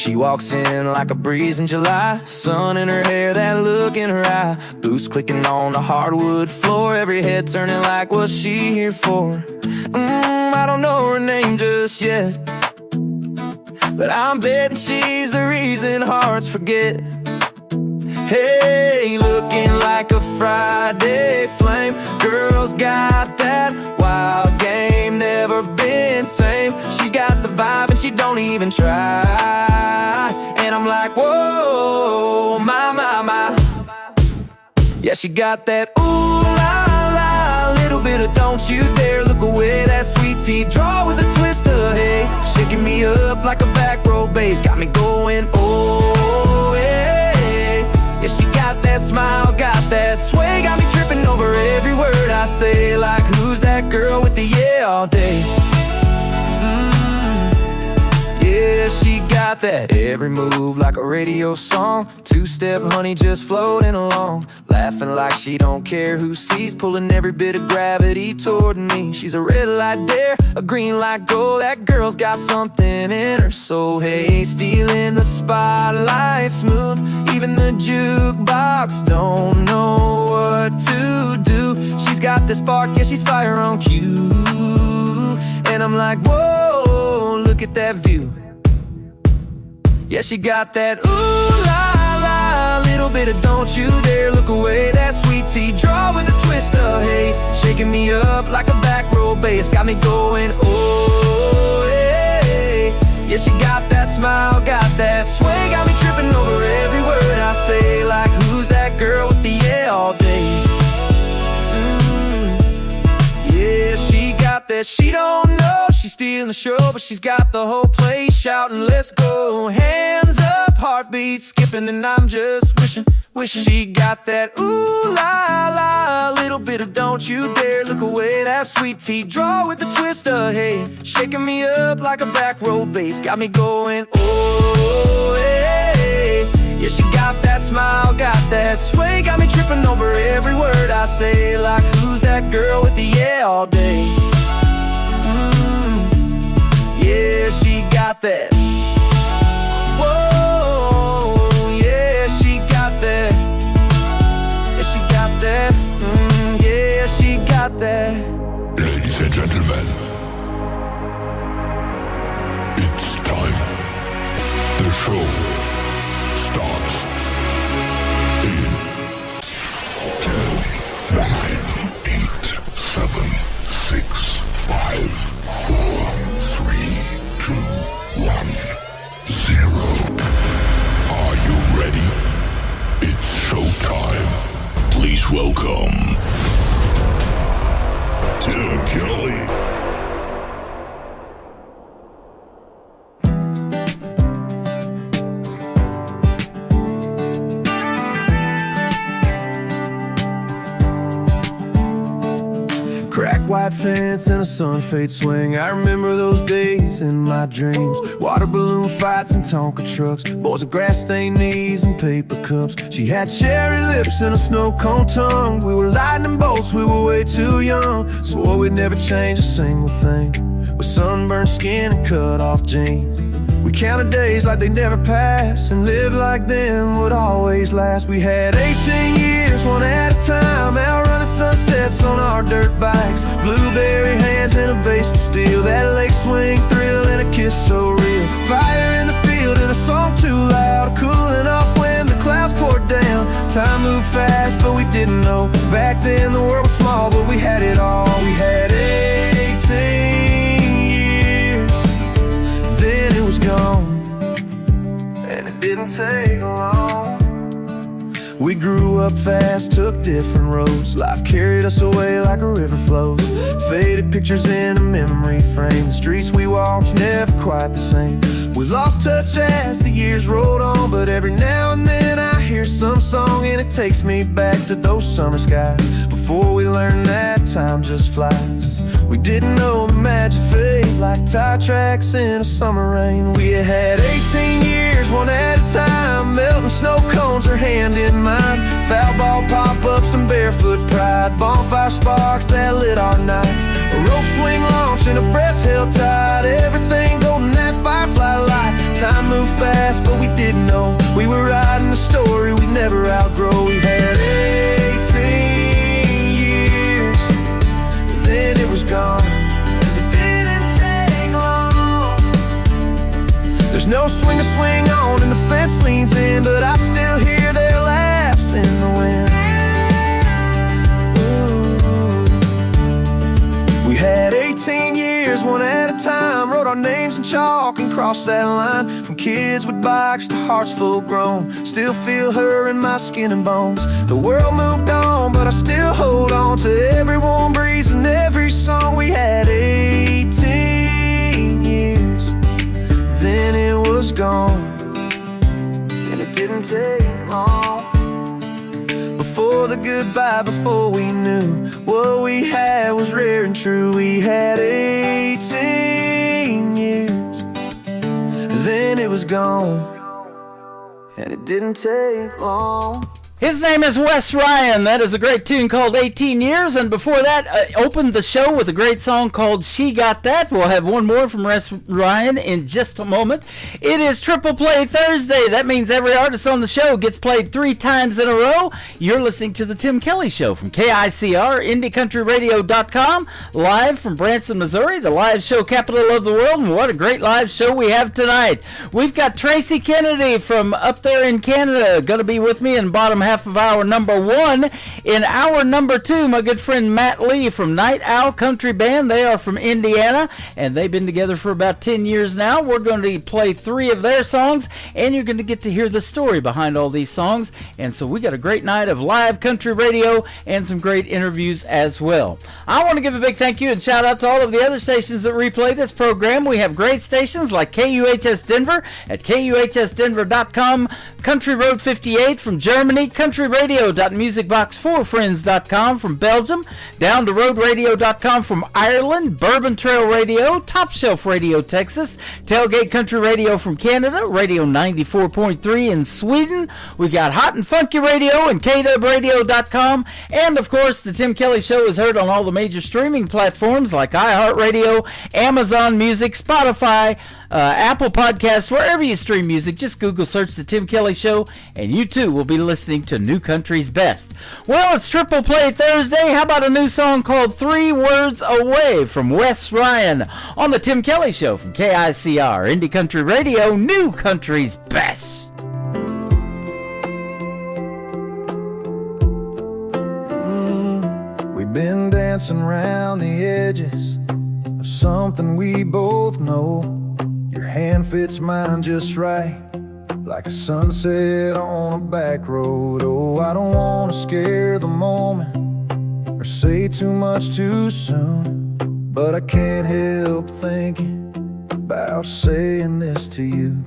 She walks in like a breeze in July, sun in her hair, that look in her eye, boots clicking on the hardwood floor, every head turning like what's she here for? I don't know her name just yet, but I'm betting she's the reason hearts forget. Hey, looking like a Friday flame, girl's got that wild game, never been tame. She's got the vibe and she don't even try, and I'm like, whoa, my, my, my. Yeah, she got that ooh la la, little bit of don't you dare look away, that sweet tea draw with a twist of hey, shaking me up like a back row bass, got me going, oh yeah. Yeah, she got that smile, got that sway, got me tripping over every word I say, like who's that girl with the yeah all day? Yeah, she got that every move like a radio song, two-step honey just floating along, laughing like she don't care who sees, pulling every bit of gravity toward me. She's a red light dare, a green light gold, that girl's got something in her soul. Hey, stealing the spotlight smooth, even the jukebox don't know what to do. She's got this spark, yeah, she's fire on cue, and I'm like, whoa, look at that view. Yeah, she got that ooh la la, little bit of don't you dare look away, that sweet tea draw with a twist of hey, shaking me up like a back row bass, got me going, oh hey. Yeah, she got that smile, got that sway, got me tripping over every word I say, like who's that girl with the yeah all day? Yeah, she got that, she don't know she's stealing the show, but she's got the whole place shouting, let's go, hands up, heartbeat skipping, and I'm just wishing she got that ooh la la, little bit of don't you dare look away, that sweet tea draw with the twist of hey, shaking me up like a back row bass, got me going, oh hey. Yeah, she got that smile, got that sway, got me tripping over every word I say, like who's that girl with the yeah all day? Yeah, she got that. Whoa, yeah, she got that. Yeah, she got that. Yeah, she got that. Ladies and gentlemen, it's time. The show starts in 10, 9, 8, 7, 6, 5, 4, 3, 2, 1, 0. Are you ready? It's showtime. Please welcome Tim Kelly. Cracked white fence and a sun-fade swing, I remember those days in my dreams. Water balloon fights and Tonka trucks, boys with grass-stained knees and paper cups. She had cherry lips and a snow-cone tongue. We were lightning bolts, we were way too young. Swore we'd never change a single thing, with sunburned skin and cut-off jeans. We counted days like they never passed, and lived like them would always last. We had 18 years, one at a time, outrunning sunsets on our dirt bikes. Blueberry hands and a bass to steel, that lake swing thrill and a kiss so real. Fire in the field and a song too loud, cooling off when the clouds poured down. Time moved fast, but we didn't know. Back then the world was small, but we had it all. We had 18 years, then it was gone, and it didn't take long. We grew up fast, took different roads. Life carried us away like a river flows. Faded pictures in a memory frame. The streets we walked never quite the same. We lost touch as the years rolled on, but every now and then I hear some song and it takes me back to those summer skies, before we learned that time just flies. We didn't know the magic fade, like tire tracks in a summer rain. We had 18 years, one at a time, melting snow cones, her hand in mine. Foul ball pop-ups and barefoot pride, bonfire sparks that lit our nights. A rope swing launch and a breath held tight, everything golden, that firefly light. Time moved fast, but we didn't know. We were writing a story we'd never outgrow. We had 18 years, then it was gone. It didn't take long. There's no swing to swing on, and the fence leans in, but I still hear their laughs in the wind. Ooh. We had 18 years, one at a time. Wrote our names in chalk and crossed that line. From kids with bikes to hearts full grown. Still feel her in my skin and bones. The world moved on, but I still hold on to every warm breeze and every song. We had 18 years, then it was gone. And it didn't take long. Before the goodbye, before we knew what we had was rare and true. We had 18 years, then it was gone, and it didn't take long. His name is Wes Ryan. That is a great tune called 18 Years. And before that, opened the show with a great song called She Got That. We'll have one more from Wes Ryan in just a moment. It is Triple Play Thursday. That means every artist on the show gets played 3 times in a row. You're listening to The Tim Kelly Show from KICR, IndieCountryRadio.com, live from Branson, Missouri, the live show capital of the world. And what a great live show we have tonight. We've got Tracy Kennedy from up there in Canada going to be with me in bottom half of hour number 1. In hour number 2, my good friend Matt Lee from Night Owl Country Band. They are from Indiana, and they've been together for about 10 years now. We're going to play 3 of their songs, and you're going to get to hear the story behind all these songs. And so we got a great night of live country radio and some great interviews as well. I want to give a big thank you and shout out to all of the other stations that replay this program. We have great stations like KUHS Denver at KUHSdenver.com, Country Road 58 from Germany, countryradio.musicbox4friends.com from Belgium, down to roadradio.com from Ireland, Bourbon Trail Radio, Top Shelf Radio Texas, Tailgate Country Radio from Canada, Radio 94.3 in Sweden. We got Hot and Funky Radio and KWradio.com, and of course the Tim Kelly Show is heard on all the major streaming platforms like iHeartRadio, Amazon Music, Spotify, Apple Podcasts, wherever you stream music. Just Google search The Tim Kelly Show, and you too will be listening to New Country's Best. Well, it's Triple Play Thursday. How about a new song called 3 Words Away from Wes Ryan on The Tim Kelly Show from KICR, Indie Country Radio, New Country's Best. We've been dancing around the edges of something we both know. Your hand fits mine just right, like a sunset on a back road. Oh, I don't want to scare the moment or say too much too soon, but I can't help thinking about saying this to you.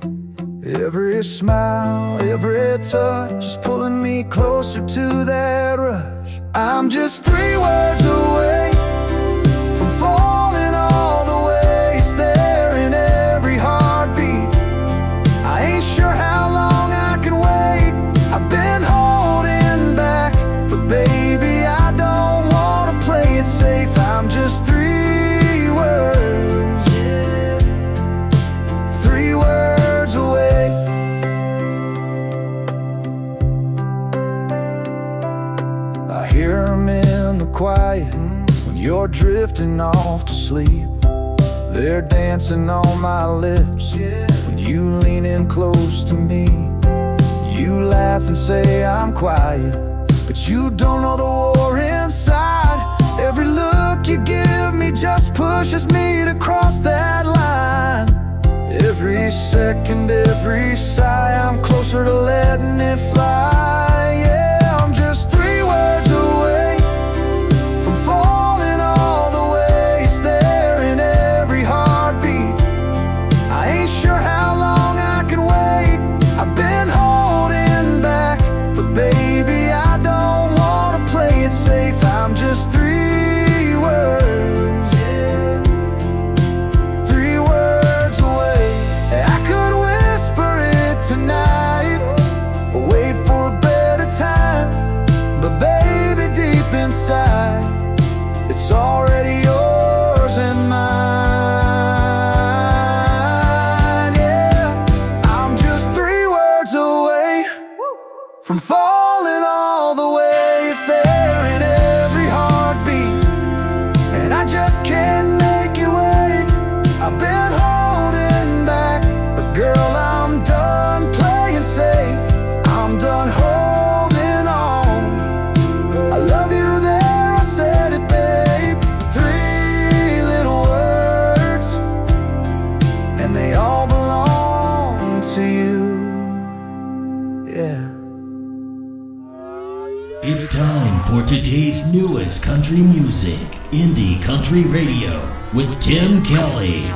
Every smile, every touch is pulling me closer to that rush. I'm just 3 words away from falling all the ways there in every heartbeat. I ain't sure how long I can wait. I've been holding back, but baby, I don't want to play it safe. I'm just 3 words, 3 words away. I hear them in the quiet when you're drifting off to sleep. They're dancing on my lips when you lean in close to me. You laugh and say I'm quiet, but you don't know the war inside. Every look you give me just pushes me to cross that line. Every second, every sigh, I'm closer to letting it fly. Yeah, I'm just 3 words away from falling all the ways there in every heartbeat. I ain't sure how long I can wait. I've been holding back, but baby, I don't want to play it safe. I'm just 3 words, 3 words away. I could whisper it tonight, or wait for a better time, but baby, deep inside, it's already yours and mine. Yeah, today's newest country music, Indie Country Radio, with Tim Kelly.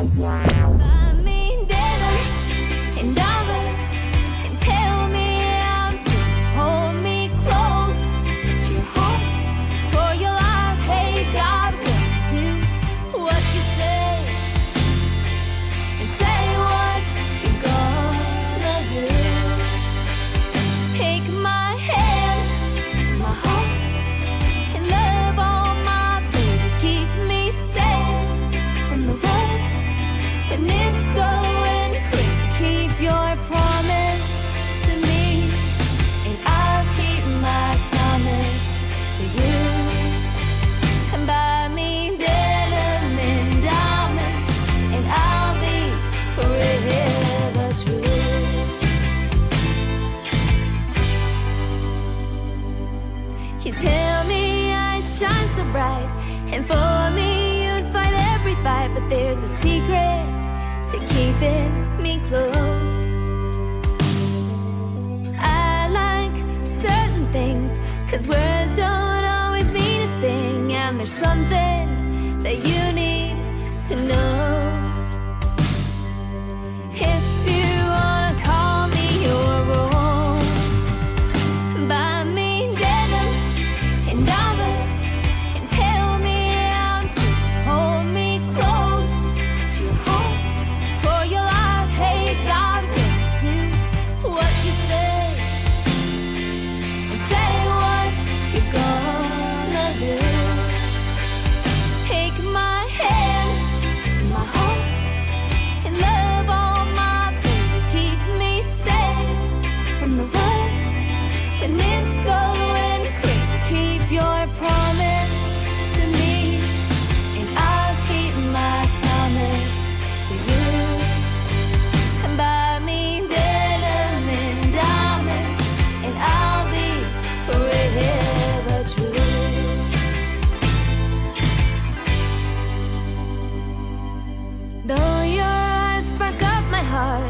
And for me, you'd fight every fight, but there's a secret to keeping me close. I like certain things, 'cause words don't always mean a thing, and there's something that you need to know. If you wanna call me your own, buy me denim and diamonds.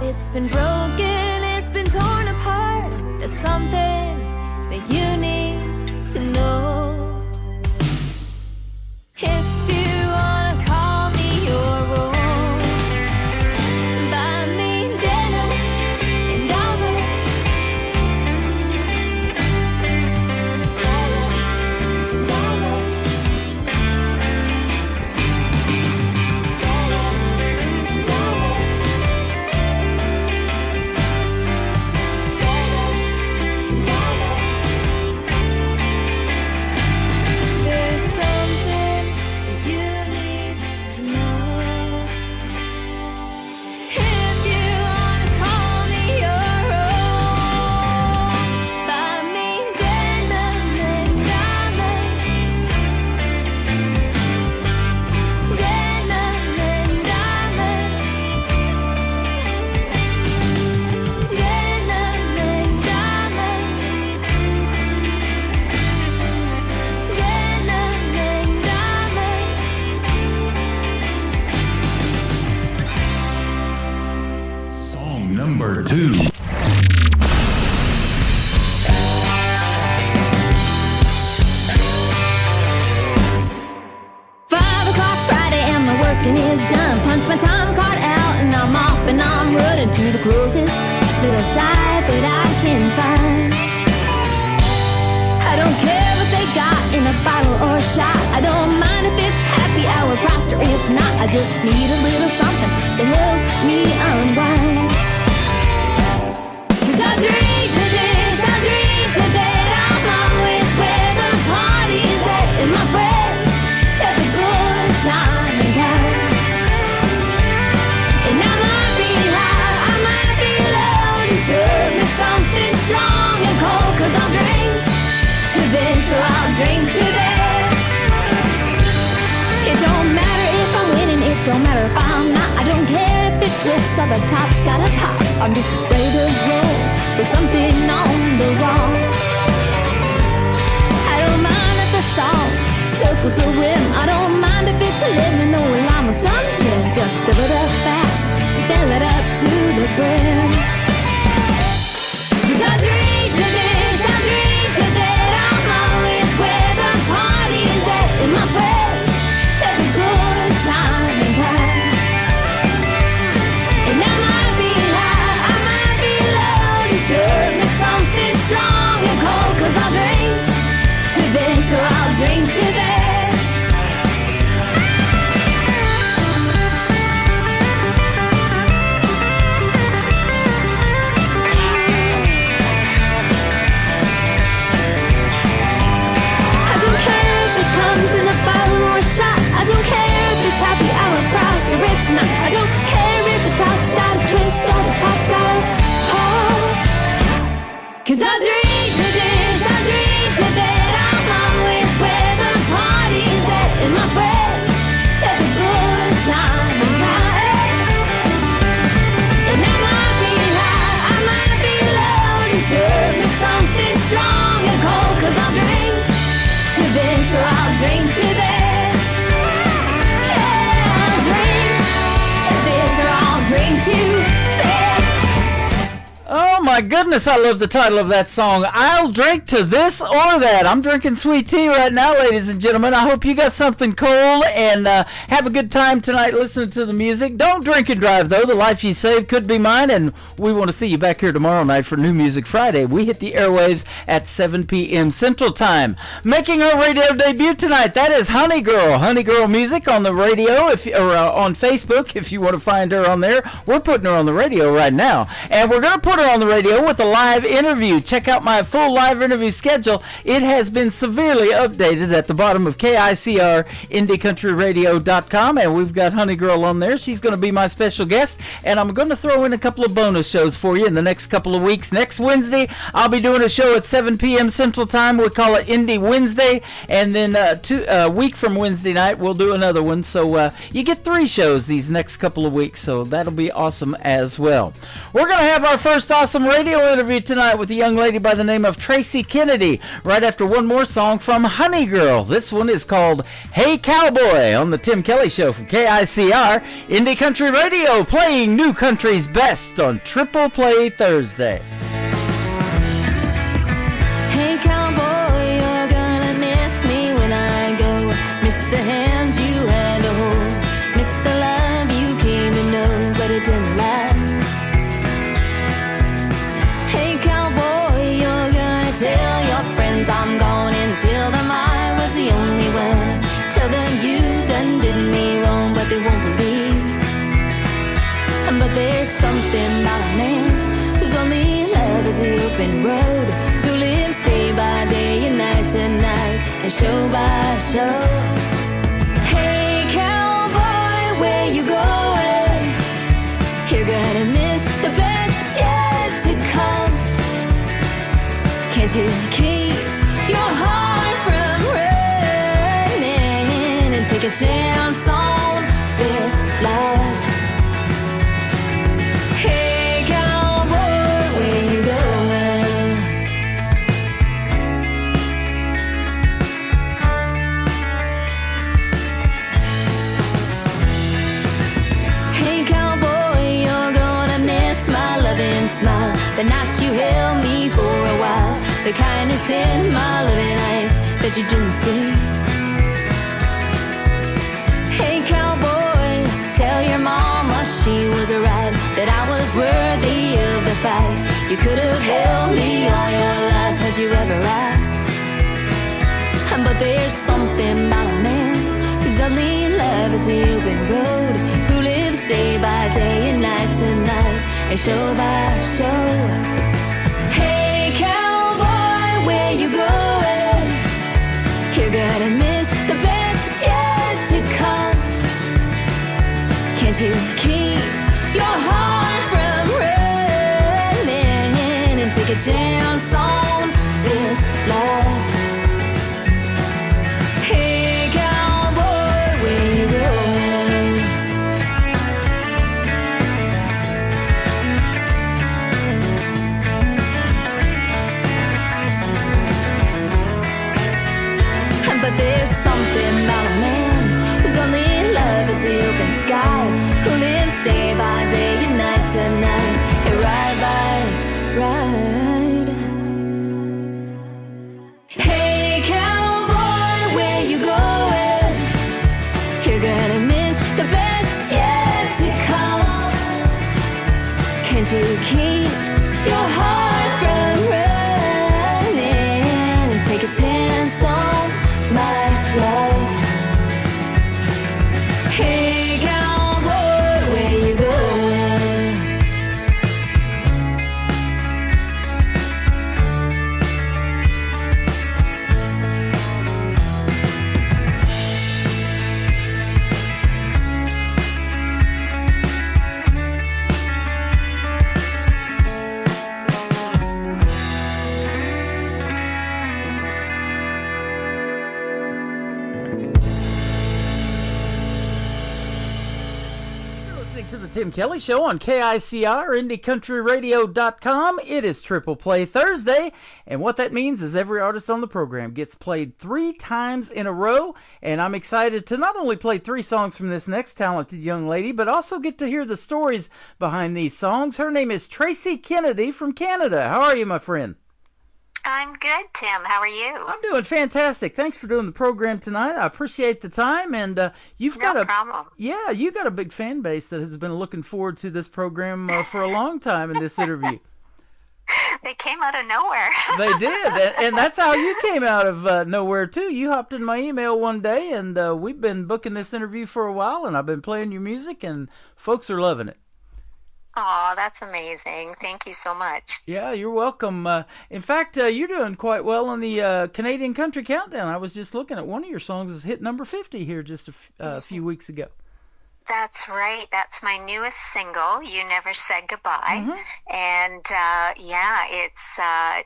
It's been broken, it's been torn apart. There's something that you need to know. If you wanna call me your own, buy me denim and diamonds. Number 2. 5 o'clock Friday and my working is done. Punch my time card out and I'm off and I'm running to the closest little dive that I can find. I don't care what they got in a bottle or a shot. I don't mind if it's happy hour priced or it's not. I just need a little something to help me unwind. I drink to this, I drink to that. I'm always where the party's at. And my friends have a good time and out. And I might be high, I might be low. Just serve me something strong and cold. 'Cause I'll drink to this or I'll drink to that. It don't matter if I'm winning, it don't matter if I'm not. I don't care if it twists or the top's got a pop. I'm just ready to roll with something on the wall. I don't mind if the salt circles the rim. I don't mind if it's a lemon or a lime or some gin. Just fill it up fast, fill it up to the brim. 'Cause I drink to this, I drink to that. I'm always where the drink to that. Yeah, I'll drink to this or I'll drink to that. Oh my goodness, I love the title of that song. I'll drink to this or that. I'm drinking sweet tea right now, ladies and gentlemen. I hope you got something cold and have a good time tonight listening to the music. Don't drink and drive, though. The life you save could be mine, and we want to see you back here tomorrow night for New Music Friday. We hit the airwaves at 7 p.m. Central Time. Making her radio debut tonight, that is Honey Girl. Honey Girl Music on the radio, or on Facebook, if you want to find her on there. We're putting her on the radio right now, and we're going to put her on the radio with a live interview. Check out my full live interview schedule. It has been severely updated at the bottom of KICR IndieCountryRadio.com, and we've got Honey Girl on there. She's going to be my special guest, and I'm going to throw in a couple of bonus shows for you in the next couple of weeks. Next Wednesday, I'll be doing a show at 7 p.m. Central Time. We call it Indie Wednesday, and then a week from Wednesday night, we'll do another one. So you get 3 shows these next couple of weeks, so that'll be awesome as well. We're going to have our first awesome radio interview tonight with a young lady by the name of Tracy Kennedy, right after one more song from Honey Girl. This one is called Hey Cowboy on the Tim Kelly Show from KICR Indie Country Radio, playing new country's best on Triple Play Thursday. Hey cowboy, you're gonna miss me when I go. Miss the hand you had to hold. Miss the love you came to know, but it didn't last. Hey cowboy, you're gonna tell your friends I'm gone and tell them I was the only one. Tell them you done did me wrong, but they won't believe. But there's something about a man whose only love is the open road, who lives day by day and night to night and show by show. Hey cowboy, where you going? You're gonna miss the best yet to come. Can't you keep your heart from running and take a chance on this love? Hey cowboy, where you going? Hey cowboy, you're gonna miss my loving smile, the night you held me for a while, the kindness in my loving eyes that you didn't see. Hey cowboy, tell your mama she was right, that I was worthy of the fight. You could have held me all your life had you ever asked. But there's something about a man whose only love is the open road, who lives day by day and night to night and show by show. Hey cowboy, where you going? You're gonna miss the best yet to come. Can't you keep your heart from running and take a chance on this love? Hey cowboy, where you going? But there's something about a man whose only love is the open sky, who lives day by day and night to night and ride by ride. Hey cowboy, where you going? You're gonna miss the best yet to come. Can't you keep your heart from running and take a chance on my love? Hey cowboy, where you going? to the Tim Kelly Show on KICR, IndieCountryRadio.com. It is Triple Play Thursday, and what that means is every artist on the program gets played 3 times in a row, and I'm excited to not only play 3 songs from this next talented young lady, but also get to hear the stories behind these songs. Her name is Tracy Kennedy from Canada. How are you, my friend? I'm good, Tim. How are you? I'm doing fantastic. Thanks for doing the program tonight. I appreciate the time, and you've got No problem. Yeah, you got a big fan base that has been looking forward to this program for a long time in this interview. They came out of nowhere. They did, and that's how you came out of nowhere too. You hopped in my email one day, and we've been booking this interview for a while, and I've been playing your music, and folks are loving it. Oh, that's amazing. Thank you so much. Yeah, you're welcome. In fact, you're doing quite well on the Canadian Country Countdown. I was just looking at one of your songs is hit number 50 here just a few weeks ago. That's right. That's my newest single, You Never Said Goodbye. And yeah, it's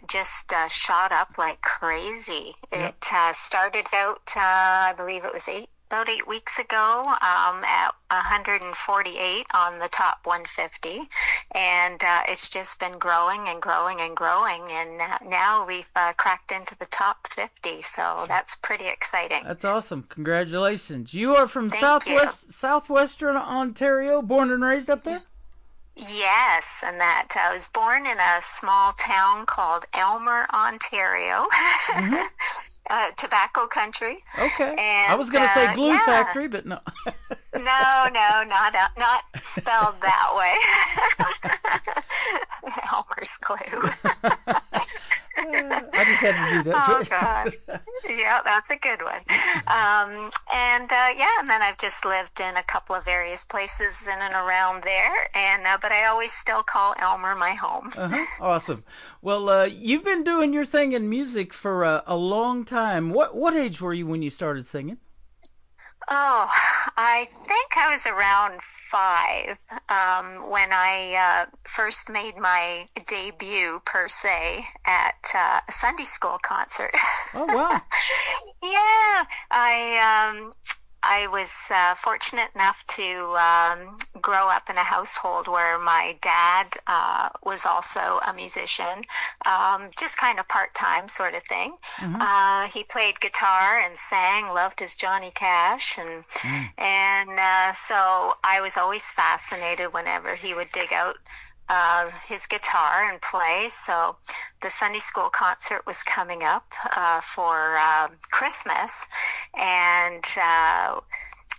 just shot up like crazy. Yep. It started out, I believe it was about 8 weeks ago at 148 on the top 150, and it's just been growing and growing and growing, and now we've cracked into the top 50, so that's pretty exciting. That's awesome. Congratulations. You are from southwestern Ontario, born and raised up there? Yes, and that I was born in a small town called Elmer, Ontario, tobacco country. Okay. And, I was going to say glue factory, but no. No, not spelled that way. Elmer's glue. I just had to do that. Oh gosh, yeah, that's a good one. And then I've just lived in a couple of various places in and around there, and but I always still call Elmer my home. Awesome. Well, you've been doing your thing in music for a long time. What age were you when you started singing? Oh, I think I was around 5 when I first made my debut, per se, at a Sunday school concert. Oh, wow. Yeah, I was fortunate enough to grow up in a household where my dad was also a musician, just kind of part-time sort of thing. He played guitar and sang, loved his Johnny Cash, and so I was always fascinated whenever he would dig out his guitar and play. So the Sunday school concert was coming up for Christmas, and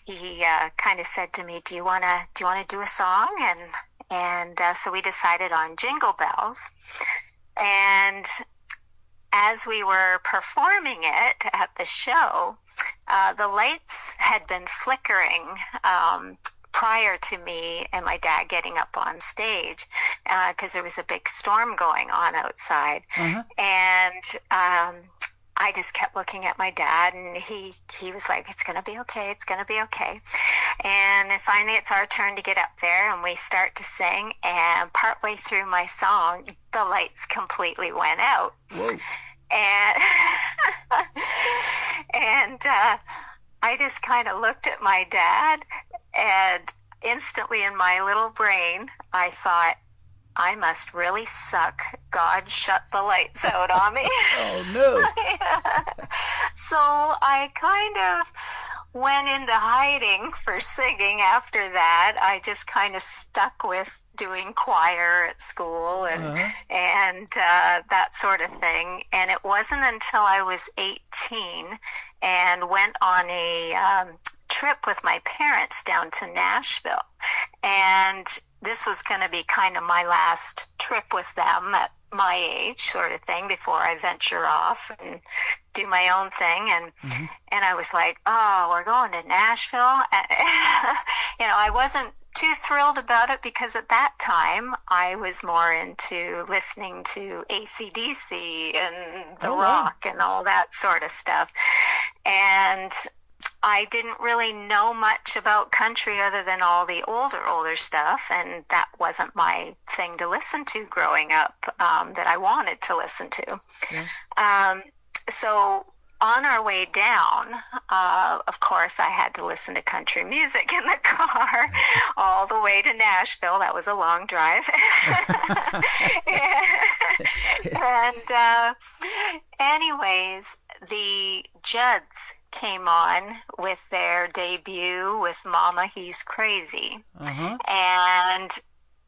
he kind of said to me, "Do you want to do a song?" And so we decided on Jingle Bells. And as we were performing it at the show, the lights had been flickering prior to me and my dad getting up on stage, because there was a big storm going on outside. And I just kept looking at my dad, and he was like, "It's going to be okay. It's going to be okay." And finally it's our turn to get up there, and we start to sing, and partway through my song, the lights completely went out. Whoa. And I just kind of looked at my dad, and instantly in my little brain, I thought, I must really suck. God shut the lights out on me. Oh, no. So I kind of went into hiding for singing after that. I just kind of stuck with doing choir at school and that sort of thing. And it wasn't until I was 18 and went on a trip with my parents down to Nashville. And this was going to be kind of my last trip with them at my age, sort of thing, before I venture off and do my own thing. And I was like, "Oh, we're going to Nashville." I wasn't too thrilled about it, because at that time I was more into listening to AC/DC and the rock and all that sort of stuff. And I didn't really know much about country other than all the older stuff, and that wasn't my thing to listen to growing up, that I wanted to listen to. So on our way down, of course, I had to listen to country music in the car all the way to Nashville. That was a long drive. And anyways, the Judds came on with their debut with Mama, He's Crazy. And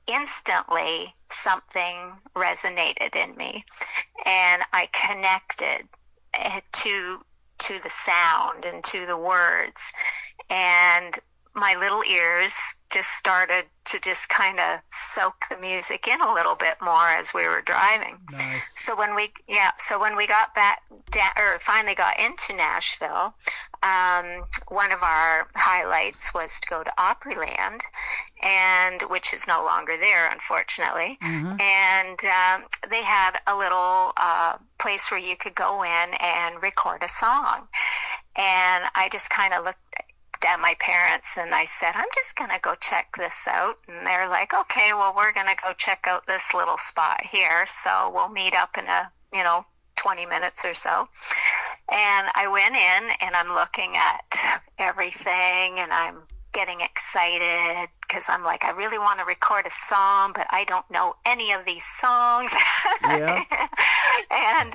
instantly something resonated in me, and I connected to the sound and to the words, and my little ears just started to just kind of soak the music in a little bit more as we were driving. Nice. So when we got back or finally got into Nashville, one of our highlights was to go to Opryland, and which is no longer there, unfortunately. And they had a little place where you could go in and record a song. And I just kind of looked at my parents and I said, I'm just going to go check this out. And they're like, okay, well, we're going to go check out this little spot here. So we'll meet up in 20 minutes or so. And I went in and I'm looking at everything and I'm getting excited because I'm like, I really want to record a song, but I don't know any of these songs. Yeah. And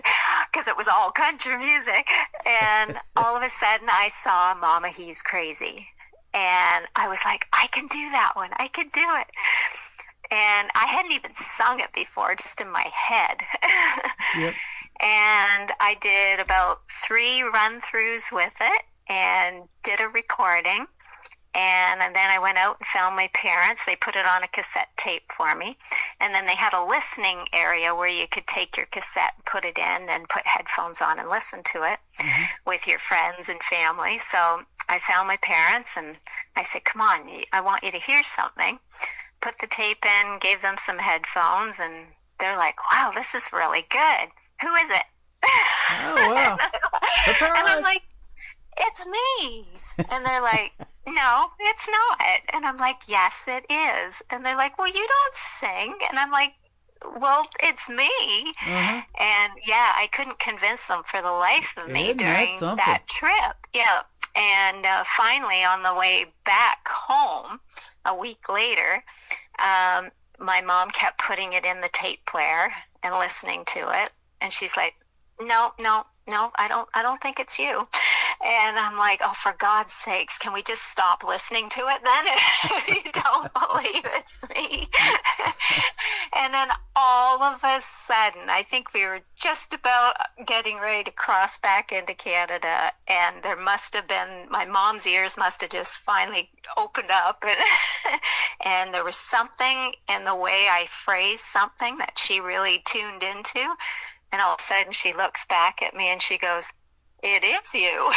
because it was all country music. And all of a sudden I saw Mama, He's Crazy. And I was like, I can do that one. I can do it. And I hadn't even sung it before, just in my head. Yep. And I did about 3 run-throughs with it and did a recording. And then I went out and found my parents. They put it on a cassette tape for me. And then they had a listening area where you could take your cassette and put it in and put headphones on and listen to it with your friends and family. So I found my parents and I said, come on, I want you to hear something. Put the tape in, gave them some headphones, and they're like, wow, this is really good. Who is it? Oh, wow. And I'm like, it's me. And they're like, no, it's not. And I'm like, yes, it is. And they're like, well, you don't sing. And I'm like, well, it's me. And yeah, I couldn't convince them for the life of me during that trip. Yeah. And finally, on the way back home, a week later, my mom kept putting it in the tape player and listening to it. And she's like, no, I don't think it's you. And I'm like, oh, for God's sakes, can we just stop listening to it then if you don't believe it's me? And then all of a sudden, I think we were just about getting ready to cross back into Canada, and there must have been, my mom's ears must have just finally opened up, and there was something in the way I phrased something that she really tuned into. And all of a sudden she looks back at me and she goes, it is you.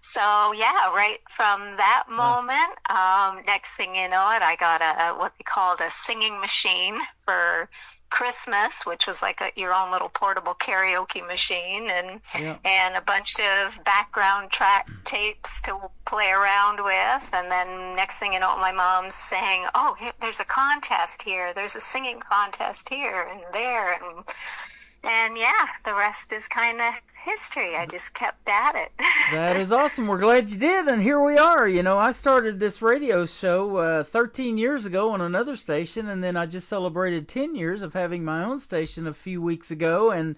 So yeah, right from that moment, next thing you know it, I got what they called a singing machine for Christmas, which was like your own little portable karaoke machine, and a bunch of background track tapes to play around with. And then next thing you know, my mom's saying, oh, there's a contest here, there's a singing contest here and there, and yeah, the rest is kind of history. I just kept at it. That is awesome. We're glad you did, and here we are. You know, I started this radio show 13 years ago on another station, and then I just celebrated 10 years of having my own station a few weeks ago, and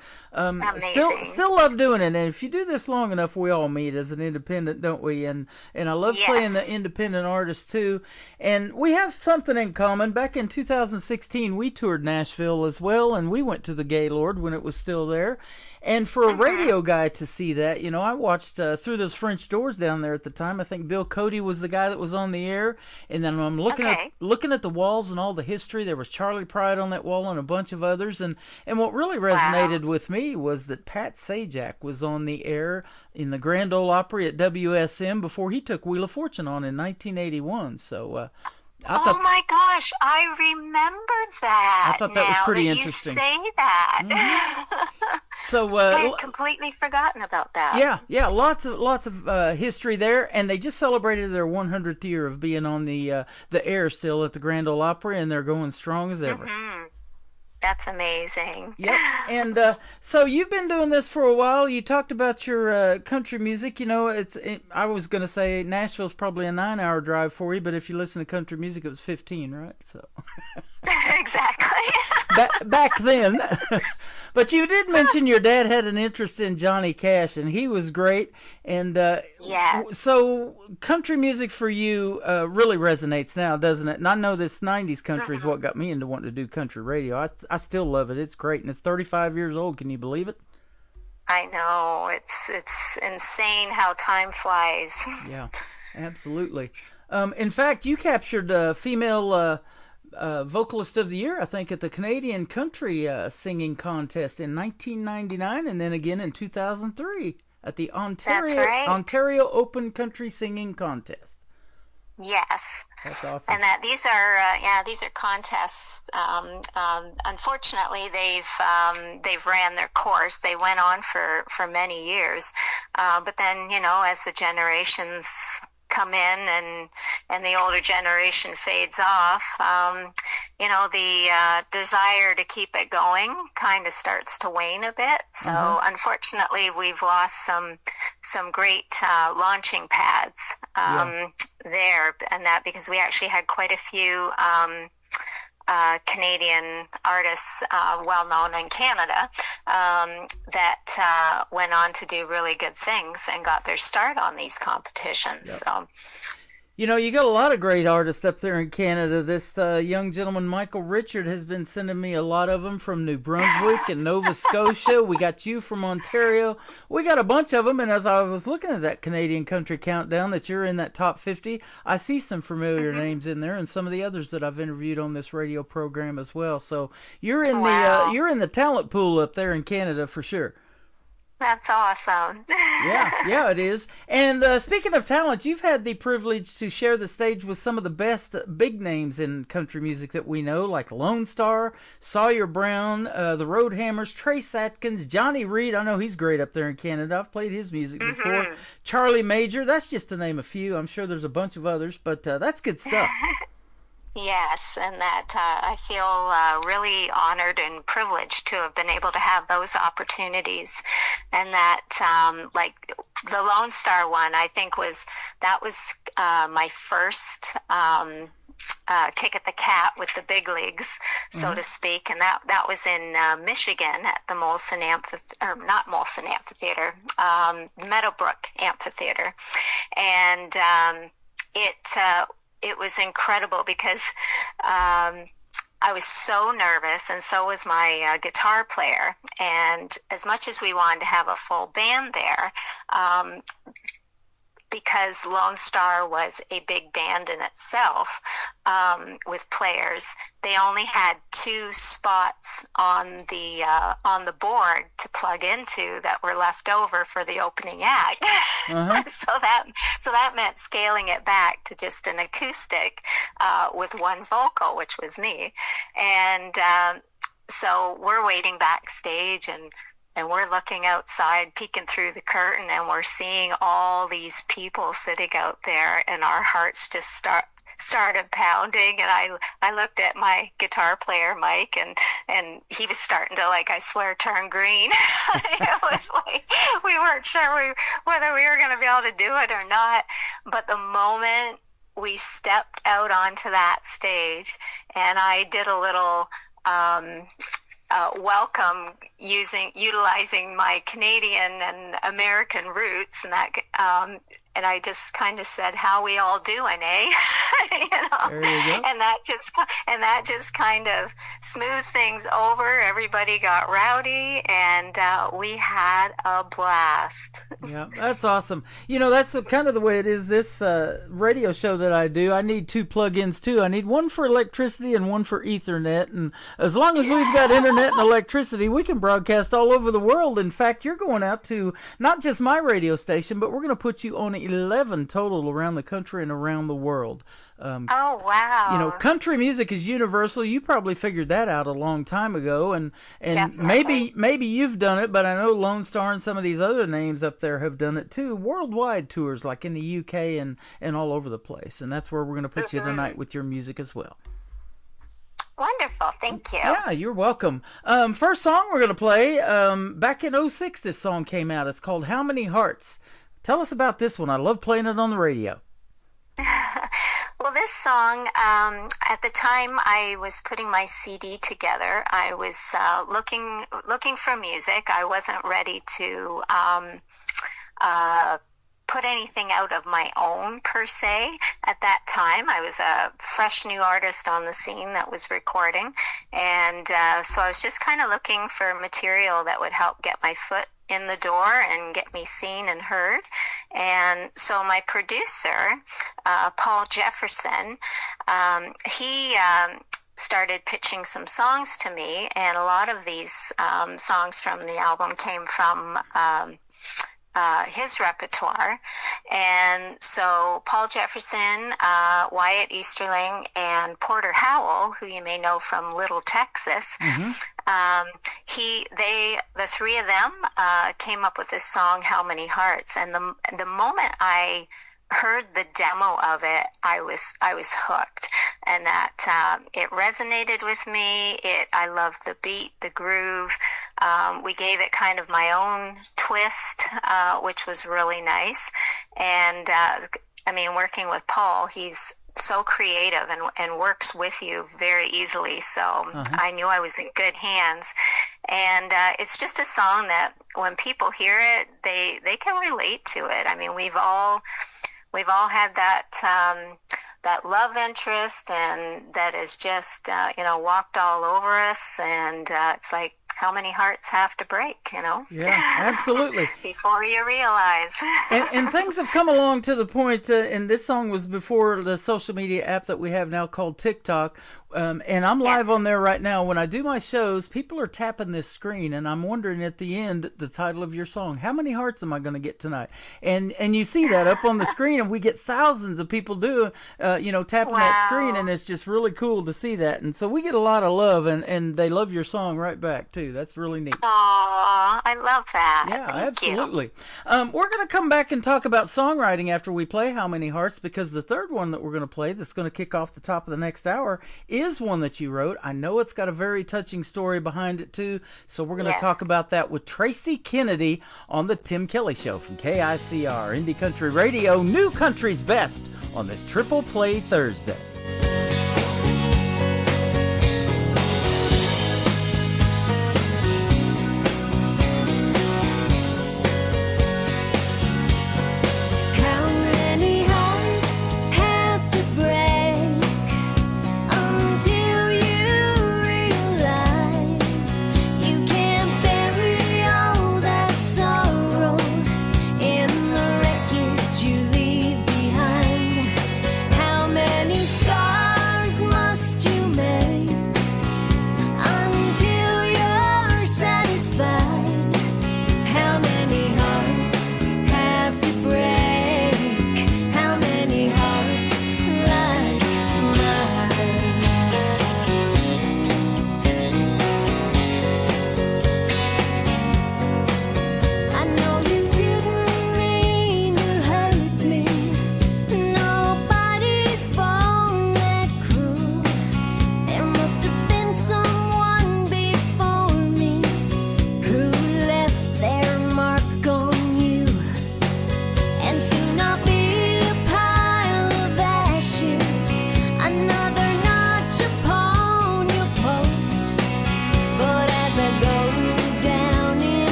still love doing it. And if you do this long enough, we all meet as an independent, don't we? And I love playing the independent artists too. And we have something in common. Back in 2016, we toured Nashville as well, and we went to the Gaylord when it was still there. And for a radio guy to see that, you know, I watched Through Those French Doors down there at the time. I think Bill Cody was the guy that was on the air. And then I'm looking at the walls and all the history. There was Charlie Pride on that wall and a bunch of others. And what really resonated with me was that Pat Sajak was on the air in the Grand Ole Opry at WSM before he took Wheel of Fortune on in 1981. So oh my gosh, I remember that. I thought that was pretty interesting. You say that. So I had completely forgotten about that. Yeah, lots of history there, and they just celebrated their 100th year of being on the air still at the Grand Ole Opry, and they're going strong as ever. That's amazing. Yep. And so you've been doing this for a while. You talked about your country music. You know, I was going to say Nashville's probably a 9-hour drive for you, but if you listen to country music, it was 15, right? So Exactly. back then. But you did mention your dad had an interest in Johnny Cash, and he was great. And Yes. so country music for you really resonates now, doesn't it? And I know this 90s country is what got me into wanting to do country radio. I still love it. It's great, and it's 35 years old. Can you believe it? I know. It's insane how time flies. Yeah, absolutely. In fact, you captured female vocalist of the year, I think, at the Canadian Country Singing Contest in 1999, and then again in 2003 at the That's right. Ontario Open Country Singing Contest. Yes. That's awesome. And that these are contests. Unfortunately, they've ran their course. They went on for many years, but then as the generations come in and the older generation fades off, the desire to keep it going kind of starts to wane a bit. So unfortunately, we've lost some great launching pads there, and that because we actually had quite a few Canadian artists, well known in Canada, that went on to do really good things and got their start on these competitions. Yep. So, you got a lot of great artists up there in Canada. This young gentleman, Michael Richard, has been sending me a lot of them from New Brunswick and Nova Scotia. We got you from Ontario. We got a bunch of them, and as I was looking at that Canadian Country Countdown, that you're in that top 50, I see some familiar names in there, and some of the others that I've interviewed on this radio program as well. So you're in you're in the talent pool up there in Canada for sure. that's awesome. Yeah, it is. And speaking of talent, you've had the privilege to share the stage with some of the best big names in country music that we know, like Lone Star, Sawyer Brown, the Roadhammers, Trace Atkins, Johnny Reed. I know he's great up there in Canada. I've played his music before. Charlie Major. That's just to name a few. I'm sure there's a bunch of others, but that's good stuff. Yes, and that I feel really honored and privileged to have been able to have those opportunities, and that like the Lone Star one, I think was my first kick at the cat with the big leagues, so to speak, and that was in Michigan at the Molson Amphitheater, Meadowbrook Amphitheater, and it was incredible because I was so nervous, and so was my guitar player. And as much as we wanted to have a full band there, because Lone Star was a big band in itself, with players, they only had 2 spots on the board to plug into that were left over for the opening act. So that meant scaling it back to just an acoustic with 1 vocal, which was me. And so we're waiting backstage, and we're looking outside, peeking through the curtain, and we're seeing all these people sitting out there, and our hearts just started pounding. And I looked at my guitar player, Mike, and he was starting to, I swear, turn green. It was like we weren't sure whether we were going to be able to do it or not. But the moment we stepped out onto that stage, and I did a little welcome utilizing my Canadian and American roots, and that and I just kind of said, "How we all doing, eh?" There you go. And that just kind of smoothed things over. Everybody got rowdy, and we had a blast. Yeah, that's awesome. That's kind of the way it is. This radio show that I do, I need 2 plug-ins too. I need one for electricity and one for Ethernet. And as long as we've got internet and electricity, we can broadcast all over the world. In fact, you're going out to not just my radio station, but we're going to put you on 11 total around the country and around the world. Oh, wow. Country music is universal. You probably figured that out a long time ago, and Definitely. maybe you've done it, but I know Lone Star and some of these other names up there have done it too. Worldwide tours, like in the UK and all over the place, and that's where we're going to put you tonight with your music as well. Wonderful. Thank you. Yeah, you're welcome. First song we're going to play, back in '06 this song came out. It's called How Many Hearts. Tell us about this one. I love playing it on the radio. Well, this song, at the time I was putting my CD together, I was looking for music. I wasn't ready to put anything out of my own per se at that time. I was a fresh new artist on the scene that was recording, and so I was just kind of looking for material that would help get my foot in the door and get me seen and heard. And so my producer, Paul Jefferson, he started pitching some songs to me, and a lot of these songs from the album came from his repertoire. And so Paul Jefferson, Wyatt Easterling, and Porter Howell, who you may know from Little Texas, the three of them came up with this song, How Many Hearts. And the moment I heard the demo of it, I was hooked, and that it resonated with me. I loved the beat, the groove. We gave it kind of my own twist, which was really nice. And I mean, working with Paul, he's so creative and works with you very easily. So I knew I was in good hands. And it's just a song that when people hear it, they can relate to it. I mean, we've all had that love interest, and that is just walked all over us, and it's like, how many hearts have to break, Yeah, absolutely. before you realize. and things have come along to the point, and this song was before the social media app that we have now called TikTok. And I'm live on there right now. When I do my shows, people are tapping this screen, and I'm wondering at the end the title of your song. How many hearts am I going to get tonight? And you see that up on the screen, and we get thousands of people tapping that screen, and it's just really cool to see that. And so we get a lot of love, and they love your song right back too. That's really neat. Aw, I love that. Yeah, Thank absolutely. We're going to come back and talk about songwriting after we play How Many Hearts, because the third one that we're going to play that's going to kick off the top of the next hour is one that you wrote. I know it's got a very touching story behind it too, so we're going to talk about that with Tracy Kennedy on the Tim Kelly Show from KICR, Indie Country Radio, New Country's Best, on this Triple Play Thursday. How many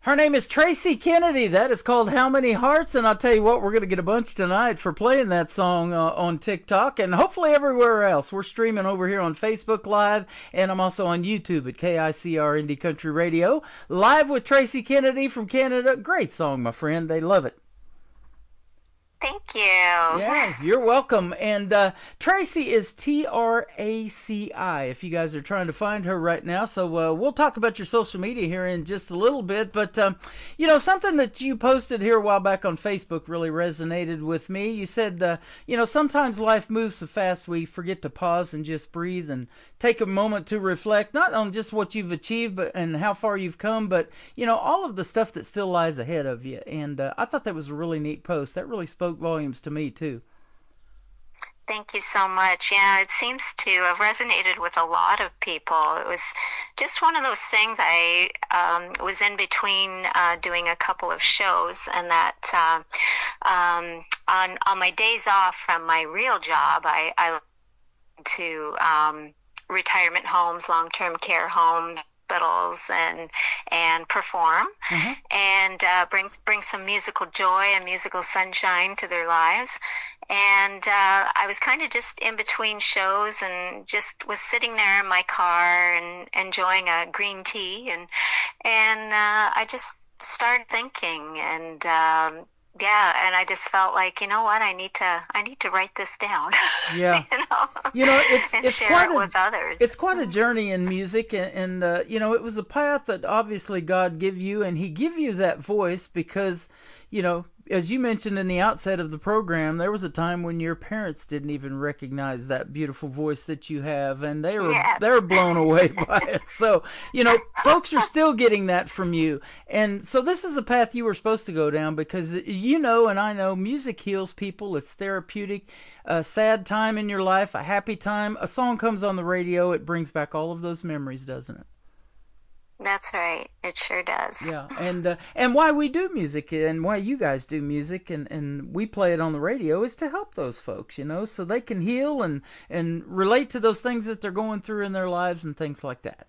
Her name is Tracy Kennedy. That is called How Many Hearts, and I'll tell you what, we're going to get a bunch tonight for playing that song on TikTok and hopefully everywhere else. We're streaming over here on Facebook Live, and I'm also on YouTube at KICR Indie Country Radio. Live with Tracy Kennedy from Canada. Great song, my friend. They love it. Thank you. Yeah, you're welcome. And Tracy is Traci, if you guys are trying to find her right now. So we'll talk about your social media here in just a little bit. But, you know, something that you posted here a while back on Facebook really resonated with me. You said, you know, sometimes life moves so fast we forget to pause and just breathe and take a moment to reflect, not on just what you've achieved but and how far you've come, but, you know, all of the stuff that still lies ahead of you. And I thought that was a really neat post. That really spoke volumes to me too. Thank you so much. Yeah, it seems to have resonated with a lot of people. It was just one of those things. I was in between doing a couple of shows, and that on my days off from my real job, I went to retirement homes, long-term care homes, hospitals, and perform and bring some musical joy and musical sunshine to their lives. And I was kind of just in between shows and just was sitting there in my car and enjoying a green tea, and I just started thinking, and yeah, and I just felt like, you know what, I need to write this down. Yeah. you know, it's share quite it with others. It's quite a journey in music, and you know, it was a path that obviously God gave you, and He gave you that voice because, you know, as you mentioned in the outset of the program, there was a time when your parents didn't even recognize that beautiful voice that you have, and they were blown away by it. So, you know, folks are still getting that from you. And so this is a path you were supposed to go down because, you know, and I know, music heals people. It's therapeutic. A sad time in your life, a happy time, a song comes on the radio, it brings back all of those memories, doesn't it? That's right. It sure does. Yeah, and why we do music and why you guys do music and we play it on the radio is to help those folks, you know, so they can heal and relate to those things that they're going through in their lives and things like that.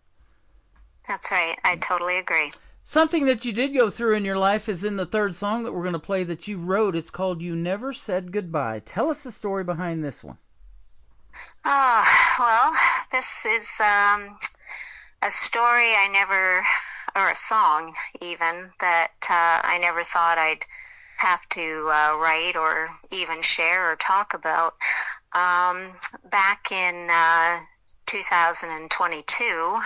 That's right. I totally agree. Something that you did go through in your life is in the third song that we're going to play that you wrote. It's called You Never Said Goodbye. Tell us the story behind this one. Well, this is a story or a song even, that I never thought I'd have to write or even share or talk about. Back in 2022,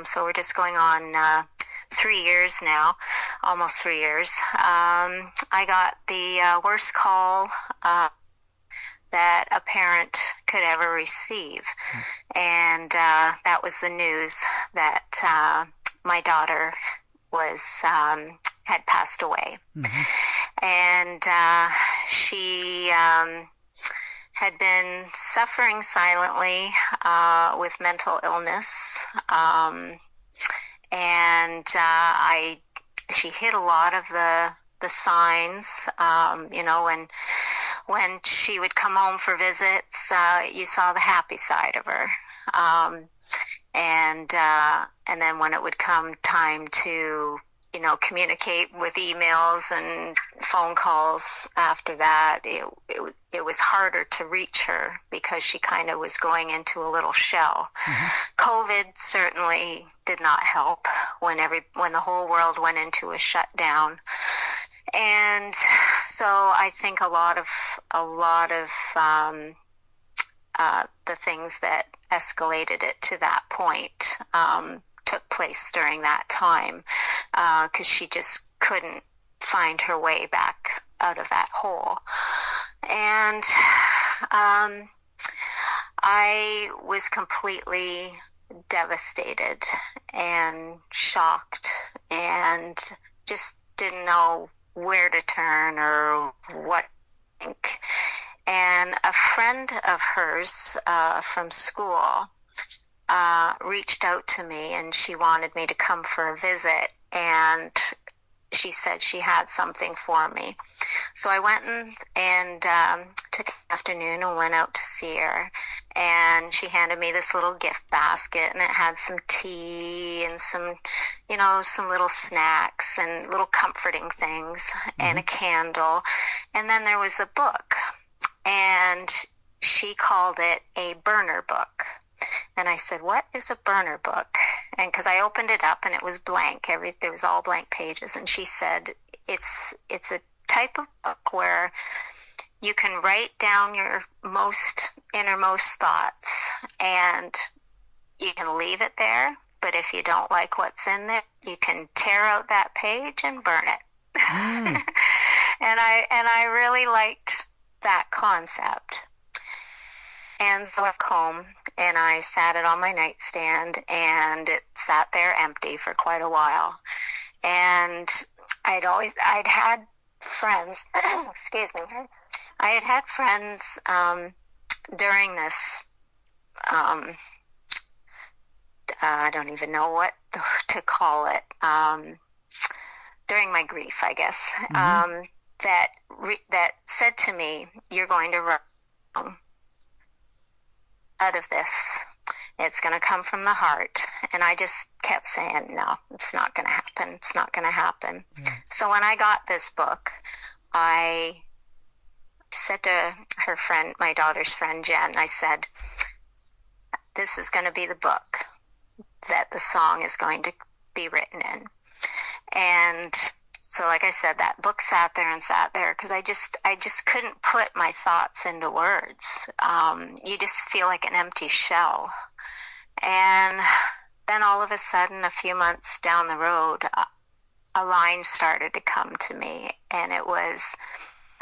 so we're just going on 3 years now, almost 3 years, I got the worst call that a parent could ever receive. And that was the news that my daughter was had passed away. And she had been suffering silently with mental illness. And she hit a lot of the signs, you know, when she would come home for visits, you saw the happy side of her. And then when it would come time to, you know, communicate with emails and phone calls after that, it was harder to reach her because she kind of was going into a little shell. COVID certainly did not help when the whole world went into a shutdown. And so I think a lot of the things that escalated it to that point took place during that time, because she just couldn't find her way back out of that hole. And I was completely devastated and shocked and just didn't know where to turn or what to think. And a friend of hers from school reached out to me, and she wanted me to come for a visit. And she said she had something for me. So I went and took an afternoon and went out to see her. And she handed me this little gift basket, and it had some tea and some, some little snacks and little comforting things and a candle. And then there was a book, and she called it a burner book. And I said, "What is a burner book?" And because I opened it up and it was blank, there was all blank pages. And she said, it's a type of book where you can write down your innermost thoughts, and you can leave it there. But if you don't like what's in there, you can tear out that page and burn it. And I really liked that concept. And so I went home and I sat it on my nightstand, and it sat there empty for quite a while. And I'd had friends, excuse me, I had friends during this, I don't even know what to call it, during my grief, I guess, that said to me, "You're going to run out of this. It's going to come from the heart." And I just kept saying, "No, it's not going to happen. It's not going to happen." So when I got this book, I said to her friend, my daughter's friend, Jen, I said, "This is going to be the book that the song is going to be written in." And so, like I said, that book sat there because I just couldn't put my thoughts into words. You just feel like an empty shell. And then all of a sudden, a few months down the road, a line started to come to me, and it was,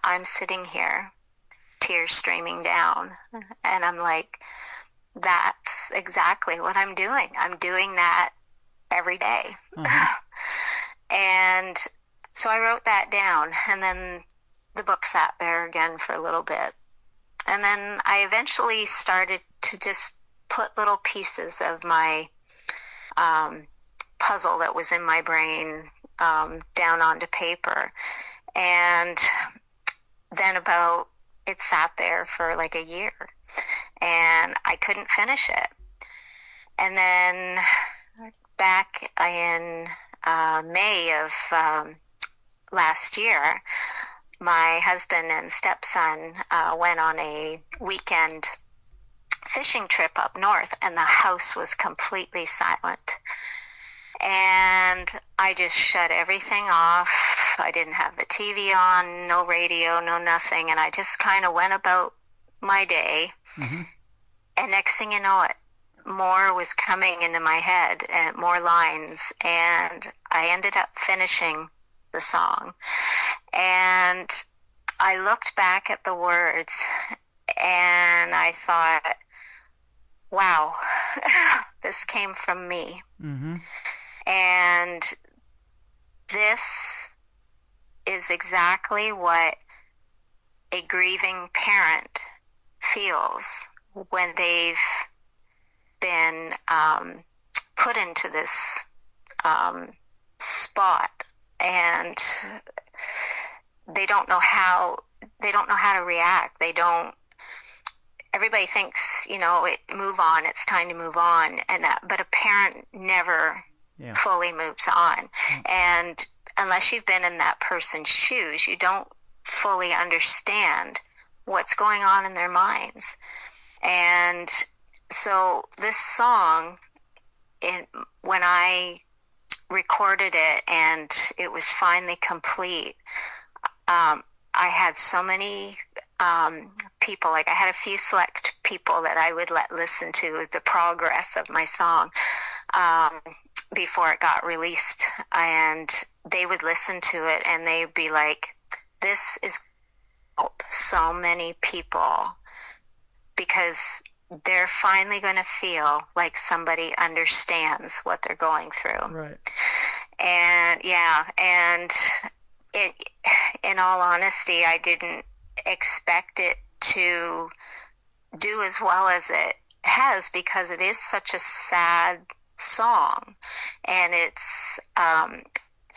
"I'm sitting here, tears streaming down." And I'm like, that's exactly what I'm doing. I'm doing that every day. And so I wrote that down, and then the book sat there again for a little bit. And then I eventually started to just put little pieces of my puzzle that was in my brain down onto paper. And then it sat there for like a year, and I couldn't finish it. And then back in May of last year, my husband and stepson went on a weekend fishing trip up north, and the house was completely silent. And I just shut everything off. I didn't have the TV on, no radio, no nothing. And I just kind of went about my day. And next thing you know, more was coming into my head, and more lines. And I ended up finishing the song. And I looked back at the words, and I thought, wow, this came from me. And this is exactly what a grieving parent feels when they've been put into this spot, and they don't know how to react. Everybody thinks, move on, it's time to move on, but a parent never fully moves on. And unless you've been in that person's shoes, you don't fully understand what's going on in their minds. And so this song, when I recorded it and it was finally complete, I had so many people, like I had a few select people that I would let listen to the progress of my song before it got released, and they would listen to it and they'd be like, "This is help so many people, because they're finally going to feel like somebody understands what they're going through." Right. And in all honesty, I didn't expect it to do as well as it has, because it is such a sad song, and it's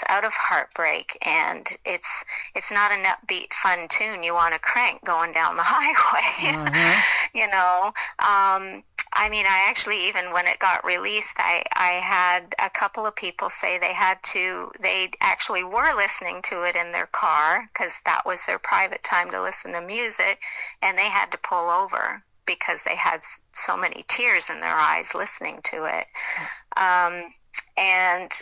it's out of heartbreak, and it's not an upbeat, fun tune you want to crank going down the highway. You know, I mean, I actually, even when it got released, I had a couple of people say they actually were listening to it in their car because that was their private time to listen to music, and they had to pull over because they had so many tears in their eyes listening to it. And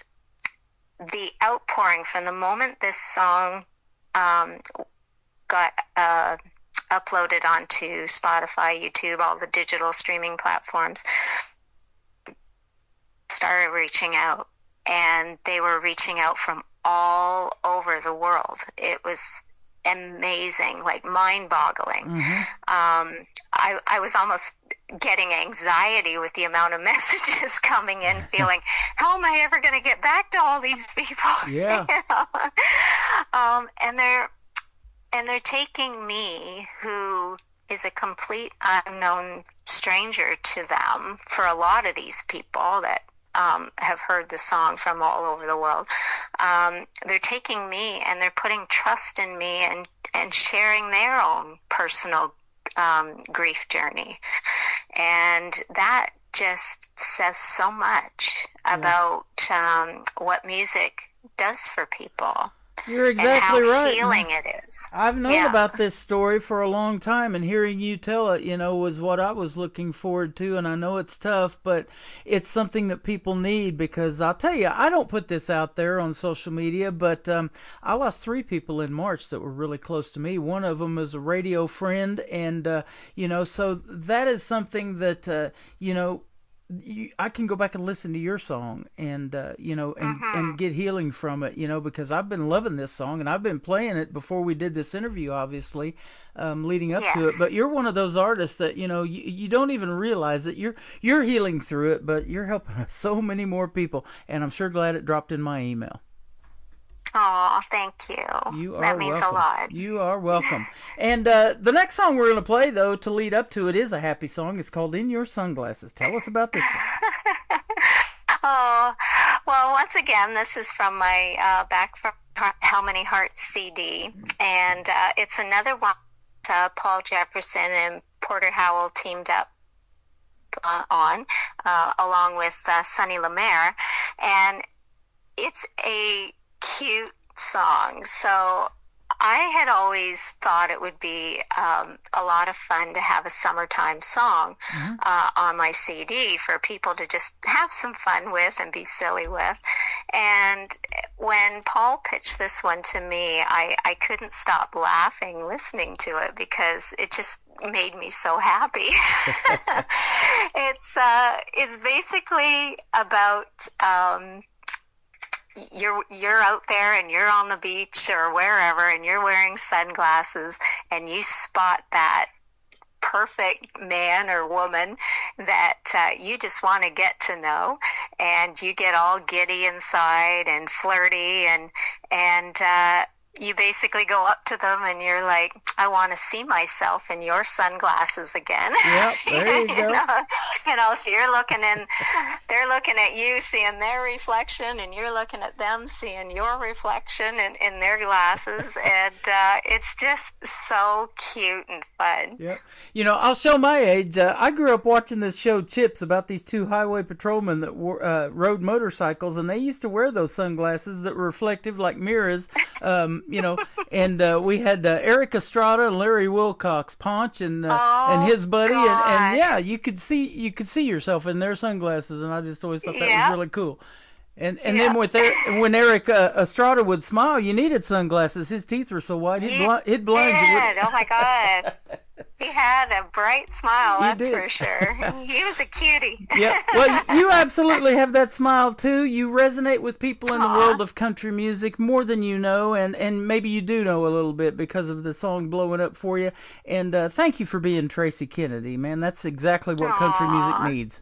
the outpouring from the moment this song got uploaded onto Spotify, YouTube, all the digital streaming platforms, started reaching out, and they were reaching out from all over the world. It was amazing, like mind-boggling. I was almost getting anxiety with the amount of messages coming in, feeling, how am I ever going to get back to all these people? Yeah. You know? And they're taking me, who is a complete unknown stranger to them, for a lot of these people that have heard the song from all over the world. They're taking me and they're putting trust in me and sharing their own personal grief journey. And that just says so much about what music does for people. You're exactly and how right. healing it is. I've known about this story for a long time, and hearing you tell it, you know, was what I was looking forward to. And I know it's tough, but it's something that people need, because I'll tell you, I don't put this out there on social media, but I lost 3 people in March that were really close to me. One of them is a radio friend, and you know, so that is something that you know, I can go back and listen to your song and you know, and get healing from it, you know, because I've been loving this song, and I've been playing it before we did this interview, obviously, leading up to it. But you're one of those artists that, you know, you don't even realize that you're healing through it, but you're helping so many more people, and I'm sure glad it dropped in my email. Oh, thank you. That means welcome. a lot. You are welcome. And the next song we're going to play, though, to lead up to it, is a happy song. It's called In Your Sunglasses. Tell us about this one. Oh, well, once again, this is from my Back from How Many Hearts CD. And it's another one Paul Jefferson and Porter Howell teamed up on, along with Sonny Lemaire. And it's a cute song. So I had always thought it would be a lot of fun to have a summertime song on my CD for people to just have some fun with and be silly with. And when Paul pitched this one to me, I couldn't stop laughing listening to it, because it just made me so happy. It's basically about you're out there and you're on the beach or wherever, and you're wearing sunglasses, and you spot that perfect man or woman that you just want to get to know, and you get all giddy inside and flirty, and you basically go up to them and you're like, I want to see myself in your sunglasses again. Yep, there you go. You know, so you're looking in, they're looking at you, seeing their reflection, and you're looking at them, seeing your reflection in their glasses. And it's just so cute and fun. Yep. You know, I'll show my age. I grew up watching this show, Chips, about these 2 highway patrolmen that rode motorcycles, and they used to wear those sunglasses that were reflective like mirrors. You know, and we had Eric Estrada and Larry Wilcox, Ponch, and his buddy, and yeah, you could see yourself in their sunglasses, and I just always thought that was really cool. And then when Eric Estrada would smile, you needed sunglasses. His teeth were so white, he'd blind you. Oh my God. He had a bright smile, that's for sure. He was a cutie. Yeah. Well, you absolutely have that smile too. You resonate with people in the world of country music more than you know, and maybe you do know a little bit because of the song blowing up for you. And thank you for being Tracy Kennedy, man. That's exactly what country music needs.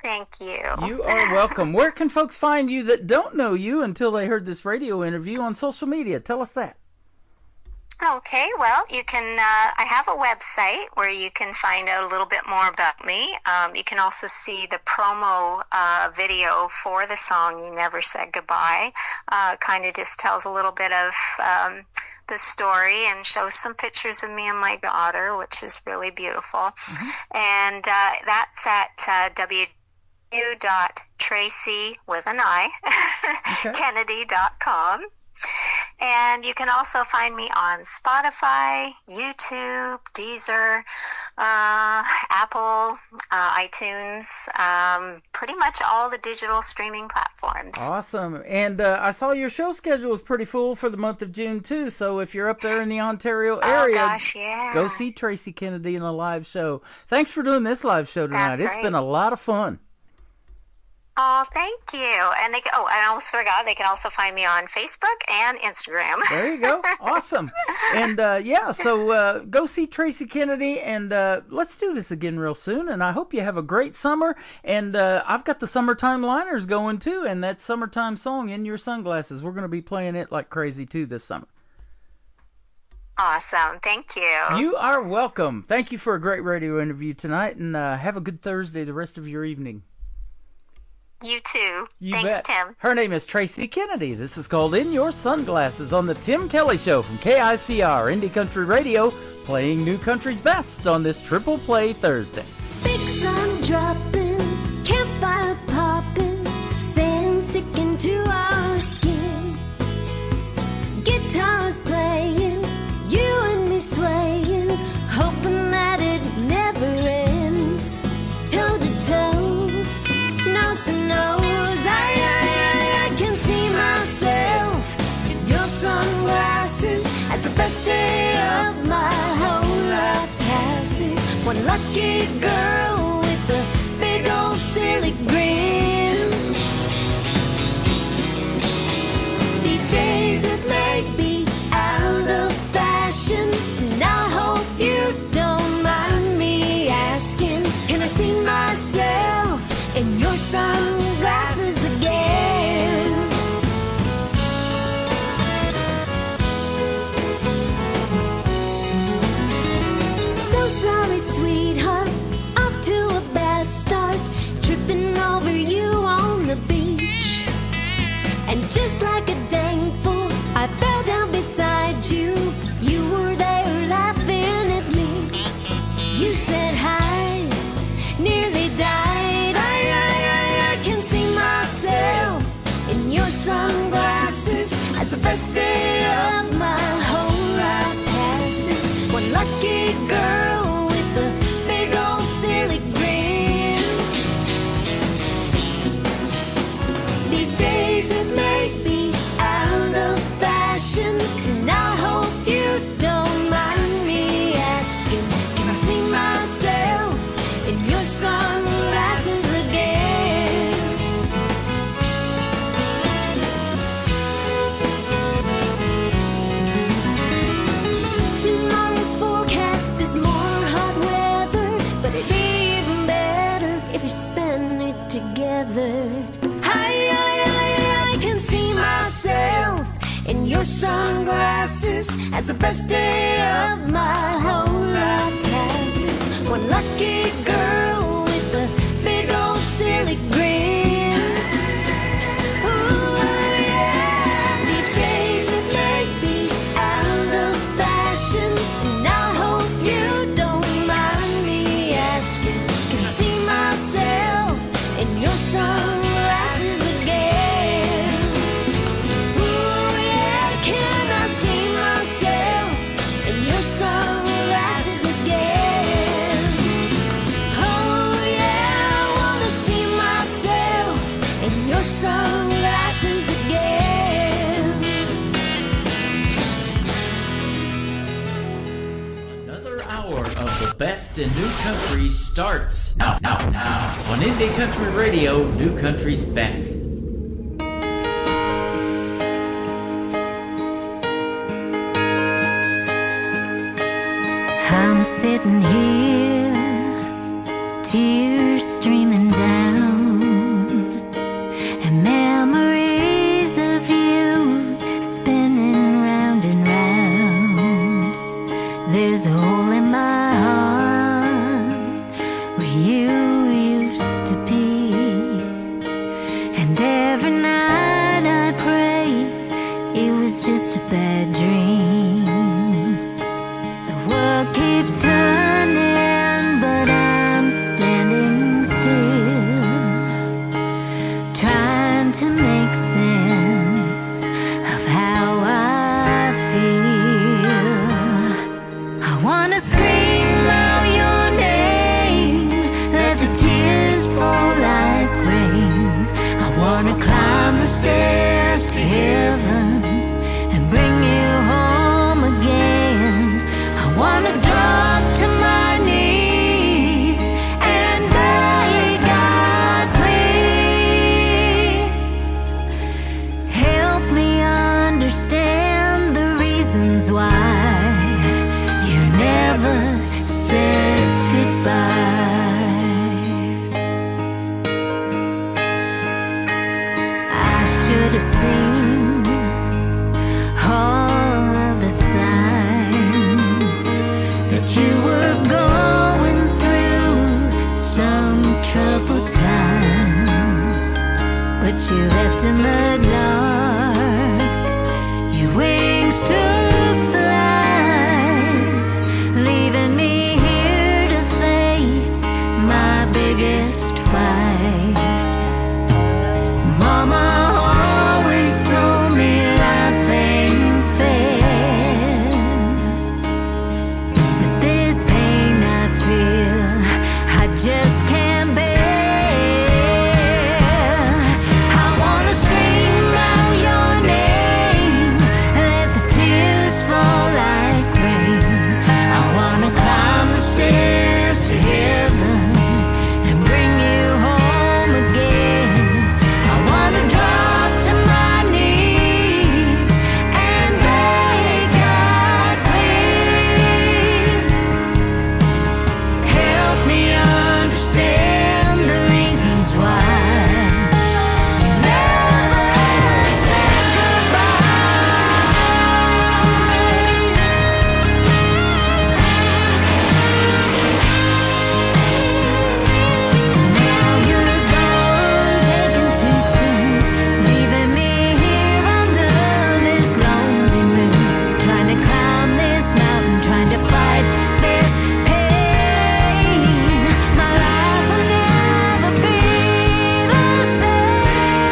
Thank you. You are welcome. Where can folks find you that don't know you until they heard this radio interview on social media? Tell us that. Okay, well, you can, I have a website where you can find out a little bit more about me. You can also see the promo video for the song You Never Said Goodbye. Kind of just tells a little bit of the story and shows some pictures of me and my daughter, which is really beautiful. And that's at www.tracy, with an I, Kennedy.com. And you can also find me on Spotify, YouTube, Deezer, Apple, iTunes, pretty much all the digital streaming platforms. Awesome. And I saw your show schedule is pretty full for the month of June, too. So if you're up there in the Ontario area, go see Tracy Kennedy in a live show. Thanks for doing this live show tonight. That's right. It's been a lot of fun. Oh, thank you. And I almost forgot, they can also find me on Facebook and Instagram. There you go. Awesome. And so go see Tracy Kennedy, and let's do this again real soon. And I hope you have a great summer. And I've got the Summertime Liners going too, and that summertime song, In Your Sunglasses. We're going to be playing it like crazy too this summer. Awesome. Thank you. You are welcome. Thank you for a great radio interview tonight, and have a good Thursday the rest of your evening. You too. You Thanks, bet. Tim. Her name is Tracy Kennedy. This is called In Your Sunglasses on the Tim Kelly Show from KICR Indie Country Radio, playing new country's best on this Triple Play Thursday. Big sun dropping, campfire popping, sand sticking to our skin. Guitars playing, you and me swaying, hoping that it never ends. Toe to toe, nose to nose, I can see myself in your sunglasses as the best day of my whole life passes. One lucky girl with a big old silly grin. These days it may be out of fashion, and I hope you don't mind me asking, can I see myself in your sunglasses again? So sorry, sweetheart, off to a bad start, tripping over you on the beach. And just like a dang fool, I fell down beside you. You were there laughing at me. You said hi, nearly died. I can see myself in your sunglasses as the best day of my whole life passes. One lucky girl with a big old silly grin. These days it may be out of fashion, and I hope you don't mind me asking, can I see myself in your sunglasses again? Tomorrow's forecast is more hot weather, but it'd be even better if we spend it together. I can see myself in your sunglasses as the best day of my whole life passes. One lucky girl with a big old silly grin. Ooh, yeah. These days it may be out of fashion, and I hope you don't mind me asking, can I see myself in your sunglasses again? Ooh, yeah, can I see myself in your sunglasses again? Oh yeah, I wanna see myself in your sunglasses again. Another hour of the best in new country starts now on Indie Country Radio, New Country's Best. I'm sitting here, tears streaming down, and memories of you spinning round and round. could have seen all of the signs that you were going through some troubled times, but you left in the dark. Your wings took the light, leaving me here to face my biggest fight. Mama always told me life ain't fair, but this pain I feel I just can't bear. I wanna scream out your name, let the tears fall like rain. I wanna climb the stairs to heaven and bring you home again. I wanna drop to my knees and beg God, please help me understand the reasons why you never said goodbye. Now you're gone, taken too soon, leaving me here under this lonely moon, trying to climb this mountain, trying to fight this pain. My life will never be the same.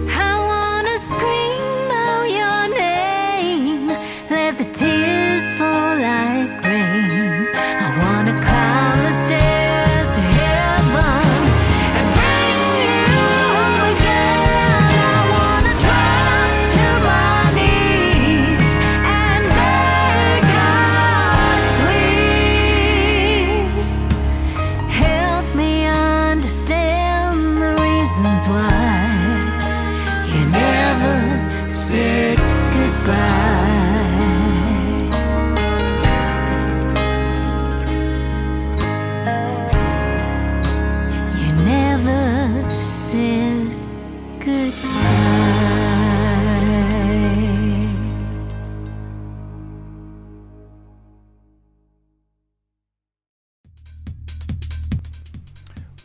I wanna scream out your name, let the tears fall like rain. I wanna climb the stairs to heaven and bring you home again. I wanna drop to my knees and beg God, please help me understand the reasons why you never said goodbye. You never said goodbye.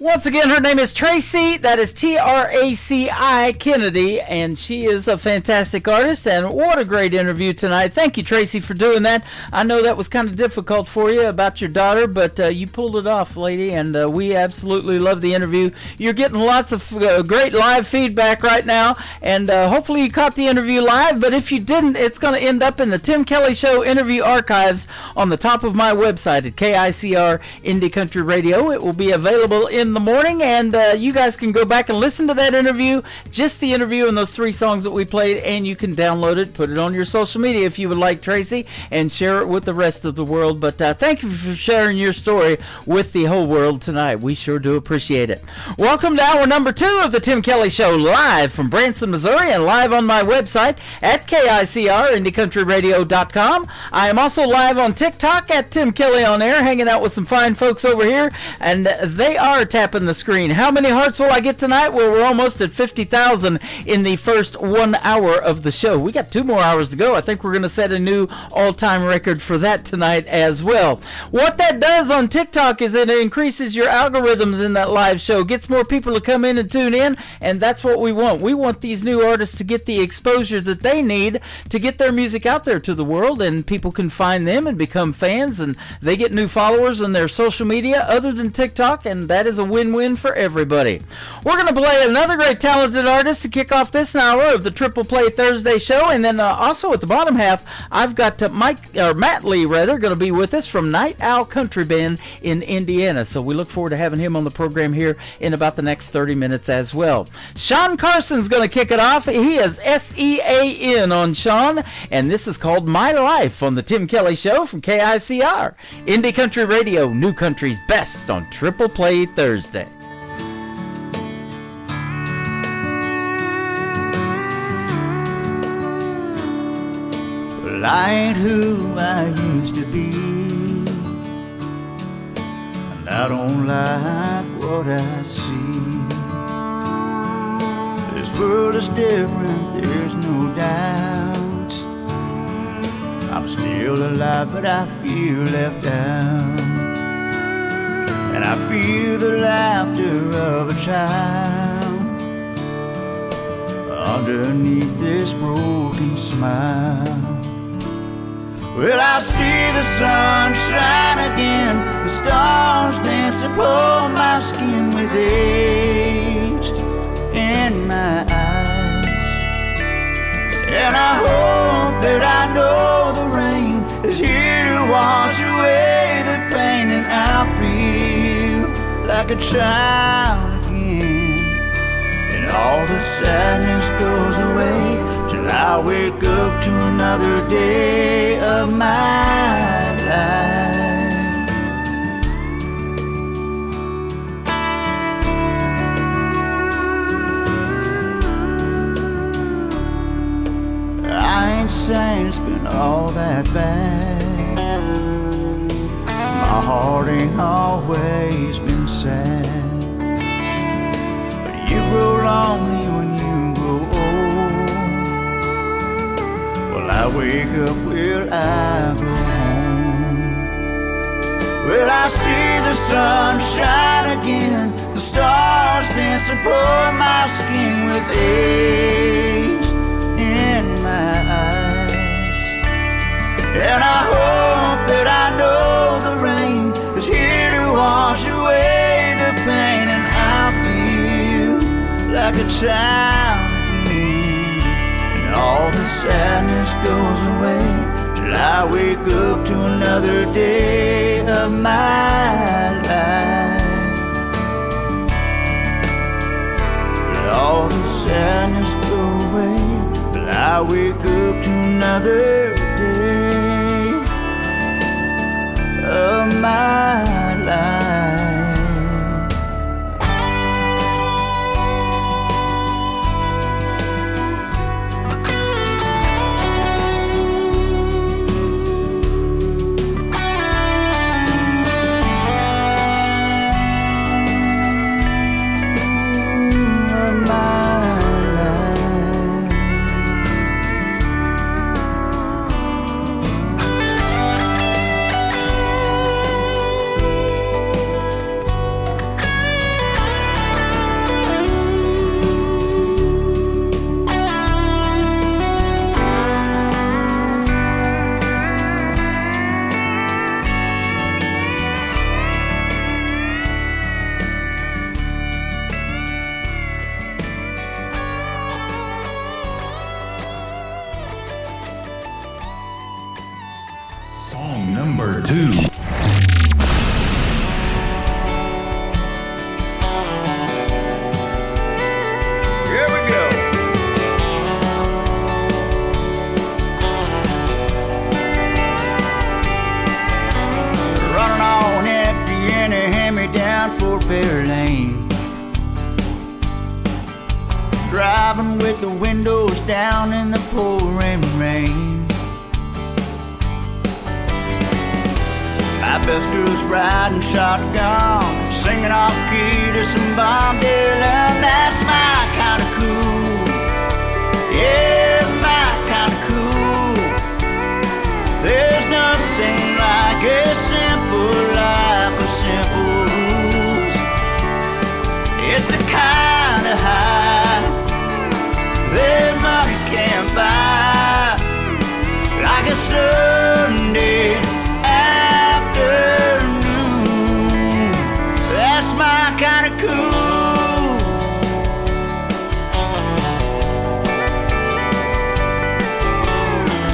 Once again, her name is Tracy. That is Traci Kennedy, and she is a fantastic artist. And what a great interview tonight. Thank you, Tracy, for doing that. I know that was kind of difficult for you about your daughter, but you pulled it off, lady, and we absolutely love the interview. You're getting lots of great live feedback right now, and hopefully you caught the interview live, but if you didn't, it's going to end up in the Tim Kelly Show interview archives on the top of my website at KICR Indie Country Radio. It will be available in the morning, and you guys can go back and listen to that interview, just the interview and those 3 songs that we played, and you can download it, put it on your social media if you would like, Tracy, and share it with the rest of the world. But thank you for sharing your story with the whole world tonight. We sure do appreciate it. Welcome to hour number 2 of the Tim Kelly Show, live from Branson, Missouri, and live on my website at KICR, I am also live on TikTok at Tim Kelly On Air, hanging out with some fine folks over here, and they are tapping the screen. How many hearts will I get tonight? Well, we're almost at 50,000 in the first 1 hour of the show. We got 2 more hours to go. I think we're going to set a new all-time record for that tonight as well. What that does on TikTok is it increases your algorithms in that live show, gets more people to come in and tune in, and that's what we want. We want these new artists to get the exposure that they need to get their music out there to the world, and people can find them and become fans, and they get new followers on their social media other than TikTok, and that is a win-win for everybody. We're going to play another great talented artist to kick off this hour of the Triple Play Thursday show, and then also at the bottom half, I've got Matt Lee going to be with us from Night Owl Country Band in Indiana. So we look forward to having him on the program here in about the next 30 minutes as well. Sean Carson's going to kick it off. He is SEAN on Sean, and this is called My Life on the Tim Kelly Show from KICR, Indie Country Radio, New Country's best on Triple Play Thursday. Well, I ain't who I used to be, and I don't like what I see. This world is different, there's no doubt. I'm still alive, but I feel left out. And I feel the laughter of a child underneath this broken smile. Well, I see the sun shine again, the stars dance upon my skin with age in my eyes. And I hope that I know the rain is here to wash away the pain, and I'll feel like a child again, and all the sadness goes away till I wake up to another day of my life. I ain't saying it's been all that bad. My heart ain't always been sad. But you grow lonely when you grow old. Well, I wake up where I go home. Well, I see the sun shine again, the stars dance upon my skin with age in my eyes. And I hope that I know the rain is here to wash away the pain, and I'll feel like a child again, and all the sadness goes away till I wake up to another day of my life. Let all the sadness go away till I wake up to another day of my life. Song number 2. Here we go. Running on empty in a hand-me-down Fort Fair Lane. Driving with the windows down in the pouring rain. My best girl's riding shotgun, singing off key to some Bob Dylan. That's my kind of cool. Yeah, my kind of cool. There's nothing like a simple life with simple rules. It's the kind of high that money can't buy, like a Sunday afternoon. That's my kind of cool.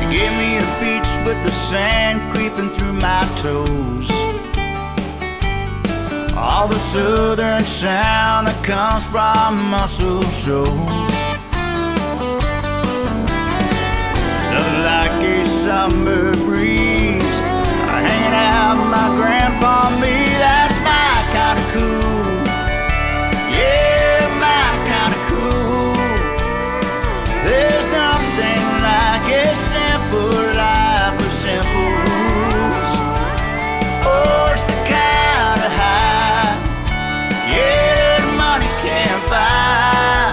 You give me the beach with the sand creeping through my toes, all the southern sound that comes from Muscle Shoals. Nothing like a summer breeze hanging out with my grandpa and me. That's my kind of cool. Yeah, my kind of cool. There's nothing like a simple life with simple rules. Oh, it's the kind of high, yeah, that money can't buy,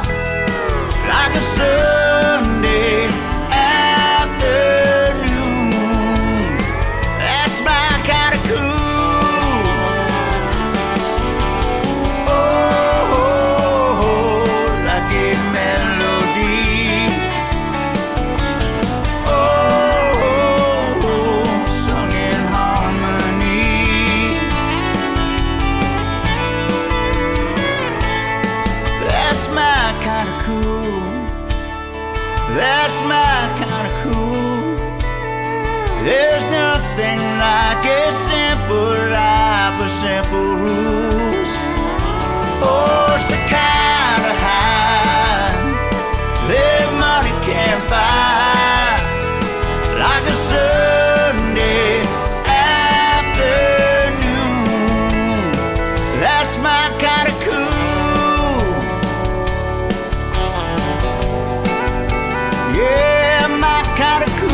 that's my kind of cool. Yeah, my kind of cool.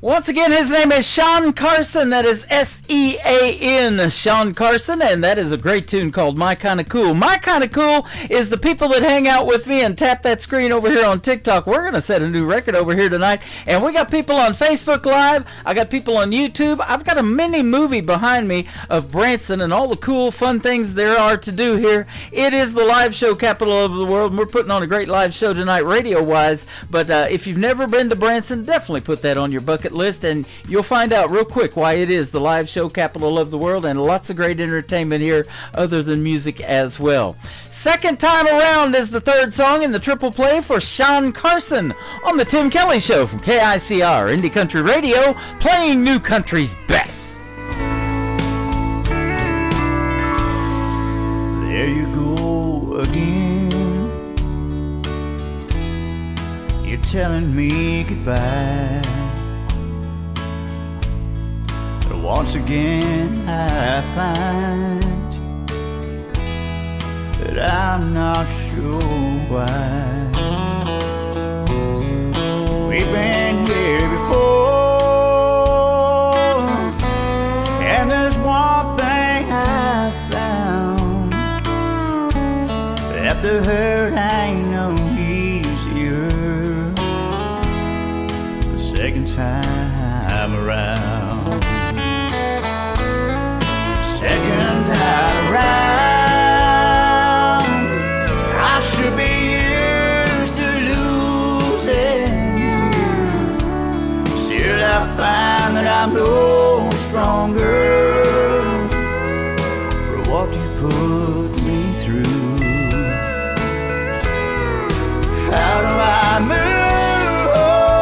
Once again, his name is Sean Carson. That is S-E-A-N, Sean Carson, and that is a great tune called My Kinda Cool. My Kinda Cool is the people that hang out with me and tap that screen over here on TikTok. We're going to set a new record over here tonight, and we got people on Facebook Live. I got people on YouTube. I've got a mini movie behind me of Branson and all the cool, fun things there are to do here. It is the live show capital of the world, and we're putting on a great live show tonight radio-wise, but if you've never been to Branson, definitely put that on your bucket list, and you'll find out real quick why it is the live show capital of the world, and lots of great entertainment here other than music as well. Second time around is the third song in the triple play for Sean Carson on the Tim Kelly Show from KICR Indie Country Radio, playing new country's best. There you go again. You're telling me goodbye. But once again I find that I'm not sure why. We've been here before, and there's one thing I found, that the hurt ain't no easier the second time around. Second time around, I should be used to losing you. Still I find that I'm no stronger for what you put me through. How do I move on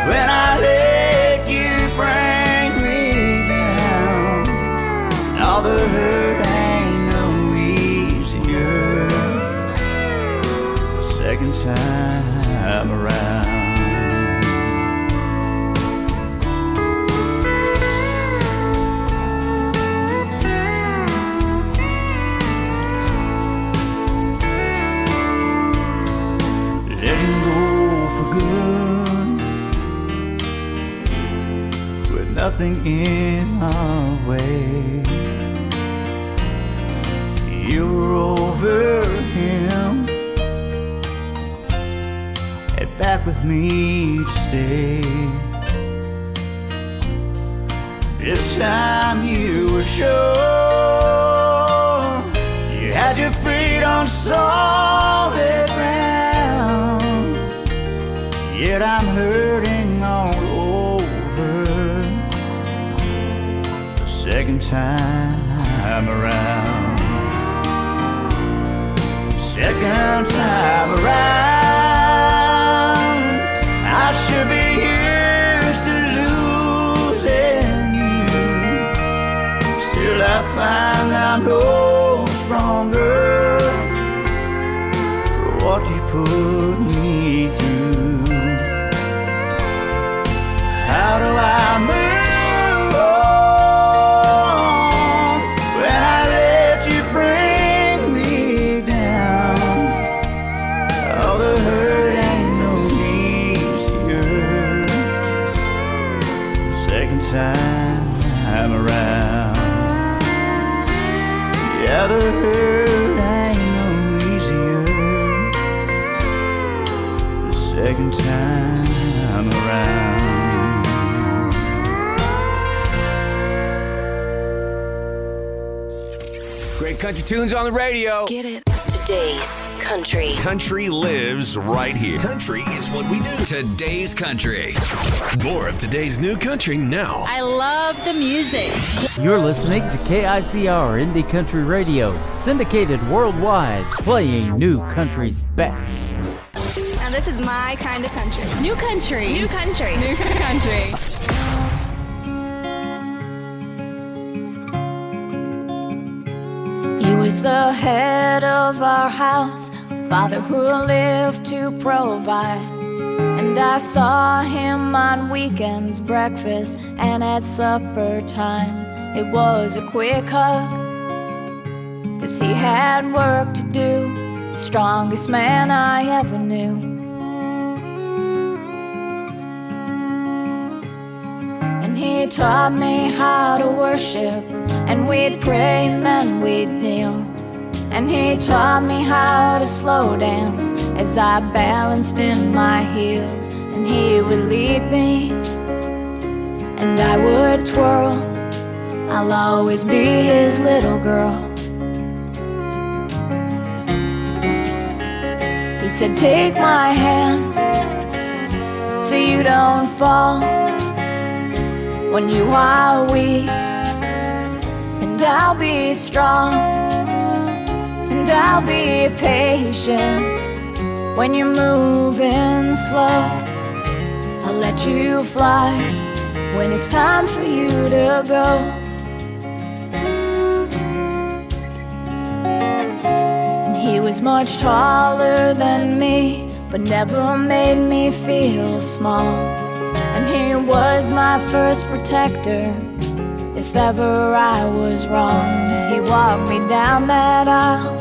when I let you bring me down? All the hurt ain't no easier the second time around. Letting go for good with nothing in our way. You're over him and back with me to stay. This time you were sure you had your feet on solid ground. Yet I'm hurting all over the second time around. Second time around, I should be used to losing you. Still I find that I'm no stronger for what you put me through. How do I move on when I let you bring me down? All the hurt ain't no easier the second time around. Yeah, the hurt ain't no easier the second time around. Great country tunes on the radio. Get it? Today's country. Country lives right here. Country is what we do. Today's Country. More of today's new country now. I love the music. You're listening to KICR Indie Country Radio, syndicated worldwide, playing new country's best. Now this is my kind of country. New country. New country. New country. You were was the head of our house, father who lived to provide. And I saw him on weekends, breakfast, and at supper time. It was a quick hug, 'cause he had work to do, the strongest man I ever knew. And he taught me how to worship, and we'd pray and then we'd kneel. And he taught me how to slow dance as I balanced in my heels. And he would lead me, and I would twirl. I'll always be his little girl. He said, take my hand so you don't fall when you are weak, and I'll be strong, and I'll be patient when you're moving slow. I'll let you fly when it's time for you to go. And he was much taller than me, but never made me feel small. And he was my first protector if ever I was wronged. He walked me down that aisle,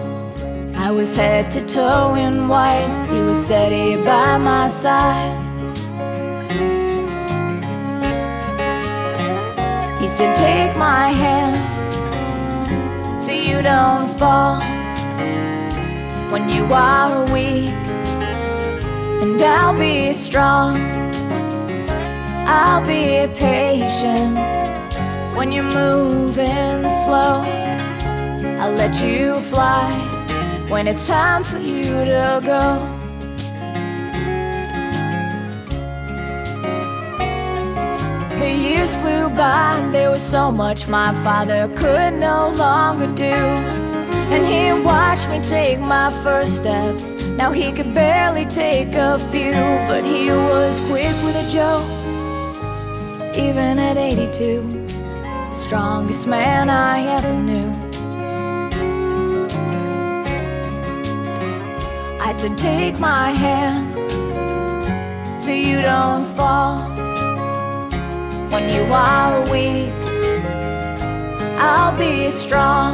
I was head to toe in white. He was steady by my side. He said, take my hand so you don't fall when you are weak, and I'll be strong, I'll be patient when you're moving slow. I'll let you fly when it's time for you to go. The years flew by and there was so much my father could no longer do. And he watched me take my first steps. Now he could barely take a few, but he was quick with a joke, even at 82, the strongest man I ever knew. I said, take my hand so you don't fall when you are weak. I'll be strong,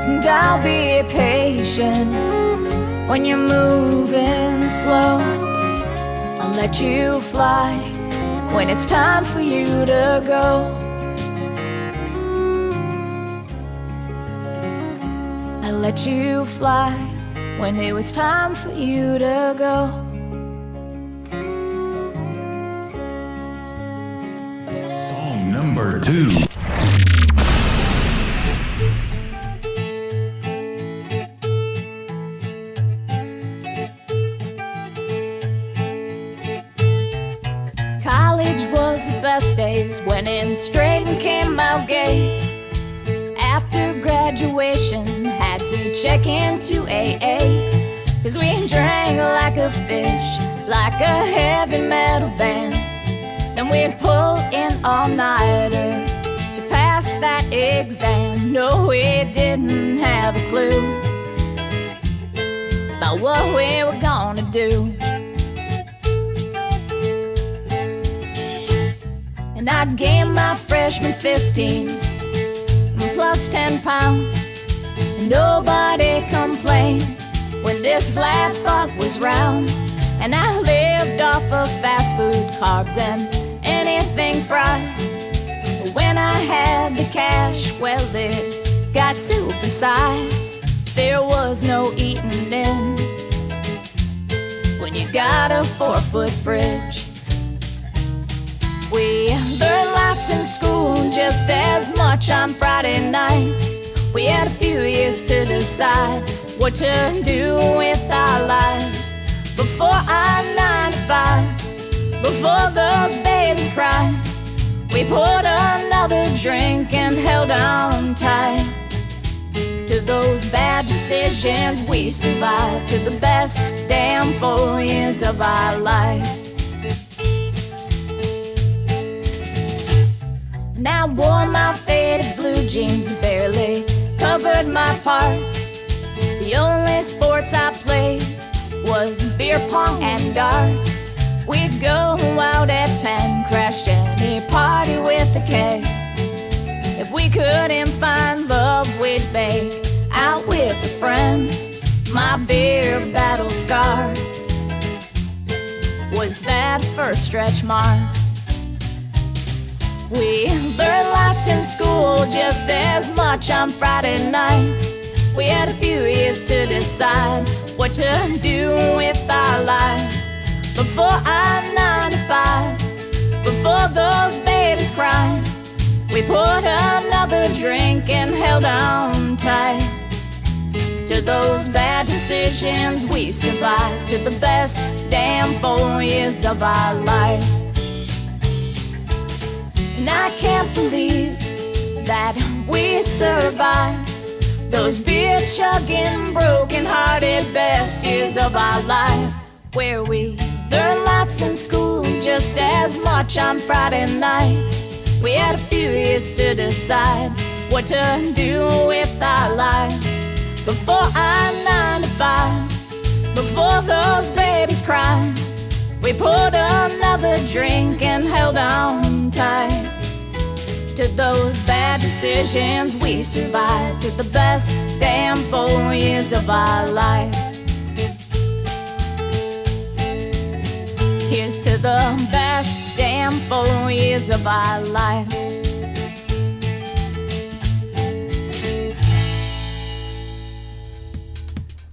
and I'll be patient when you're moving slow. I'll let you fly when it's time for you to go. I'll let you fly when it was time for you to go. Song number 2. College was the best days, went in straight and came out gay. After graduation, had to check into AA, 'cause we drank like a fish, like a heavy metal band. Then we'd pull in all-nighter to pass that exam. No, we didn't have a clue about what we were gonna do. And I gained my freshman 15 plus 10 pounds, and nobody complained when this flat butt was round. And I lived off of fast food, carbs, and anything fried. But when I had the cash, well, it got supersized. There was no eating in when you got a 4-foot fridge. We learned lots in school, just as much on Friday nights. We had a few years to decide what to do with our lives. Before our 9 to 5, before those babies cried, we poured another drink and held on tight to those bad decisions. We survived to the best damn 4 years of our life. And I wore my faded blue jeans, barely covered my parts. The only sports I played was beer pong and darts. We'd go out at 10, crash any party with a K. If we couldn't find love, we'd bake out with a friend. My beer battle scar was that first stretch mark. We learned lots in school, just as much on Friday night. We had a few years to decide what to do with our lives. Before our 9 to 5, before those babies cried, we poured another drink and held on tight. To those bad decisions we survived, to the best damn 4 years of our life. And I can't believe that we survived those beer-chugging, broken-hearted best years of our life, where we learned lots in school, just as much on Friday nights. We had a few years to decide what to do with our lives. Before our 9 to 5, before those babies cried, we poured another drink and held on tight. To those bad decisions we survived, to the best damn 4 years of our life. Here's to the best damn 4 years of our life.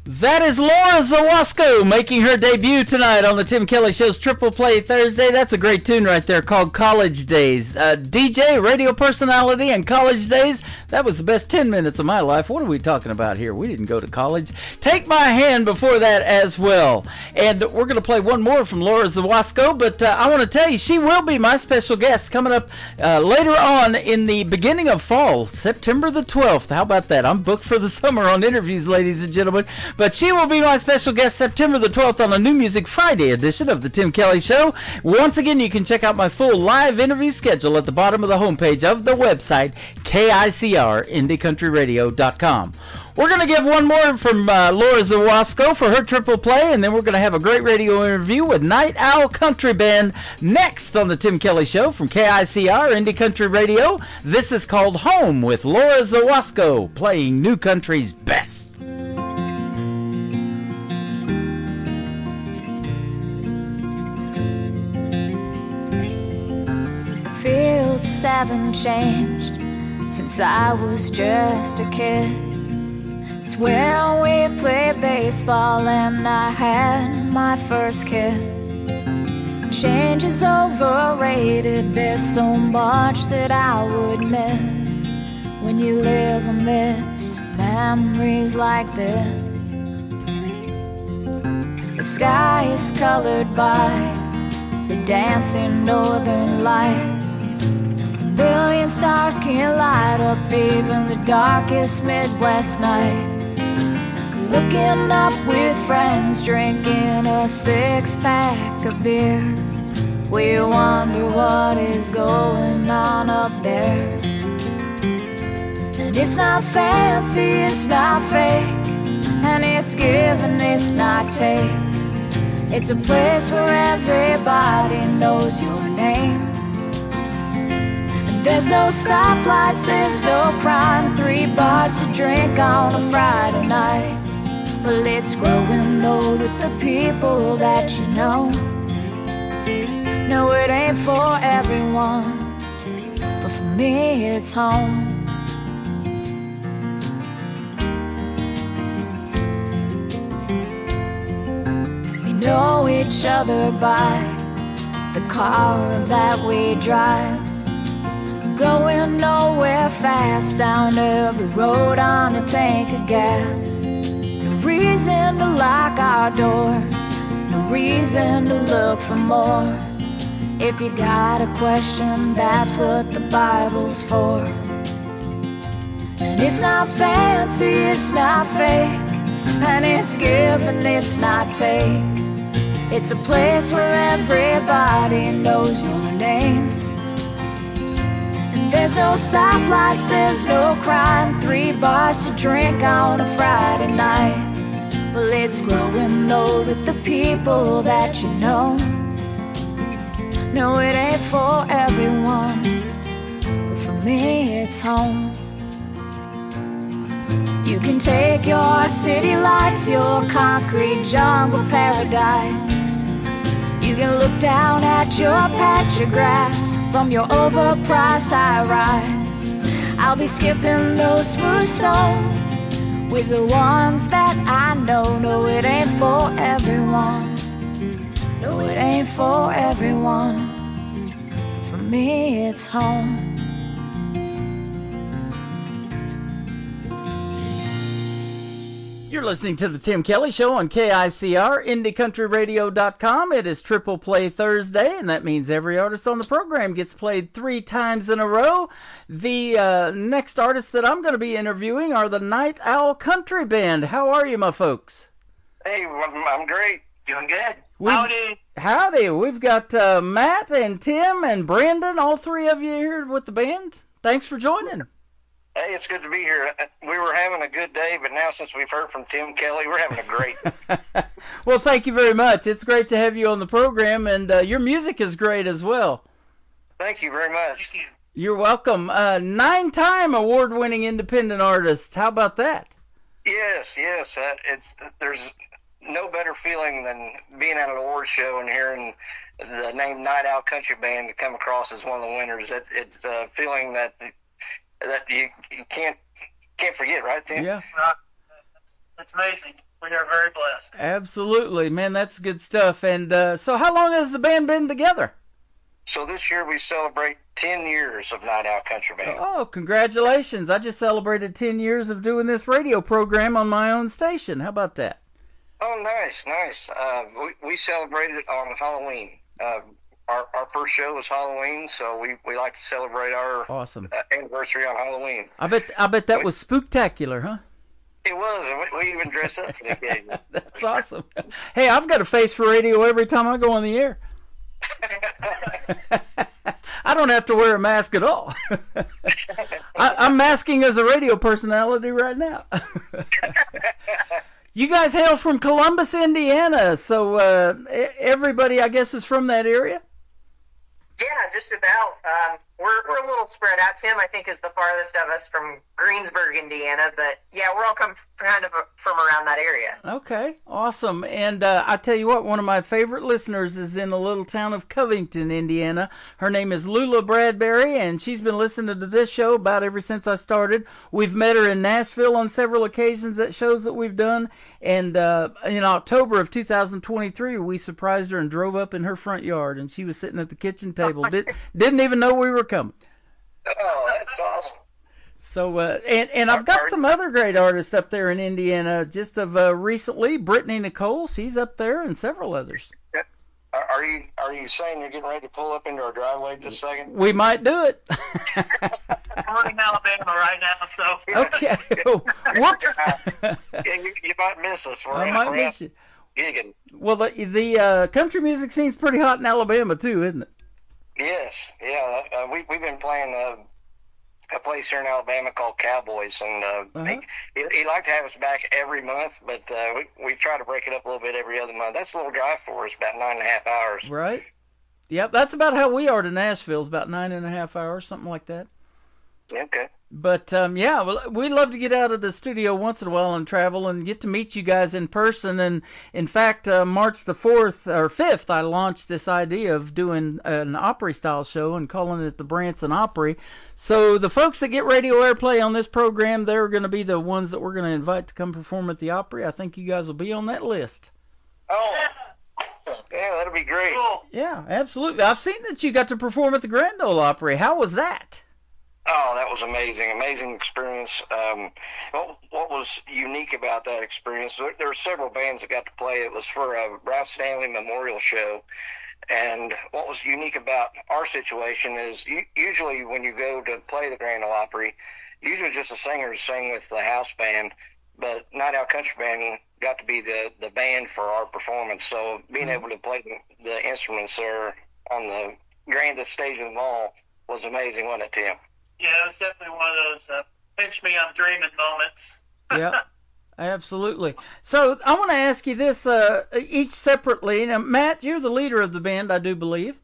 That is Laura Zawasco making her debut tonight on the Tim Kelly Show's Triple Play Thursday. That's a great tune right there called College Days. DJ, radio personality, and college days. That was the best 10 minutes of my life. What are we talking about here? We didn't go to college. Take My Hand before that as well. And we're going to play one more from Laura Zawasco, but I want to tell you, she will be my special guest coming up later on in the beginning of fall, September the 12th. How about that? I'm booked for the summer on interviews, ladies and gentlemen. But she will be my special guest September the 12th on a New Music Friday edition of the Tim Kelly Show. Once again, you can check out my full live interview schedule at the bottom of the homepage of the website, KICR-IndieCountryRadio.com. We're going to give one more from Laura Zawasco for her triple play, and then we're going to have a great radio interview with Night Owl Country Band next on the Tim Kelly Show from KICR Indie Country Radio. This is called Home with Laura Zawasco, playing New Country's best. Fields haven't changed since I was just a kid. It's where we played baseball and I had my first kiss. Change is overrated, there's so much that I would miss when you live amidst memories like this. The sky is colored by the dancing northern lights. A million stars can light up even the darkest Midwest night. Looking up with friends, drinking a 6-pack of beer. We wonder what is going on up there. And it's not fancy, it's not fake, and it's give and it's not take. It's a place where everybody knows your name. And there's no stoplights, there's no crime, 3 bars to drink on a Friday night. Well, it's growing old with the people that you know. No, it ain't for everyone, but for me it's home. We know each other by the car that we drive, going nowhere fast down every road on a tank of gas. No reason to lock our doors, no reason to look for more. If you got a question, that's what the Bible's for. And it's not fancy, it's not fake, and it's give and it's not take. It's a place where everybody knows your name. And There's no stoplights, there's no crime, 3 bars to drink on a Friday night. Well, it's growing old with the people that you know. No, it ain't for everyone, but for me it's home. You can take your city lights, your concrete jungle paradise. You can look down at your patch of grass from your overpriced high-rise. I'll be skipping those smooth stones with the ones that I know. No, it ain't for everyone. No, it ain't for everyone. For me, it's home. You're listening to the Tim Kelly Show on KICR, IndieCountryRadio.com. It is Triple Play Thursday, and that means every artist on the program gets played 3 times in a row. The next artists that I'm going to be interviewing are the Night Owl Country Band. How are you, my folks? Hey, I'm great. Doing good. Howdy. Howdy. We've got Matt and Tim and Brandon, all 3 of you here with the band. Thanks for joining. Hey, it's good to be here. We were having a good day, but now since we've heard from Tim Kelly, we're having a great day. Well, thank you very much. It's great to have you on the program, and your music is great as well. Thank you very much. You're welcome. 9-time award-winning independent artist. How about that? Yes. There's no better feeling than being at an award show and hearing the name Night Owl Country Band come across as one of the winners. It's a feeling that you can't forget, right, Tim? Yeah. It's amazing. We are very blessed. Absolutely, man. That's good stuff. And so how long has the band been together? So this year we celebrate 10 years of Night Owl Country Band. Oh, congratulations. I just celebrated 10 years of doing this radio program on my own station. How about that? Oh, nice. We celebrated it on Halloween. Our first show was Halloween, so we like to celebrate our awesome anniversary on Halloween. I bet that was spooktacular, huh? It was. We even dressed up for the occasion. That's awesome. Hey, I've got a face for radio every time I go on the air. I don't have to wear a mask at all. I'm masking as a radio personality right now. You guys hail from Columbus, Indiana, so everybody, I guess, is from that area? Yeah, just about. We're a little spread out. Tim, I think, is the farthest of us from Greensburg, Indiana. But, yeah, we're all come kind of from around that area. Okay, awesome. And I tell you what, one of my favorite listeners is in the little town of Covington, Indiana. Her name is Lula Bradbury, and she's been listening to this show about ever since I started. We've met her in Nashville on several occasions at shows that we've done. And in October of 2023, we surprised her and drove up in her front yard, and she was sitting at the kitchen table. Didn't even know we were coming. Oh, that's awesome. So, and I've got some other great artists up there in Indiana. Just of recently, Brittany Nicole, she's up there, and several others. Are you saying you're getting ready to pull up into our driveway just a second? We might do it. I'm in Alabama right now, so. Okay. Whoops. You might miss us. I might miss you. Gigging. Well, the country music scene's pretty hot in Alabama too, isn't it? Yes. Yeah. We've been playing a place here in Alabama called Cowboys, and he liked to have us back every month, but we try to break it up a little bit every other month. That's a little drive for us, about 9.5 hours. Right. Yep, that's about how we are to Nashville. It's about 9.5 hours, something like that. Okay. But, yeah, well, we love to get out of the studio once in a while and travel and get to meet you guys in person. And, in fact, March the 4th or 5th, I launched this idea of doing an Opry-style show and calling it the Branson Opry. So the folks that get radio airplay on this program, they're going to be the ones that we're going to invite to come perform at the Opry. I think you guys will be on that list. Oh, yeah, that'll be great. Cool. Yeah, absolutely. I've seen that you got to perform at the Grand Ole Opry. How was that? Oh, that was amazing experience. What was unique about that experience, there were several bands that got to play. It was for a Ralph Stanley Memorial Show. And what was unique about our situation is usually when you go to play the Grand Ole Opry, usually just the singers sing with the house band, but Night Owl Country Band got to be the band for our performance. So being able to play the instruments there on the grandest stage of them all was amazing, wasn't it, Tim? it was definitely one of those pinch me, I'm dreaming moments. Yeah, absolutely. So I want to ask you this each separately. Now, Matt, you're the leader of the band, I do believe.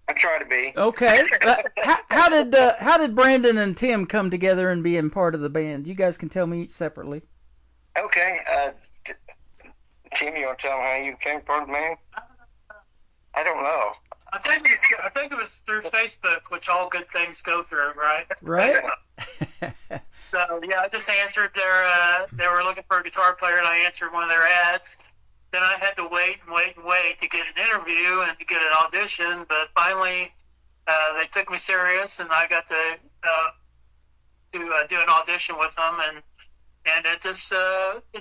I try to be. Okay. How did Brandon and Tim come together and be part of the band? You guys can tell me each separately. Okay. Tim, you want to tell them how you became part of the band? I don't know. I think it was through Facebook, which all good things go through, right? Right. So yeah, I just answered they were looking for a guitar player, and I answered one of their ads. Then I had to wait to get an interview and to get an audition, but finally they took me serious, and I got to do an audition with them, and it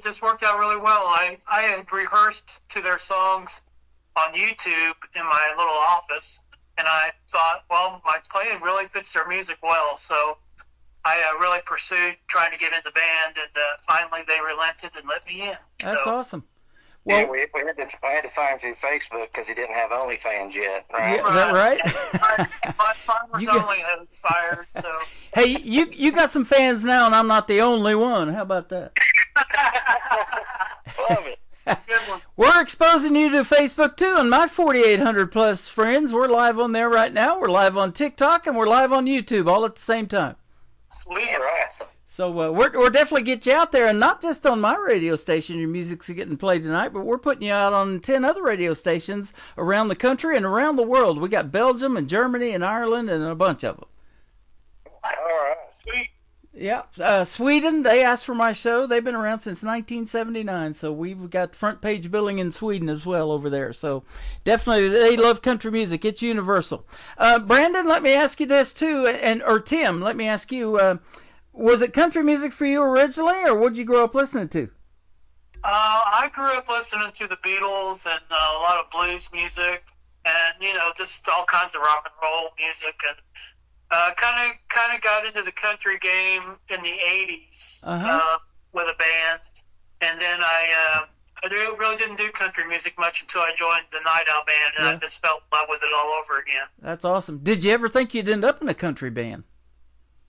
just worked out really well. I had rehearsed to their songs on YouTube in my little office, and I thought, well, my playing really fits their music well, so I really pursued trying to get in the band, and finally they relented and let me in. That's awesome. Well, yeah, I had to find him through Facebook because he didn't have OnlyFans yet, right? Yeah, is that right? My Farmers Only has expired, so. Hey, you got some fans now, and I'm not the only one. How about that? Love it. We're exposing you to Facebook too, and my 4,800 plus friends. We're live on there right now. We're live on TikTok, and we're live on YouTube all at the same time. Sweet, awesome. So we're definitely get you out there, and not just on my radio station. Your music's getting played tonight, but we're putting you out on 10 other radio stations around the country and around the world. We got Belgium and Germany and Ireland and a bunch of them. All right, sweet. Yeah, Sweden, they asked for my show. They've been around since 1979, so we've got front page billing in Sweden as well over there. So definitely, they love country music. It's universal. Brandon, let me ask you this too, or Tim, let me ask you, was it country music for you originally, or what did you grow up listening to? I grew up listening to the Beatles and a lot of blues music, and just all kinds of rock and roll music, and kind of got into the country game in the '80s with a band, and then I really didn't do country music much until I joined the Night Owl band, and I just fell in love with it all over again. That's awesome. Did you ever think you'd end up in a country band?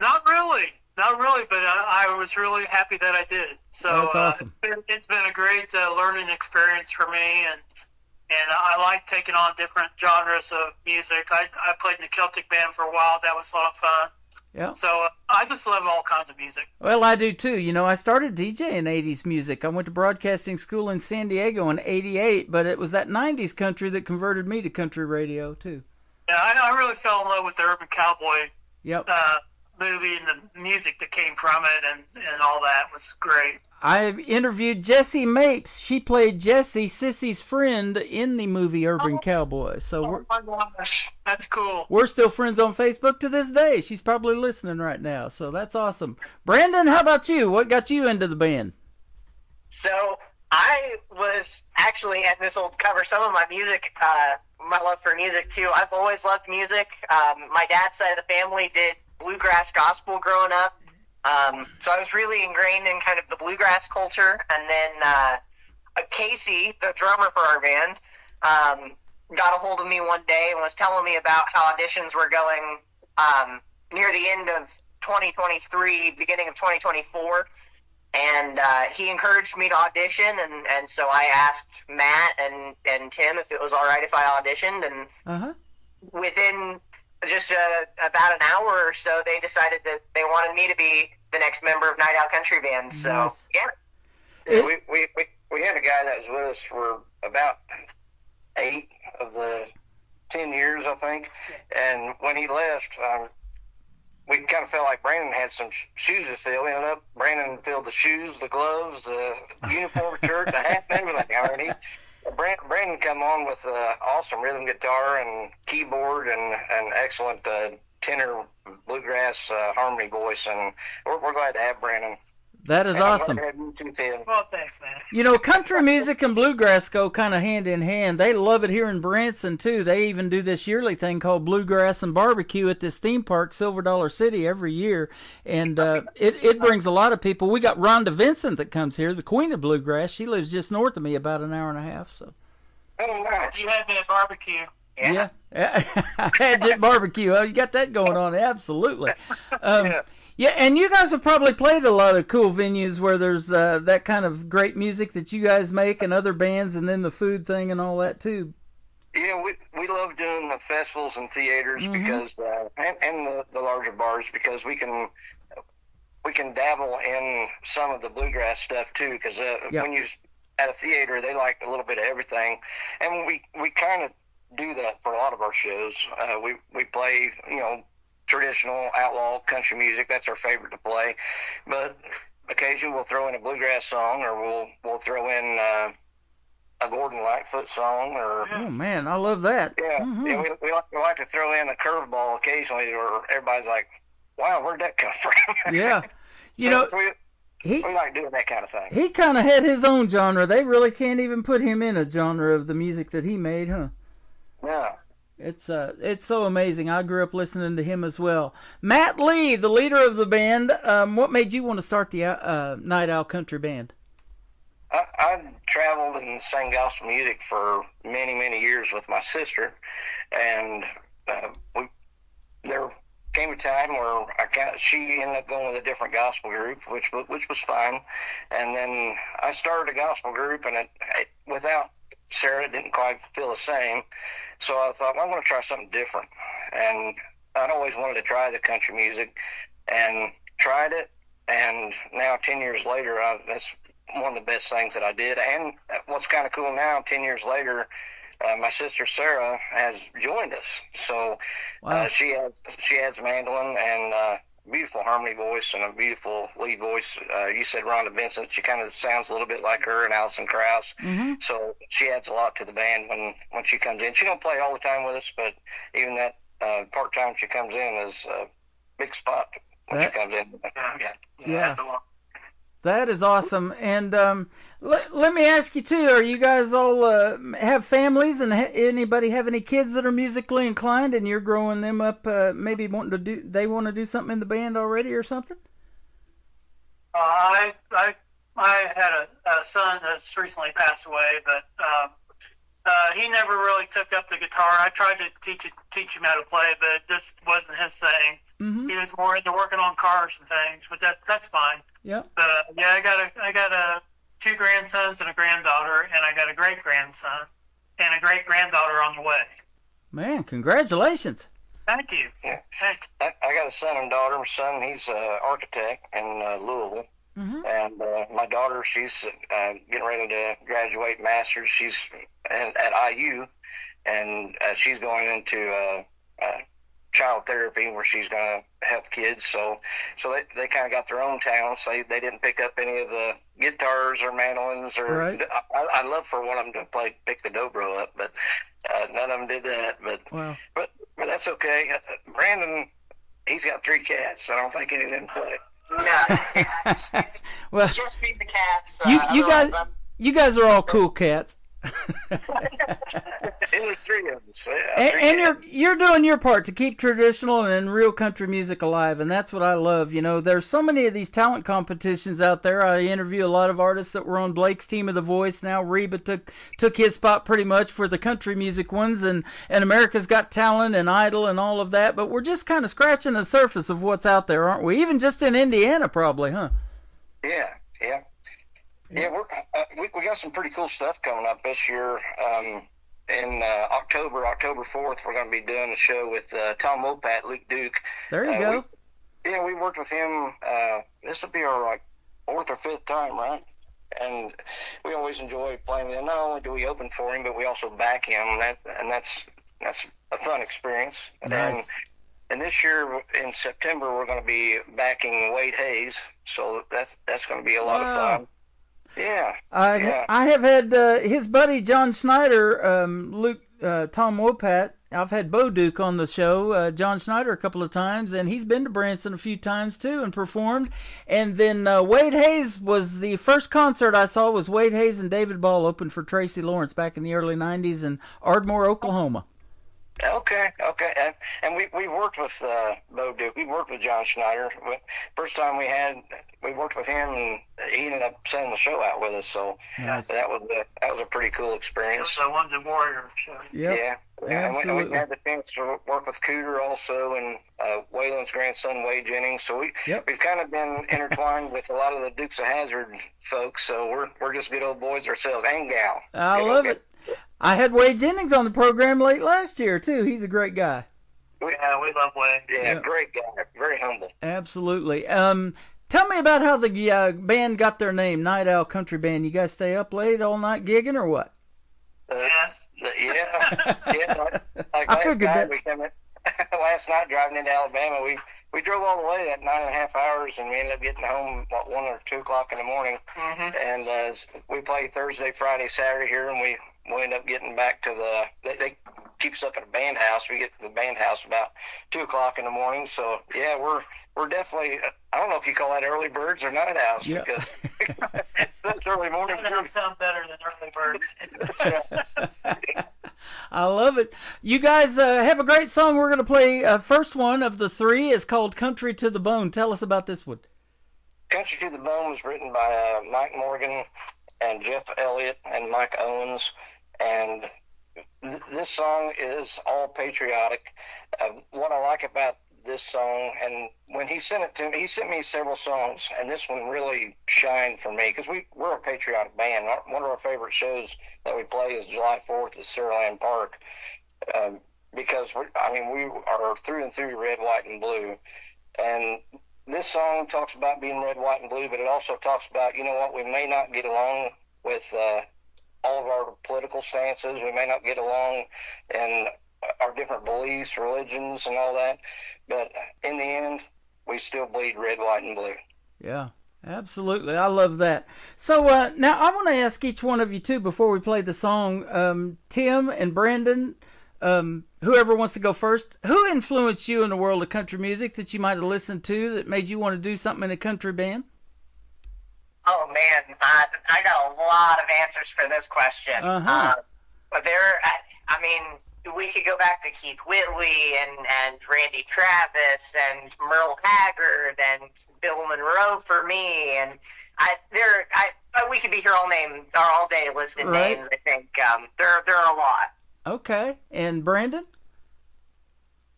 Not really, but I was really happy that I did. So that's awesome. It's been a great learning experience for me, and I like taking on different genres of music. I played in a Celtic band for a while. That was a lot of fun. Yeah. So I just love all kinds of music. Well, I do too. I started DJing 80s music. I went to broadcasting school in San Diego in '88, but it was that 90s country that converted me to country radio too. Yeah, I really fell in love with the Urban Cowboy movie, and the music that came from it, and all that was great. I interviewed Jessie Mapes. She played Jessie, Sissy's friend, in the movie Urban Cowboy. So my gosh, that's cool. We're still friends on Facebook to this day. She's probably listening right now, so that's awesome. Brandon, how about you? What got you into the band? So I was actually, and this will cover some of my music, my love for music too. I've always loved music. My dad's side of the family did bluegrass gospel growing up. So I was really ingrained in kind of the bluegrass culture. And then Casey, the drummer for our band, got a hold of me one day and was telling me about how auditions were going near the end of 2023, beginning of 2024. And he encouraged me to audition, and so I asked Matt and Tim if it was all right if I auditioned. And within just about an hour or so, they decided that they wanted me to be the next member of Night Owl Country Band. So, nice. Yeah, we had a guy that was with us for about 8 of the 10 years, I think. And when he left, we kind of felt like Brandon had some shoes to fill. Ended up, Brandon filled the shoes, the gloves, the uniform, shirt, the hat, and everything already. Brandon come on with awesome rhythm guitar and keyboard and excellent tenor bluegrass harmony voice, and we're glad to have Brandon. That is awesome. Well, thanks, man. Country music and bluegrass go kind of hand in hand. They love it here in Branson, too. They even do this yearly thing called Bluegrass and Barbecue at this theme park, Silver Dollar City, every year. And it brings a lot of people. We got Rhonda Vincent that comes here, the queen of bluegrass. She lives just north of me, about an hour and a half. So. Oh, nice. You had me at barbecue. Yeah. Hadget barbecue. Oh, you got that going on. Absolutely. Yeah, and you guys have probably played a lot of cool venues where there's that kind of great music that you guys make and other bands, and then the food thing and all that too. Yeah, we love doing the festivals and theaters because and the larger bars because we can dabble in some of the bluegrass stuff too because when you at a theater they like a little bit of everything, and we kind of do that for a lot of our shows. We play traditional outlaw country music. That's our favorite to play, but occasionally we'll throw in a bluegrass song or we'll throw in a Gordon Lightfoot song or oh man, I love that. Yeah, yeah, we like to throw in a curveball occasionally, or everybody's like, "Wow, where'd that come from?" Yeah, we like doing that kind of thing. He kind of had his own genre. They really can't even put him in a genre of the music that he made, huh? Yeah. It's so amazing. I grew up listening to him as well. Matt Lee, the leader of the band. What made you want to start the Night Owl Country Band? I traveled and sang gospel music for many, many years with my sister, and there came a time where she ended up going with a different gospel group, which was fine, and then I started a gospel group, and it without Sarah, it didn't quite feel the same, so I thought, well, I'm going to try something different, and I'd always wanted to try the country music, and tried it, and now 10 years later, that's one of the best things that I did. And what's kind of cool now, 10 years later, my sister Sarah has joined us. So wow. She adds mandolin and beautiful harmony voice and a beautiful lead voice. You said Rhonda Vincent. She kind of sounds a little bit like her and Alison Krauss. So she adds a lot to the band when she comes in. She don't play all the time with us, but even that part-time she comes in is a big spot when she comes in. Yeah. That is awesome. And let me ask you too, are you guys all have families, and anybody have any kids that are musically inclined and you're growing them up, maybe want to do something in the band already or something? I had a son that's recently passed away, but he never really took up the guitar. I tried to teach him how to play, but it just wasn't his thing. He was more into working on cars and things, but that's fine. Yeah. But yeah, I got two grandsons and a granddaughter, and I got a great grandson and a great granddaughter on the way. Man, congratulations! Thank you. Yeah. Thanks. I got a son and daughter. My son, he's an architect in Louisville. And my daughter, she's getting ready to graduate master's. She's at IU, and she's going into child therapy where she's going to help kids. So they kind of got their own talents. They didn't pick up any of the guitars or mandolins. Or right. I'd love for one of them to pick the dobro up, but none of them did that. Wow. But that's okay. Brandon, he's got 3 cats. I don't think any of them play. No, well, it's just me and the cats. You guys are all cool cats. And there's 3 of us. And you're doing your part to keep traditional and real country music alive, and that's what I love. You know, there's so many of these talent competitions out there. I interview a lot of artists that were on Blake's Team of the Voice. Now Reba took his spot pretty much for the country music ones, and America's Got Talent and Idol and all of that. But we're just kind of scratching the surface of what's out there, aren't we? Even just in Indiana, probably, huh? Yeah. Yeah, we got some pretty cool stuff coming up this year. In October 4th, we're going to be doing a show with Tom Wopat, Luke Duke. There you go. We worked with him. This will be our 4th or 5th time, right? And we always enjoy playing with him. Not only do we open for him, but we also back him. And that's a fun experience. Nice. And this year in September, we're going to be backing Wade Hayes. So that's going to be a lot of fun. Yeah. I have had his buddy John Schneider, Tom Wopat. I've had Bo Duke on the show, John Schneider a couple of times, and he's been to Branson a few times too and performed. And then Wade Hayes was the first concert I saw was Wade Hayes and David Ball opened for Tracy Lawrence back in the early 90s in Ardmore, Oklahoma. Okay. And we worked with Bo Duke. We worked with John Schneider. First time we worked with him, and he ended up sending the show out with us. So Nice. that was a pretty cool experience. It was a Wounded Warrior show. Yep. Yeah. Absolutely. And we had the chance to work with Cooter also, and Waylon's grandson, Wade Jennings. So we've kind of been intertwined with a lot of the Dukes of Hazzard folks. So we're just good old boys ourselves, and gal. I love it. I had Wade Jennings on the program late last year, too. He's a great guy. Yeah, we love Wade. Yeah, great guy. Very humble. Absolutely. Tell me about how the band got their name, Night Owl Country Band. You guys stay up late all night gigging or what? Yes. Yeah. Like I figured that. Last night driving into Alabama, we drove all the way that 9.5 hours, and we ended up getting home about 1 or 2 o'clock in the morning. Mm-hmm. And we play Thursday, Friday, Saturday here, and we end up getting back to they keep us up at a band house. We get to the band house about 2 o'clock in the morning. So yeah, we're definitely, I don't know if you call that early birds or night owls, because that's early morning. That doesn't sound better than early birds. I love it. You guys have a great song. We're going to play first one of the three. It's called Country to the Bone. Tell us about this one. Country to the Bone was written by Mike Morgan and Jeff Elliott and Mike Owens. And this song is all patriotic. What I like about this song, and when he sent it to me, he sent me several songs, and this one really shined for me, because we're a patriotic band. One of our favorite shows that we play is July 4th at Saraland Park, because we are through and through red, white, and blue. And this song talks about being red, white, and blue, but it also talks about, you know what, we may not get along with all of our political stances. We may not get along in our different beliefs, religions, and all that. But in the end, we still bleed red, white, and blue. Yeah, absolutely. I love that. So now I want to ask each one of you, too, before we play the song, Tim and Brandon, whoever wants to go first, who influenced you in the world of country music that you might have listened to that made you want to do something in a country band? Oh, man, I got a lot of answers for this question. But we could go back to Keith Whitley and Randy Travis and Merle Haggard and Bill Monroe for me, and we could be here all day listing names. I think there are a lot. Okay, and Brandon?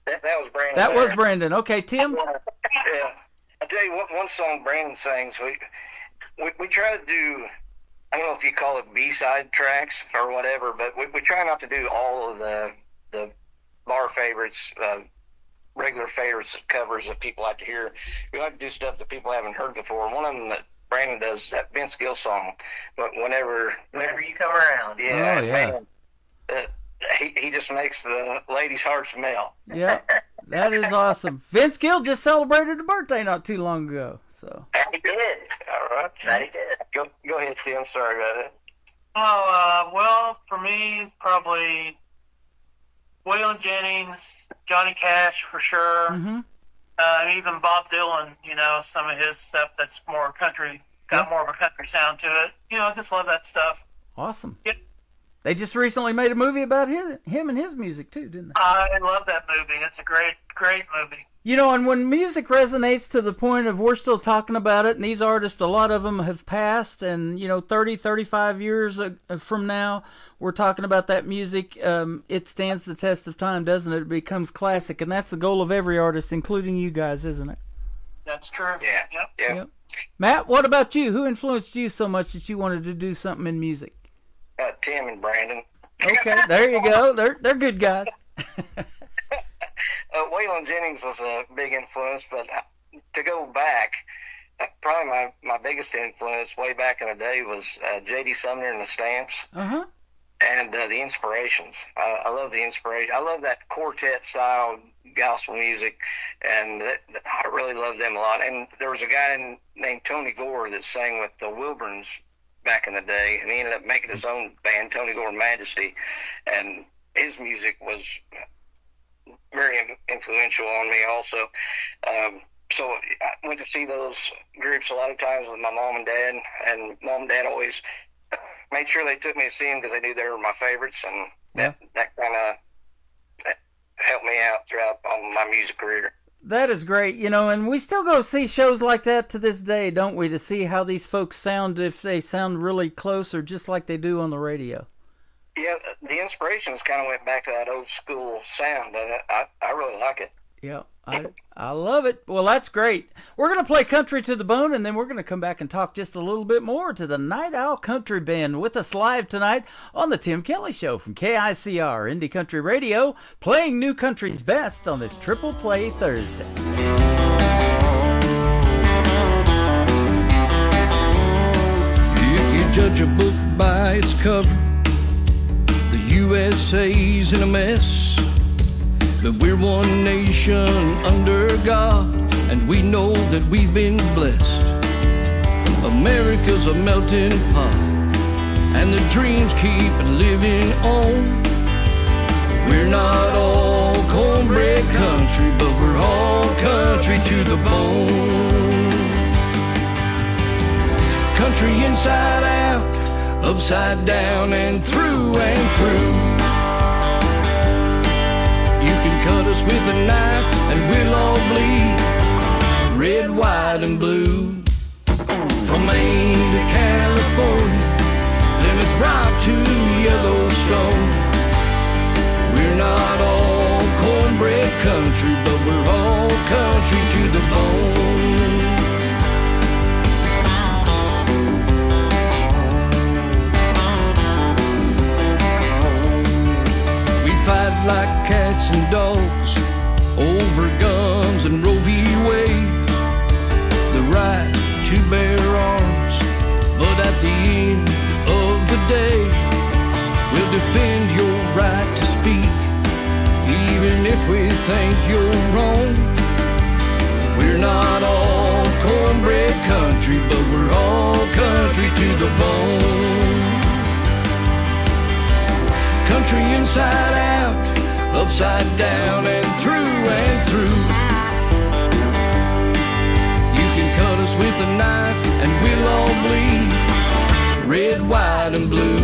That was Brandon. That was Brandon. Okay, Tim. Yeah, I'll tell you one song Brandon sings. We try to do, I don't know if you call it B-side tracks or whatever, but we try not to do all of the bar favorites, regular favorites, covers that people like to hear. We like to do stuff that people haven't heard before. One of them that Brandon does is that Vince Gill song, but whenever you come around. Yeah, oh, yeah. Man, he just makes the ladies' hearts melt. Yeah, that is awesome. Vince Gill just celebrated a birthday not too long ago. So he did. All right. That he did. Go ahead, Tim. I'm sorry about that. Well, for me, probably Waylon Jennings, Johnny Cash for sure, even Bob Dylan. Some of his stuff that's more country, got more of a country sound to it. I just love that stuff. Awesome. Yep. They just recently made a movie about him and his music too, didn't they? I love that movie. It's a great movie. And when music resonates to the point of we're still talking about it, and these artists, a lot of them have passed, and 30, 35 years from now, we're talking about that music, it stands the test of time, doesn't it? It becomes classic, and that's the goal of every artist, including you guys, isn't it? That's true. Yeah. Yep. Matt, what about you? Who influenced you so much that you wanted to do something in music? Tim and Brandon. Okay, there you go. They're good guys. Waylon Jennings was a big influence, but to go back, probably my biggest influence way back in the day was J.D. Sumner and the Stamps, and the Inspirations. I love the Inspiration. I love that quartet style gospel music, and I really love them a lot. And there was a guy named Tony Gore that sang with the Wilburns back in the day, and he ended up making his own band, Tony Gore Majesty, and his music was very influential on me also. So I went to see those groups a lot of times with my mom and dad, and mom and dad always made sure they took me to see them because they knew they were my favorites, and that kind of helped me out throughout my music career. That is great, and we still go see shows like that to this day, don't we, to see how these folks sound, if they sound really close or just like they do on the radio. Yeah, the inspirations kind of went back to that old school sound, and I really like it. Yeah, I love it. Well, that's great. We're going to play Country to the Bone, and then we're going to come back and talk just a little bit more to the Night Owl Country Band with us live tonight on the Tim Kelly Show from KICR Indie Country Radio, playing New Country's best on this Triple Play Thursday. If you judge a book by its cover, the USA's in a mess. But we're one nation under God, and we know that we've been blessed. America's a melting pot, and the dreams keep living on. We're not all cornbread country, but we're all country to the bone. Country inside out, upside down, and through and through. Cut us with a knife and we'll all bleed red, white, and blue. From Maine to California, Plymouth Rock to Yellowstone. We're not all cornbread country, but we're all country to the bone. We fight like cats and dogs over guns and Roe v. Wade, the right to bear arms, but at the end of the day, we'll defend your right to speak, even if we think you're wrong. We're not all cornbread country, but we're all country to the bone. Country inside out, upside down, and through. You can cut us with a knife and we'll all bleed red, white, and blue.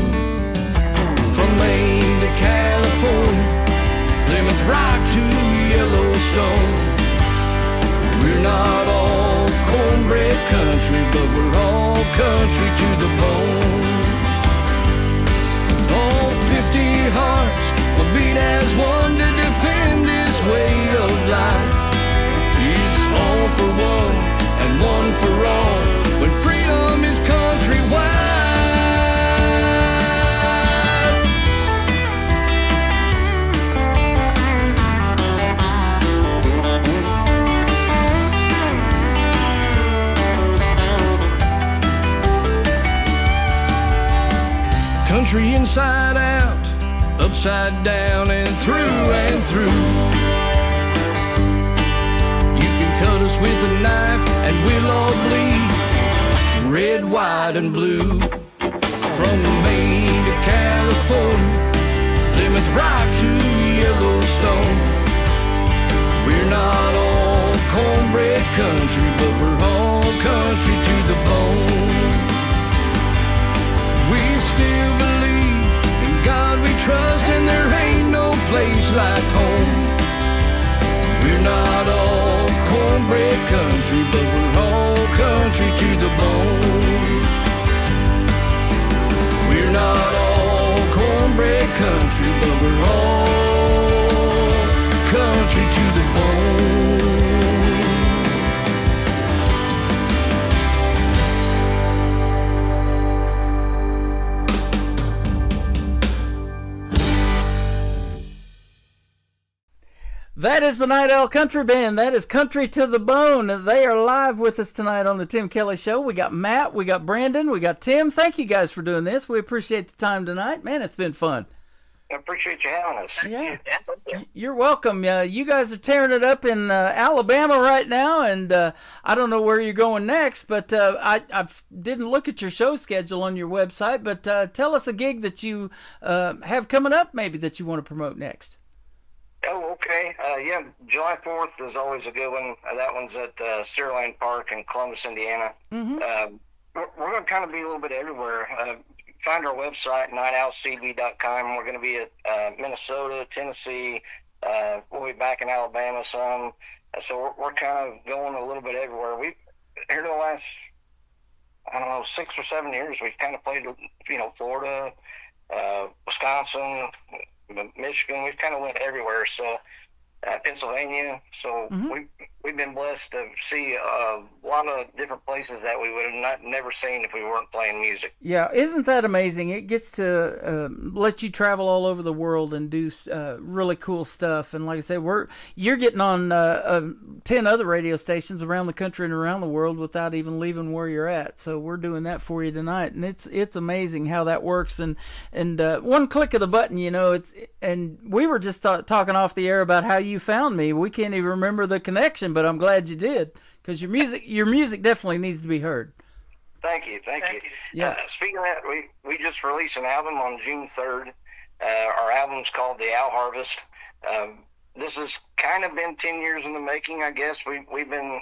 From Maine to California, Plymouth Rock to Yellowstone. We're not all cornbread country, but we're all country to the bone. All 50 hearts will beat as one to defend this way of life. It's all for one and one for all, when freedom is countrywide. Country inside out, upside down, and through. You can cut us with a knife and we'll all bleed red, white, and blue. From Maine to California, Plymouth Rock to Yellowstone. We're not all cornbread country, but we're all country to the bone. We still believe in God we trust, and there ain't no place like home. We're not all cornbread country, but we're all country to the bone. We're not all cornbread country, but we're all country to the bone. That is the Night Owl Country Band. That is Country to the Bone. They are live with us tonight on the Tim Kelly Show. We got Matt, we got Brandon, we got Tim. Thank you guys for doing this. We appreciate the time tonight. Man, it's been fun. I appreciate you having us. Yeah. You're welcome. You guys are tearing it up in Alabama right now, and I don't know where you're going next, but I didn't look at your show schedule on your website, but tell us a gig that you have coming up maybe that you want to promote next. Oh, okay. Yeah, July 4th is always a good one. That one's at Cereland Park in Columbus, Indiana. Mm-hmm. We're going to kind of be a little bit everywhere. Find our website, nightowlcb.com. We're going to be at Minnesota, Tennessee, We'll be back in Alabama some. So we're kind of going a little bit everywhere. Here the last, I don't know, 6 or 7 years, we've kind of played, Florida, Wisconsin, Michigan. We've kind of went everywhere. So Pennsylvania. So we've been blessed to see a lot of different places that we would have never seen if we weren't playing music. Yeah, isn't that amazing? It gets to let you travel all over the world and do really cool stuff. And like I said, you're getting on 10 other radio stations around the country and around the world without even leaving where you're at. So we're doing that for you tonight, and it's amazing how that works. And one click of the button, and we were just talking off the air about how you found me. We can't even remember the connection, but I'm glad you did, because your music definitely needs to be heard. Thank you. Yeah. Speaking of that, we just released an album on June 3rd. Our album's called The Owl Harvest. This has kind of been 10 years in the making, I guess. We've been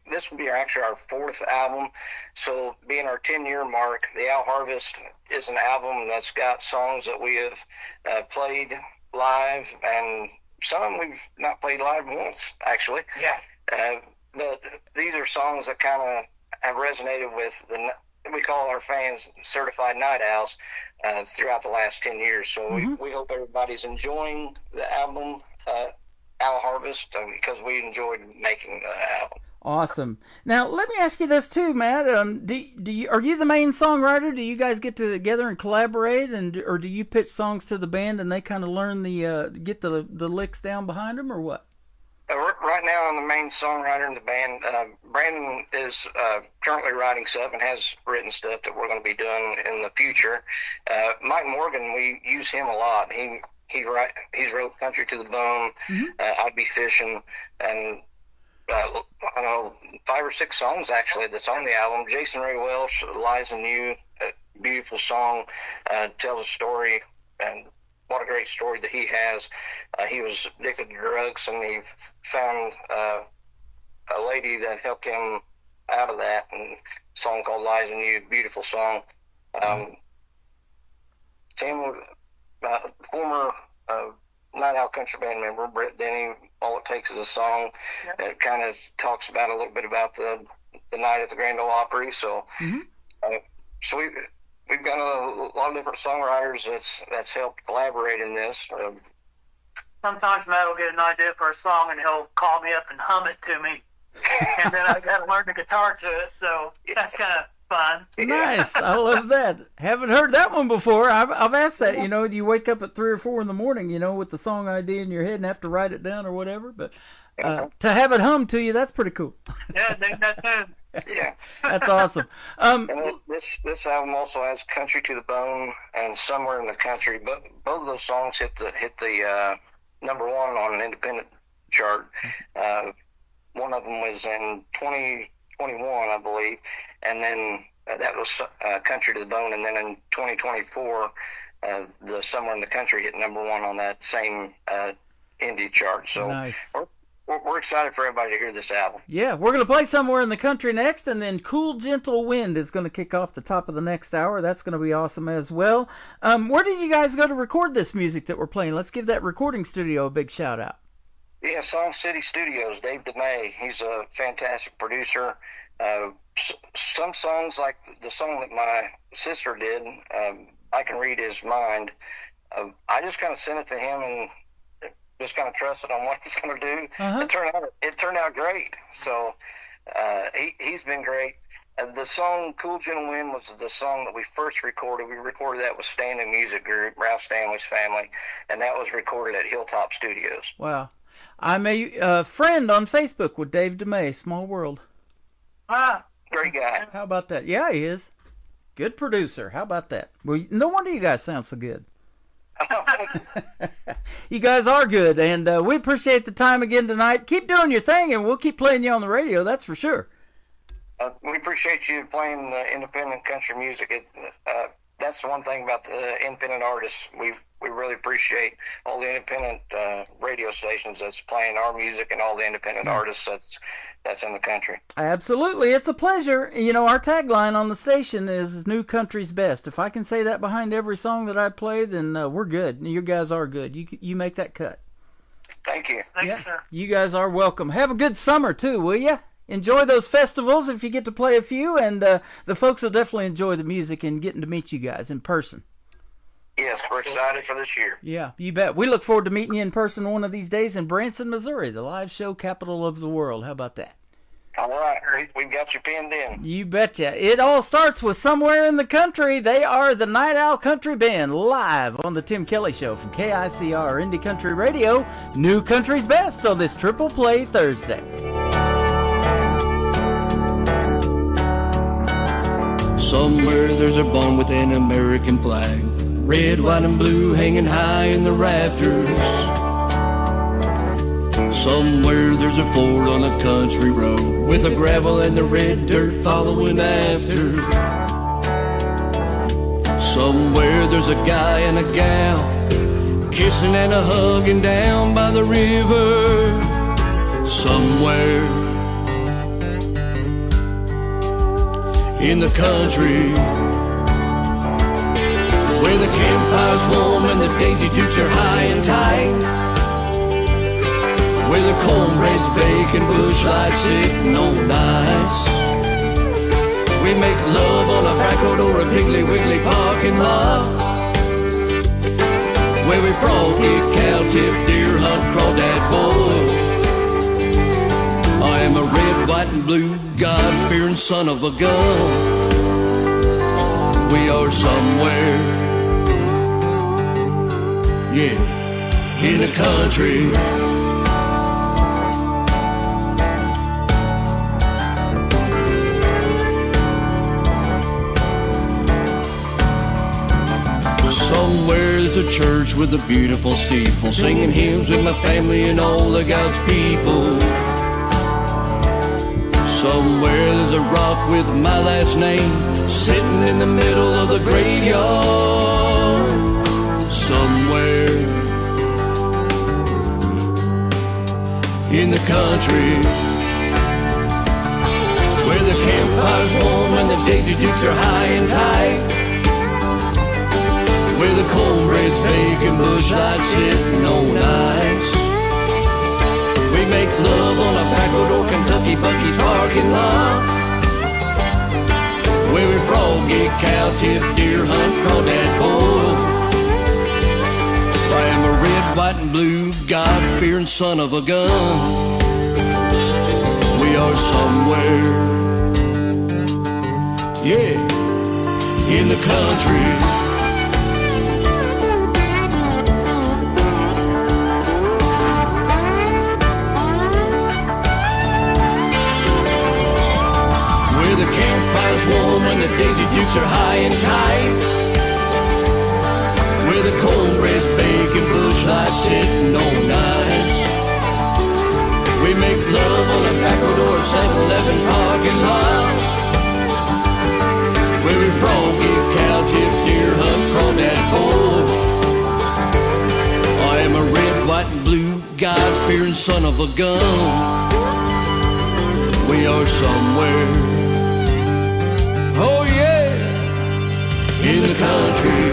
this will be actually our 4th album. So being our 10-year mark, The Owl Harvest is an album that's got songs that we have played live, and some we've not played live once, actually. Yeah. But these are songs that kind of have resonated with we call our fans certified night owls throughout the last 10 years. So we hope everybody's enjoying the album, Owl Harvest, because we enjoyed making the album. Awesome. Now, let me ask you this too, Matt. Are you the main songwriter? Do you guys get together and collaborate, or do you pitch songs to the band and they kind of learn get the licks down behind them, or what? Right now, I'm the main songwriter in the band. Brandon is currently writing stuff and has written stuff that we're going to be doing in the future. Mike Morgan, we use him a lot. He's wrote Country to the Bone, I'd Be Fishing, and I don't know, 5 or 6 songs actually that's on the album. Jason Ray Welch, Lies in You, a beautiful song, tells a story, and what a great story that he has. He was addicted to drugs, and he found a lady that helped him out of that, and a song called Lies in You, beautiful song. Tim, former Night Owl Country Band member, Brett Denny, All It Takes Is a Song. It kind of talks about a little bit about the night at the Grand Ole Opry. So, so we've got a lot of different songwriters that's helped collaborate in this. Sometimes Matt will get an idea for a song and he'll call me up and hum it to me, and then I got to learn the guitar to it. So that's kind of fun. Nice. I love that. Haven't heard that one before. I've asked that. Do you wake up at 3 or 4 in the morning, with the song idea in your head and have to write it down or whatever? But to have it hum to you, that's pretty cool. Yeah, dig that tune. Yeah, that's awesome. And this album also has Country to the Bone and Somewhere in the Country. But both of those songs hit the number 1 on an independent chart. One of them was in 2021, I believe, and then that was Country to the Bone, and then in 2024, the Somewhere in the Country hit number 1 on that same indie chart. So nice. We're excited for everybody to hear this album. Yeah, we're going to play Somewhere in the Country next, and then Cool Gentle Wind is going to kick off the top of the next hour. That's going to be awesome as well. Where did you guys go to record this music that we're playing? Let's give that recording studio a big shout out. Yeah, Song City Studios, Dave DeMay. He's a fantastic producer. Some songs, like the song that my sister did, I Can Read His Mind, I just kind of sent it to him and just kind of trusted on what he's going to do. It turned out great. So he's been great. The song Cool Gentle Wind was the song that we first recorded. We recorded that with Stanley Music Group, Ralph Stanley's family, and that was recorded at Hilltop Studios. Wow. I'm a friend on Facebook with Dave DeMay, Small World. Great guy. How about that? Yeah, he is. Good producer. How about that? Well, no wonder you guys sound so good. You guys are good, and we appreciate the time again tonight. Keep doing your thing, and we'll keep playing you on the radio, that's for sure. We appreciate you playing the independent country music. That's the one thing about the independent artists. We really appreciate all the independent radio stations that's playing our music and all the independent artists that's in the country. Absolutely. It's a pleasure. Our tagline on the station is New Country's Best. If I can say that behind every song that I play, then we're good. You guys are good. You make that cut. Thank you. Thank you, sir. You guys are welcome. Have a good summer, too, will you? Enjoy those festivals if you get to play a few, and the folks will definitely enjoy the music and getting to meet you guys in person. Yes, we're excited for this year. Yeah, you bet. We look forward to meeting you in person one of these days in Branson, Missouri, the live show capital of the world. How about that? All right, we've got you pinned in. You betcha. It all starts with Somewhere in the Country. They are the Night Owl Country Band live on the Tim Kelly Show from KICR Indie Country Radio. New Country's Best on this Triple Play Thursday. Somewhere there's a barn with an American flag, red, white, and blue hanging high in the rafters. Somewhere there's a Ford on a country road with the gravel and the red dirt following after. Somewhere there's a guy and a gal kissing and a hugging down by the river. Somewhere in the country where the campire's warm and the Daisy Dukes are high and tight, where the cornbread's baking, bush lights sitting on ice. We make love on a back road or a Piggly Wiggly parking lot, where we frog eat, cow tip, deer hunt, crawdad boy. I am a red, white, and blue, God-fearing son of a gun. We are somewhere, yeah, in the country. Somewhere there's a church with a beautiful steeple, singing hymns with my family and all of God's people. Somewhere there's a rock with my last name, sitting in the middle of the graveyard. Somewhere in the country where the campire's warm and the Daisy Dukes are high and tight, where the cornbread's baking, bush lights sitting on ice. We make love on a back road or Kentucky Bucky's parking lot, where we frog eat, cow tip, deer hunt, crawdad boil. I am a red, white, and blue, God-fearing son of a gun. We are somewhere, yeah, in the country. The campfire's warm and the Daisy Dukes are high and tight, where the cornbread's baking, bush lights sitting on ice. We make love on a back road or a 7-Eleven parking lot, where we frog eat, cow tip, deer hunt, crawdad boil. I am a red, white, and blue, God-fearing son of a gun. We are somewhere, oh yeah, in the country.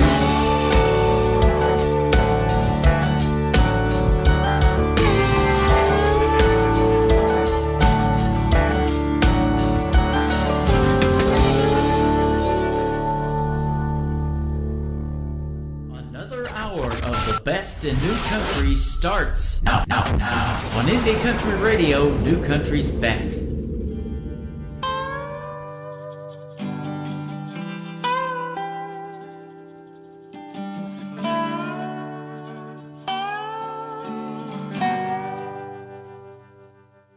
Another hour of the best in new country starts now on Indie Country Radio, New Country's Best.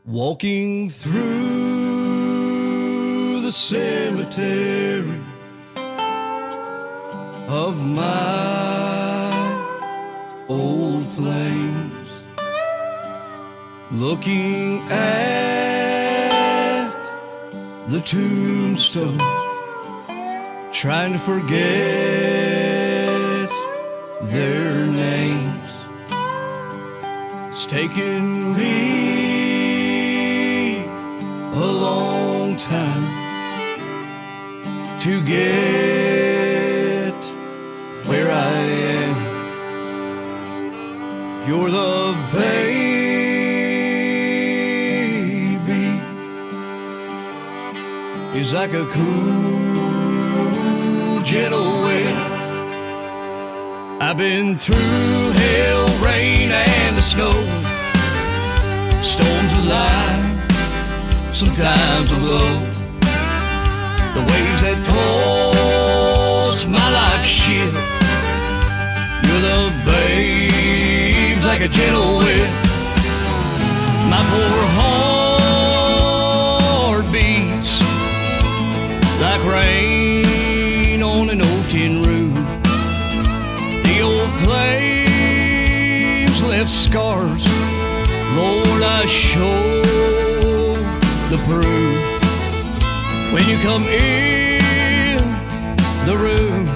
Walking through the cemetery of my old flames, looking at the tombstone, trying to forget their names. It's taken me a long time to get where I am. Your love, baby, is like a cool, gentle wind. I've been through hell, rain, and the snow. Storms of life, sometimes will blow. The waves that toss my life ship. Your love, babe's like a gentle wind. My poor heart beats like rain on an old tin roof. The old flames left scars. Lord, I show the proof. When you come in the room,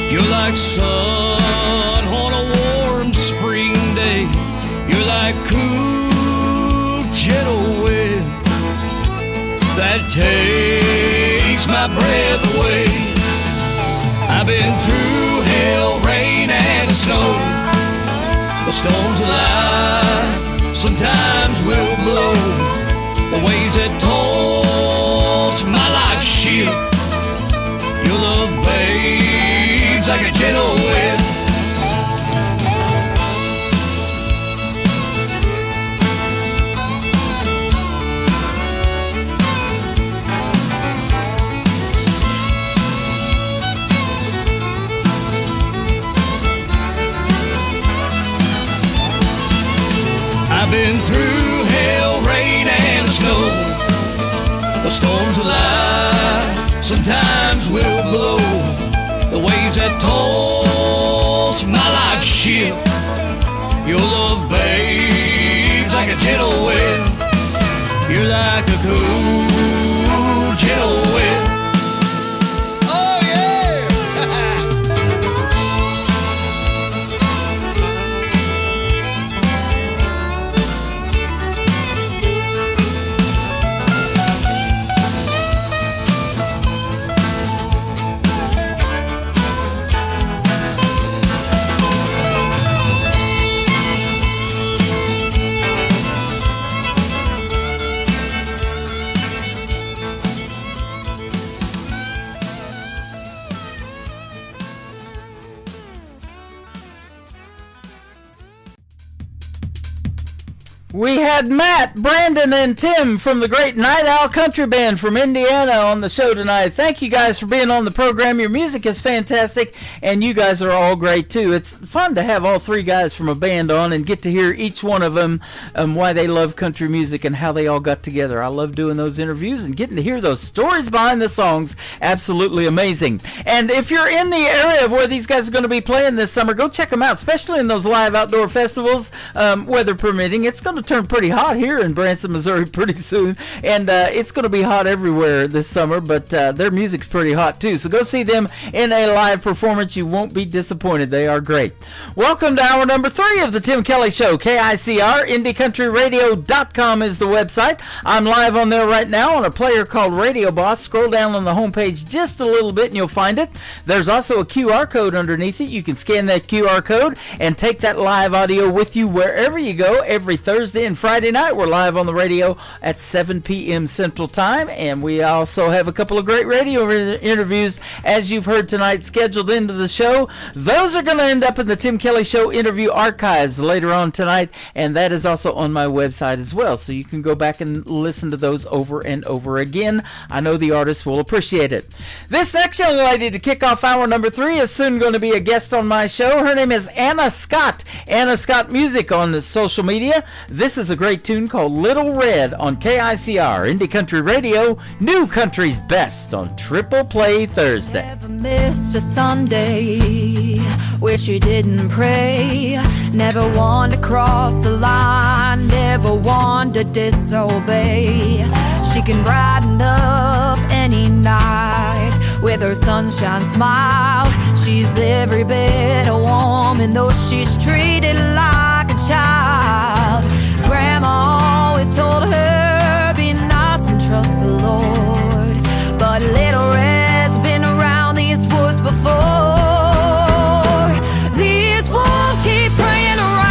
you're like sun on a warm spring day. You're like cool, gentle wind that takes my breath away. I've been through hell, rain, and snow. The storms of life sometimes will blow. The waves that toss my life ship. Your love, babe's like a gentle wind. I've been through hell, rain, and snow. The storms of life sometimes will blow. The waves that toss my life ship. Your love, babe's like a gentle wind. You're like a cool, gentle wind. Oh yeah! We had Matt, Brandon, and Tim from the great Night Owl Country Band from Indiana on the show tonight. Thank you guys for being on the program. Your music is fantastic, and you guys are all great, too. It's fun to have all three guys from a band on and get to hear each one of them why they love country music and how they all got together. I love doing those interviews and getting to hear those stories behind the songs. Absolutely amazing. And if you're in the area of where these guys are going to be playing this summer, go check them out, especially in those live outdoor festivals, weather permitting. It's going to turn pretty hot here in Branson, Missouri pretty soon, and it's going to be hot everywhere this summer, but their music's pretty hot too, so go see them in a live performance. You won't be disappointed. They are great. Welcome to hour number 3 of the Tim Kelly Show. KICR, IndieCountryRadio.com is the website. I'm live on there right now on a player called Radio Boss. Scroll down on the homepage just a little bit and you'll find it. There's also a QR code underneath it. You can scan that QR code and take that live audio with you wherever you go. Every Thursday and Friday night we're live on the radio at 7 p.m. Central Time, and we also have a couple of great radio interviews, as you've heard tonight, scheduled into the show. Those are going to end up in the Tim Kelly Show interview archives later on tonight, and that is also on my website as well, so you can go back and listen to those over and over again. I know the artists will appreciate it. This next young lady to kick off hour number 3 is soon going to be a guest on my show. Her name is Anna Scott. Anna Scott Music on the social media. This is a great tune called Little Red on KICR, Indie Country Radio, New Country's Best on Triple Play Thursday. Never missed a Sunday where she didn't pray. Never one to cross the line, never one to disobey. She can brighten up any night with her sunshine smile. She's every bit a woman, though she's treated like a child. Grandma always told her, be nice and trust the Lord. But Little Red's been around these woods before. These wolves keep preying around.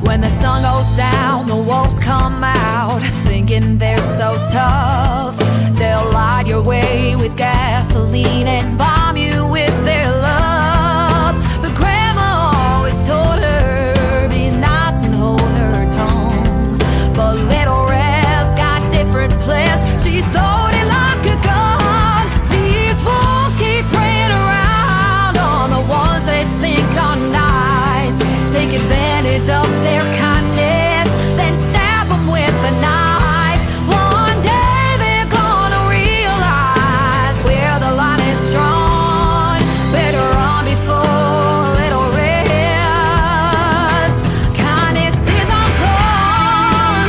When the sun goes down, the wolves come out, thinking they're so tough. They'll light your way with gasoline and bomb you with their love. But grandma always told her, be nice and hold her tongue. But little Red's got different plans. She's loaded like a gun. These wolves keep preying around on the ones they think are nice. Take advantage of their kindness, then stab them with a knife. One day they're gonna realize where the line is drawn. Better run before little Red's kindness is all gone.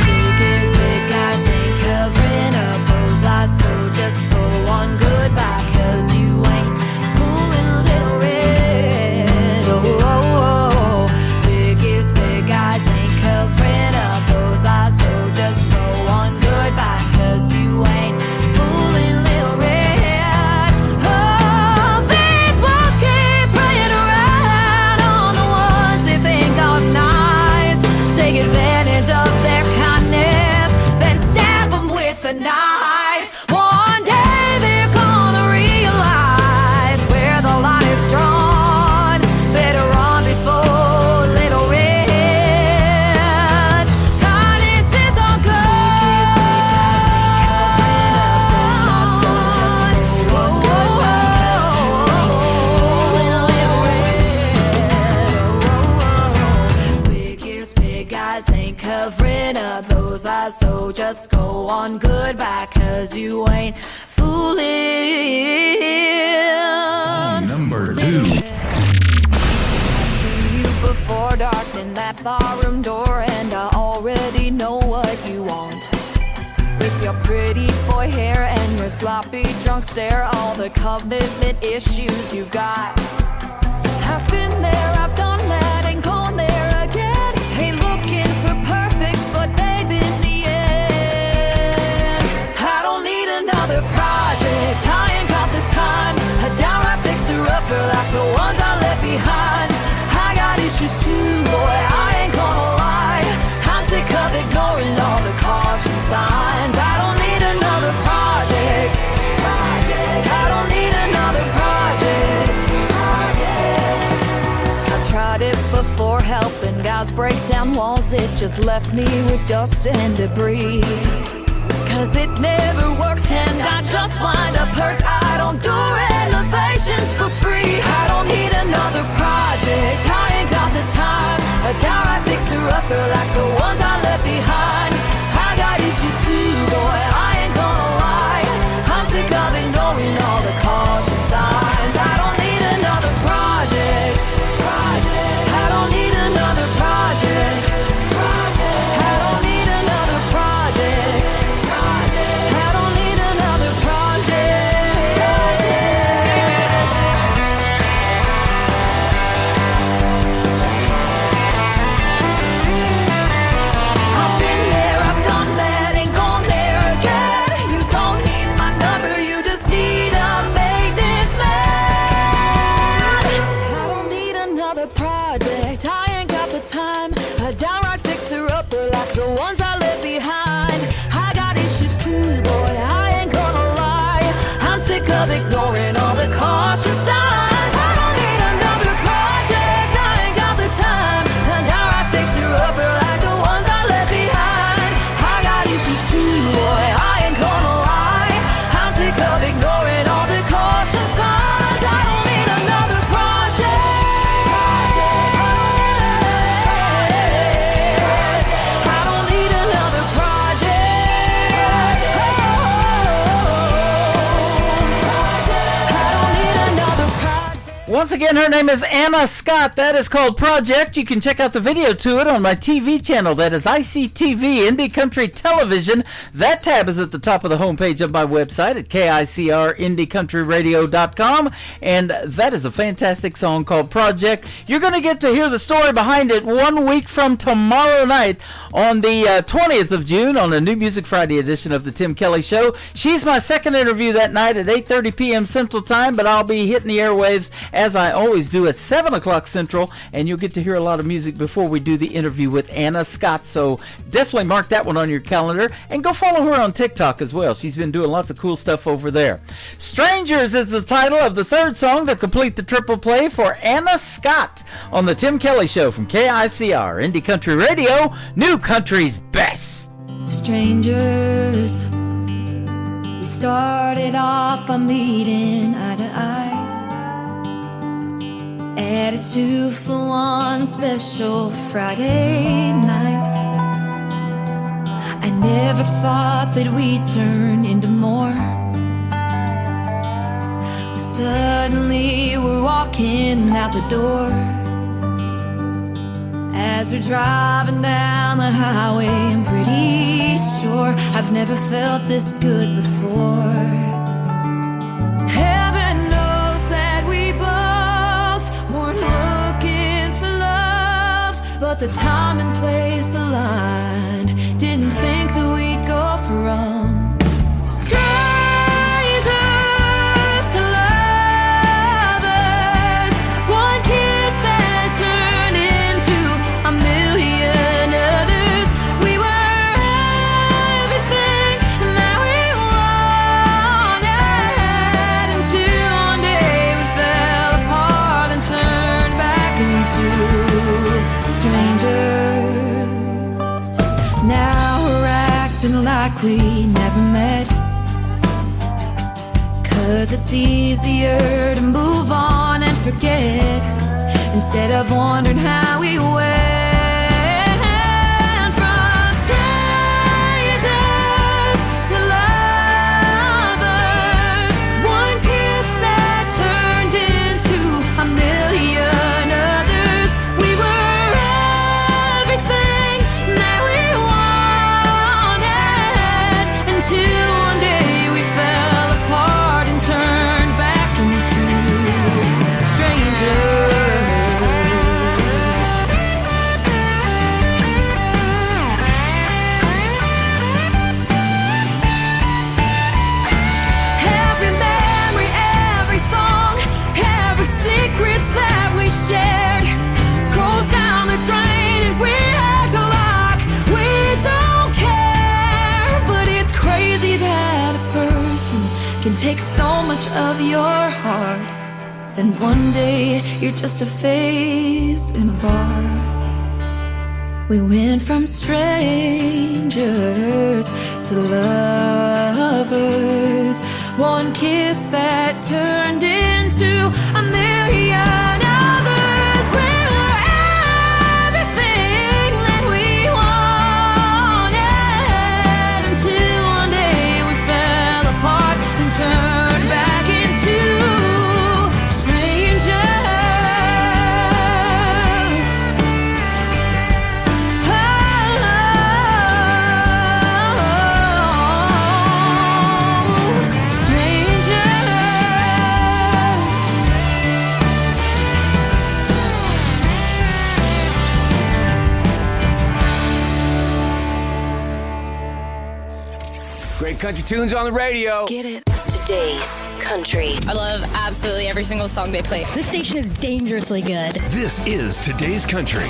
Biggest big guys ain't covering up those eyes, so just go on goodbye, 'cause you ain't fooling little Red. Oh, oh, oh. Biggest big guys ain't covering up those eyes, so just go on goodbye, 'cause you ain't fooling little Red. Oh, these wolves keep preying around on the ones they think are nice. Take advantage of their kindness, then stab them with a knife. One day they're gonna realize where the line is drawn. Better run before little Red kindness is all gone. Biggest big guys ain't covering up those eyes, so just go on goodbye, 'cause you ain't fooling. Number 2. Seen you before dark in that barroom door, and I already know what you want. With your pretty boy hair and your sloppy drunk stare, all the commitment issues you've got. I've been there, I've done that, and gone there again. Ain't looking for perfect, but babe, in the end, I don't need another project. I ain't got the time. A downright fixer-upper like the ones I left behind. I got issues too, boy, I ain't gonna lie. I'm sick of ignoring all the caution signs. I don't need another project. I don't need another project. I've tried it before, helping guys break down walls. It just left me with dust and debris. 'Cause it never works and I just wind up hurt. I don't do renovations for free. I don't need another project. I ain't got the time. A downright fixer-upper like the ones I left behind. I got issues too, boy, I ain't gonna lie. I'm sick of ignoring all the caution signs. I don't need another project. I don't need another project. I don't need another project. I don't need another project. I've been there, I've done that, ain't gone there again. You don't need my number, you just need a maintenance man. I don't need another project. I ain't got the time. A downright fixer-upper like the ones I left behind. I got issues too, boy, I ain't gonna lie. I'm sick of ignoring all the caution signs. I don't need another project. I ain't got the time. A downright fixer-upper like the ones I left behind. I got issues too, boy, I ain't gonna lie. I'm sick of ignoring all the caution signs. I don't need another project. I don't need another project. Once again, her name is Anna Scott. That is called Project. You can check out the video to it on my TV channel. That is ICTV, Indie Country Television. That tab is at the top of the homepage of my website at KICRIndieCountryRadio.com. And that is a fantastic song called Project. You're going to get to hear the story behind it 1 week from tomorrow night on the 20th of June on the New Music Friday edition of the Tim Kelly Show. She's my second interview that night at 8:30 p.m. Central Time, but I'll be hitting the airwaves as I always do at 7 o'clock Central, and you'll get to hear a lot of music before we do the interview with Anna Scott. So definitely mark that one on your calendar, and go follow her on TikTok as well. She's been doing lots of cool stuff over there. Strangers is the title of the third song to complete the triple play for Anna Scott on the Tim Kelly Show from KICR, Indie Country Radio, New Country's best. Strangers, we started off by meeting eye to eye at a 2-for-1 special Friday night. I never thought that we'd turn into more, but suddenly we're walking out the door. As we're driving down the highway, I'm pretty sure I've never felt this good before. Heaven knows that we both weren't looking for love, but the time and place aligned. Didn't think that we'd go from strangers to lovers. One kiss that turned into a million others. We were everything that we wanted, until one day we fell apart and turned back into strangers. Now we're acting like we never met, 'cause it's easier to move on and forget, instead of wondering how we went from strangers to lovers. One kiss that turned into a million others. We were everything that we wanted, until one day we fell apart and turned back into strangers. Every memory, every song, every secret that we shared goes down the drain, and we act like we don't care. But it's crazy that a person can take so much of your heart, and one day you're just a face in a bar. We went from strangers to lovers. One kiss that turned into a million others. We were everything that we wanted, until one day we fell apart and turned back into strangers. Great country tunes on the radio. Get it? Today's country. I love absolutely every single song they play. This station is dangerously good. This is today's country.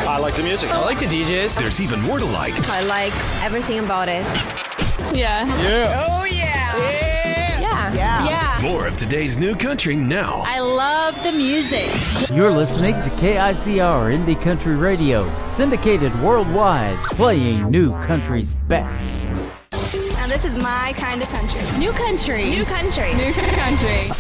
I like the music. I like the DJs. There's even more to like. I like everything about it. Yeah. Yeah. Oh, yeah. Yeah. Yeah. More of today's new country now. I love the music. You're listening to KICR Indie Country Radio, syndicated worldwide, playing New Country's best. And this is my kind of country. New country. New country. New country.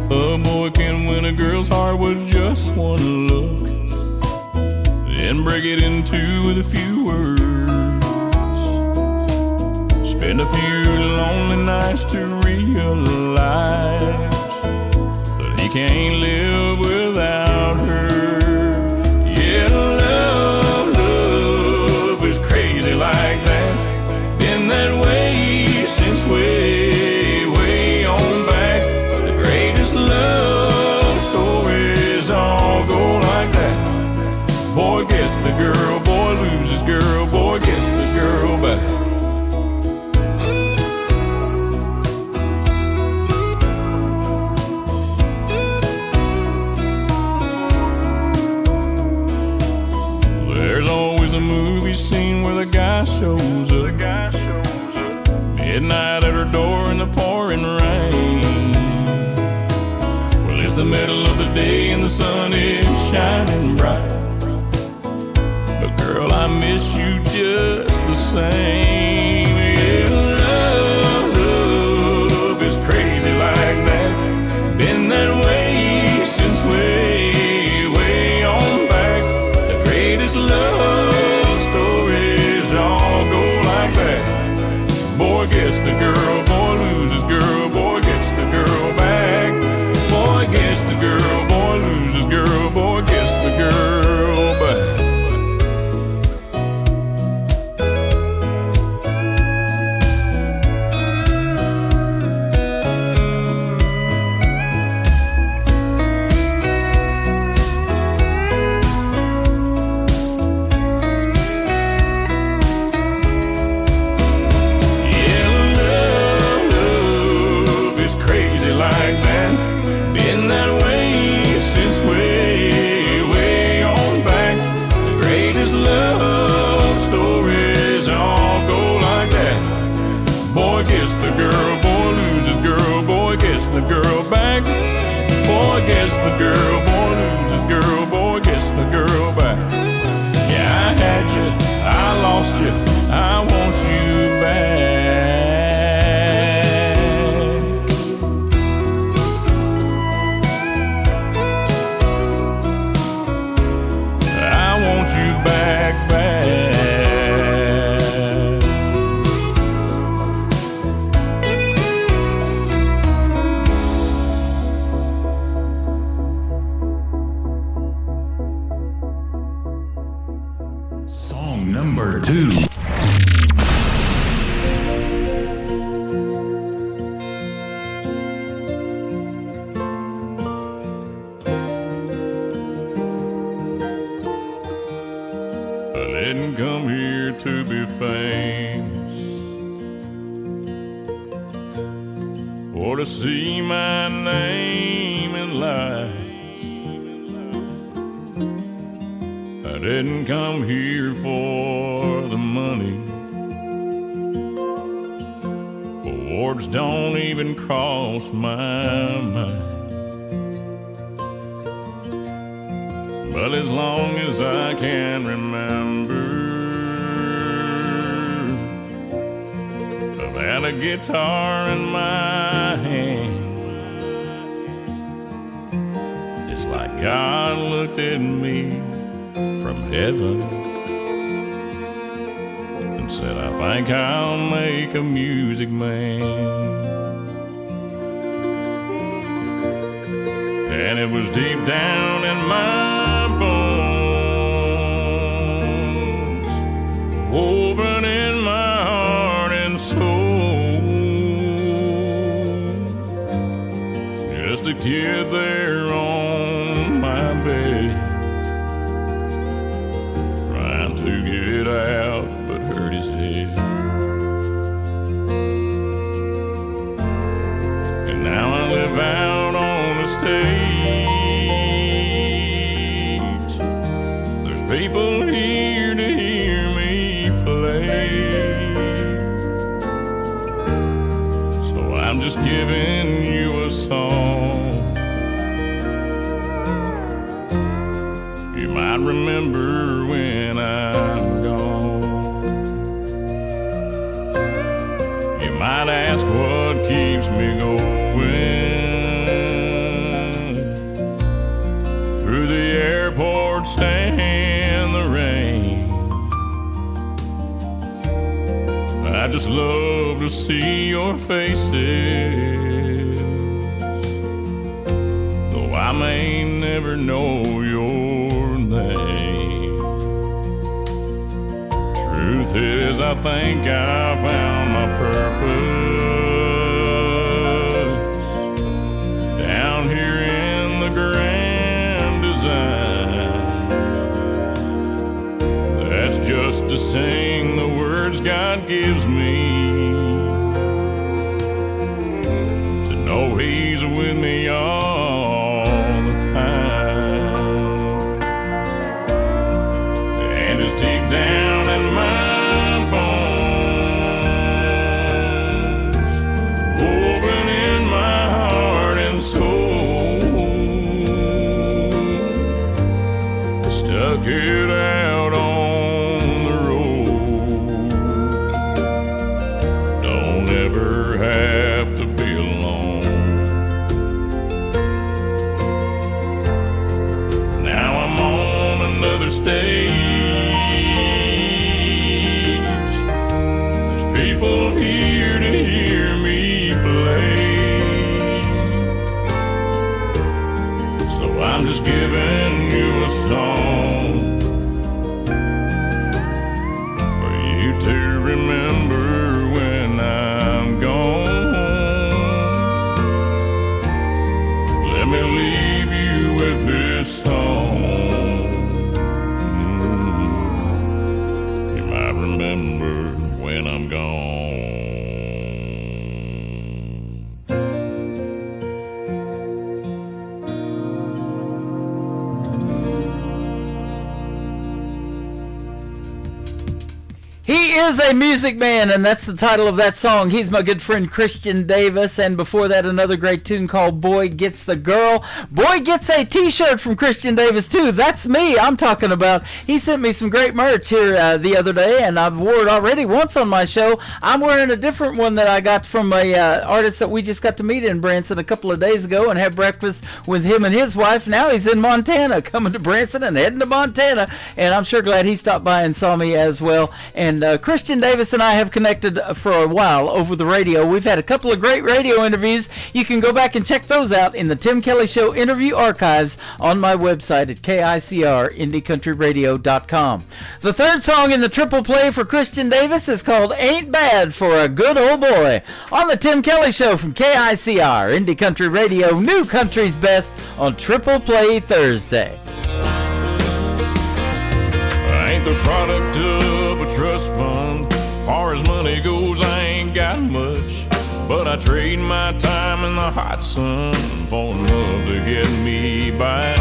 A boy can win a girl's heart with just one look. then break it into with a few words. Spend a few lonely nights to realize that he can't live without her. Yeah, love is crazy like that. Been that way since way on back. The greatest love stories all go like that. Boy gets the girl, boy loses girl, boy gets the girl back. There's always a movie scene where the guy shows up. Midnight at her door in the pouring rain. Well, it's the middle of the day and the sun is shining bright. But girl, I miss you just the same. Yeah, love is crazy like that. Been that way since way on back. The greatest love stories all go like that. Boy gets the girl, boy loses girl, boy gets the girl back. Boy gets the girl, boy loses girl, boy gets the girl back. Gets the girl, boy loses girl, boy gets the girl back. Yeah, I had you, I lost you, I want you back. I want you back. Number 2. I didn't come here to be famous or to see my name in lights. I didn't come here for the money. Awards don't even cross my mind. But as long as I can remember, I've had a guitar in my hand. It's like God looked at me from heaven and said, I think I'll make a music man. And it was deep down in my bones, woven in my heart and soul. Just a kid there on my bed, to get out, but hurt his head. And now I live out on the stage. There's people here to hear me play. So I'm just giving you a song. You might remember when I'm gone. You might ask what keeps me going through the airports and the rain. just love to see your faces, though I may never know your name. Truth is, I think I found my purpose down here in the grand design. That's just to sing the words God gives me, to know He's with me all the time, and it's deep down in my bones, woven in my heart and soul, stuck it out on the road. Don't ever have to be alone. Now I'm on another stage. There's people here to hear me play, so I'm just giving you a song for you to remember when I'm gone. Let me leave you with this song. You might remember when I'm gone. He is a music man, and that's the title of that song. He's my good friend Christian Davis, and before that, another great tune called Boy Gets the Girl. Boy gets a t-shirt from Christian Davis, too. That's me I'm talking about. He sent me some great merch here the other day, and I've worn it already once on my show. I'm wearing a different one that I got from a artist that we just got to meet in Branson a couple of days ago and had breakfast with him and his wife. Now he's in Montana, coming to Branson and heading to Montana, and I'm sure glad he stopped by and saw me as well. And Christian Davis and I have connected for a while over the radio. We've had a couple of great radio interviews. You can go back and check those out in the Tim Kelly Show interview archives on my website at KICR-IndieCountryRadio.com. The third song in the triple play for Christian Davis is called Ain't Bad for a Good Old Boy on the Tim Kelly Show from KICR, Indie Country Radio, New Country's Best on Triple Play Thursday. I ain't the product of a trust fund. Far as money goes, I ain't got much, but I trade my time in the hot sun for love to get me by.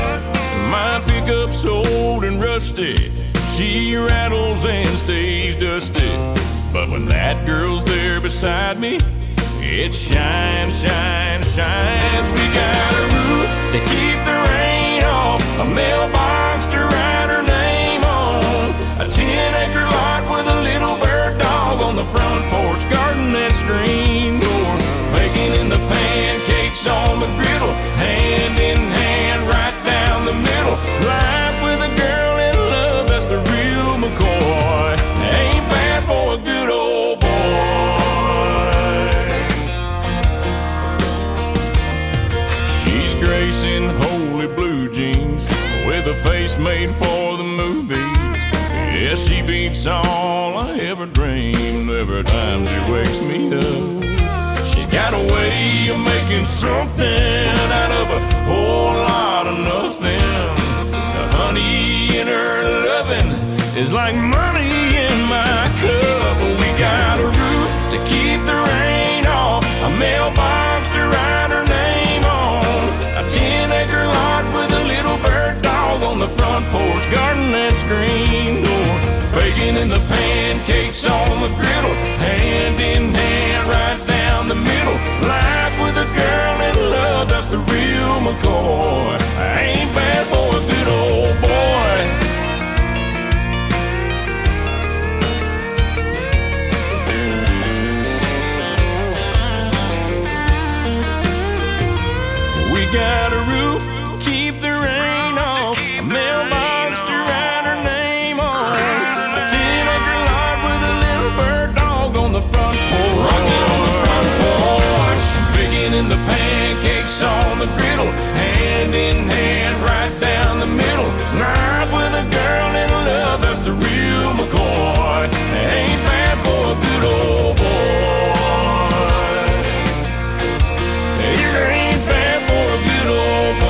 My pickup's old and rusty, she rattles and stays dusty, but when that girl's there beside me, it shines, shines, shines. We got a roof to keep the rain off, a mailbox to write her name on, a 10-acre lot with a little bird dog on the front porch, garden and screen door, baking in the pancakes on the griddle, hand in hand right down the middle. Life with a girl in love, that's the real McCoy. Ain't bad for a good old boy. She's gracing holy blue jeans with a face made for the movies. Yeah, she beats all I ever dreamed every time she wakes me up. She got a way of making something out of a whole lot of nothing. The honey in her loving is like money in my cup. We got a roof to keep the rain off, a mailbox to write her name on, a 10-acre lot with a little bird dog on the front porch, garden and screen door, baking in the pancakes on the griddle, hand in hand right down the middle. Life with a girl in love, that's the real McCoy. I ain't bad for a good old boy. We got a roof, keep the rain off, a mailbox to write her name on, a 10-acre lot with a little bird dog on the front middle, hand in hand, right down the middle. Life with a girl in love, that's the real McCoy. Ain't bad for a good old boy. It ain't bad for a good old boy.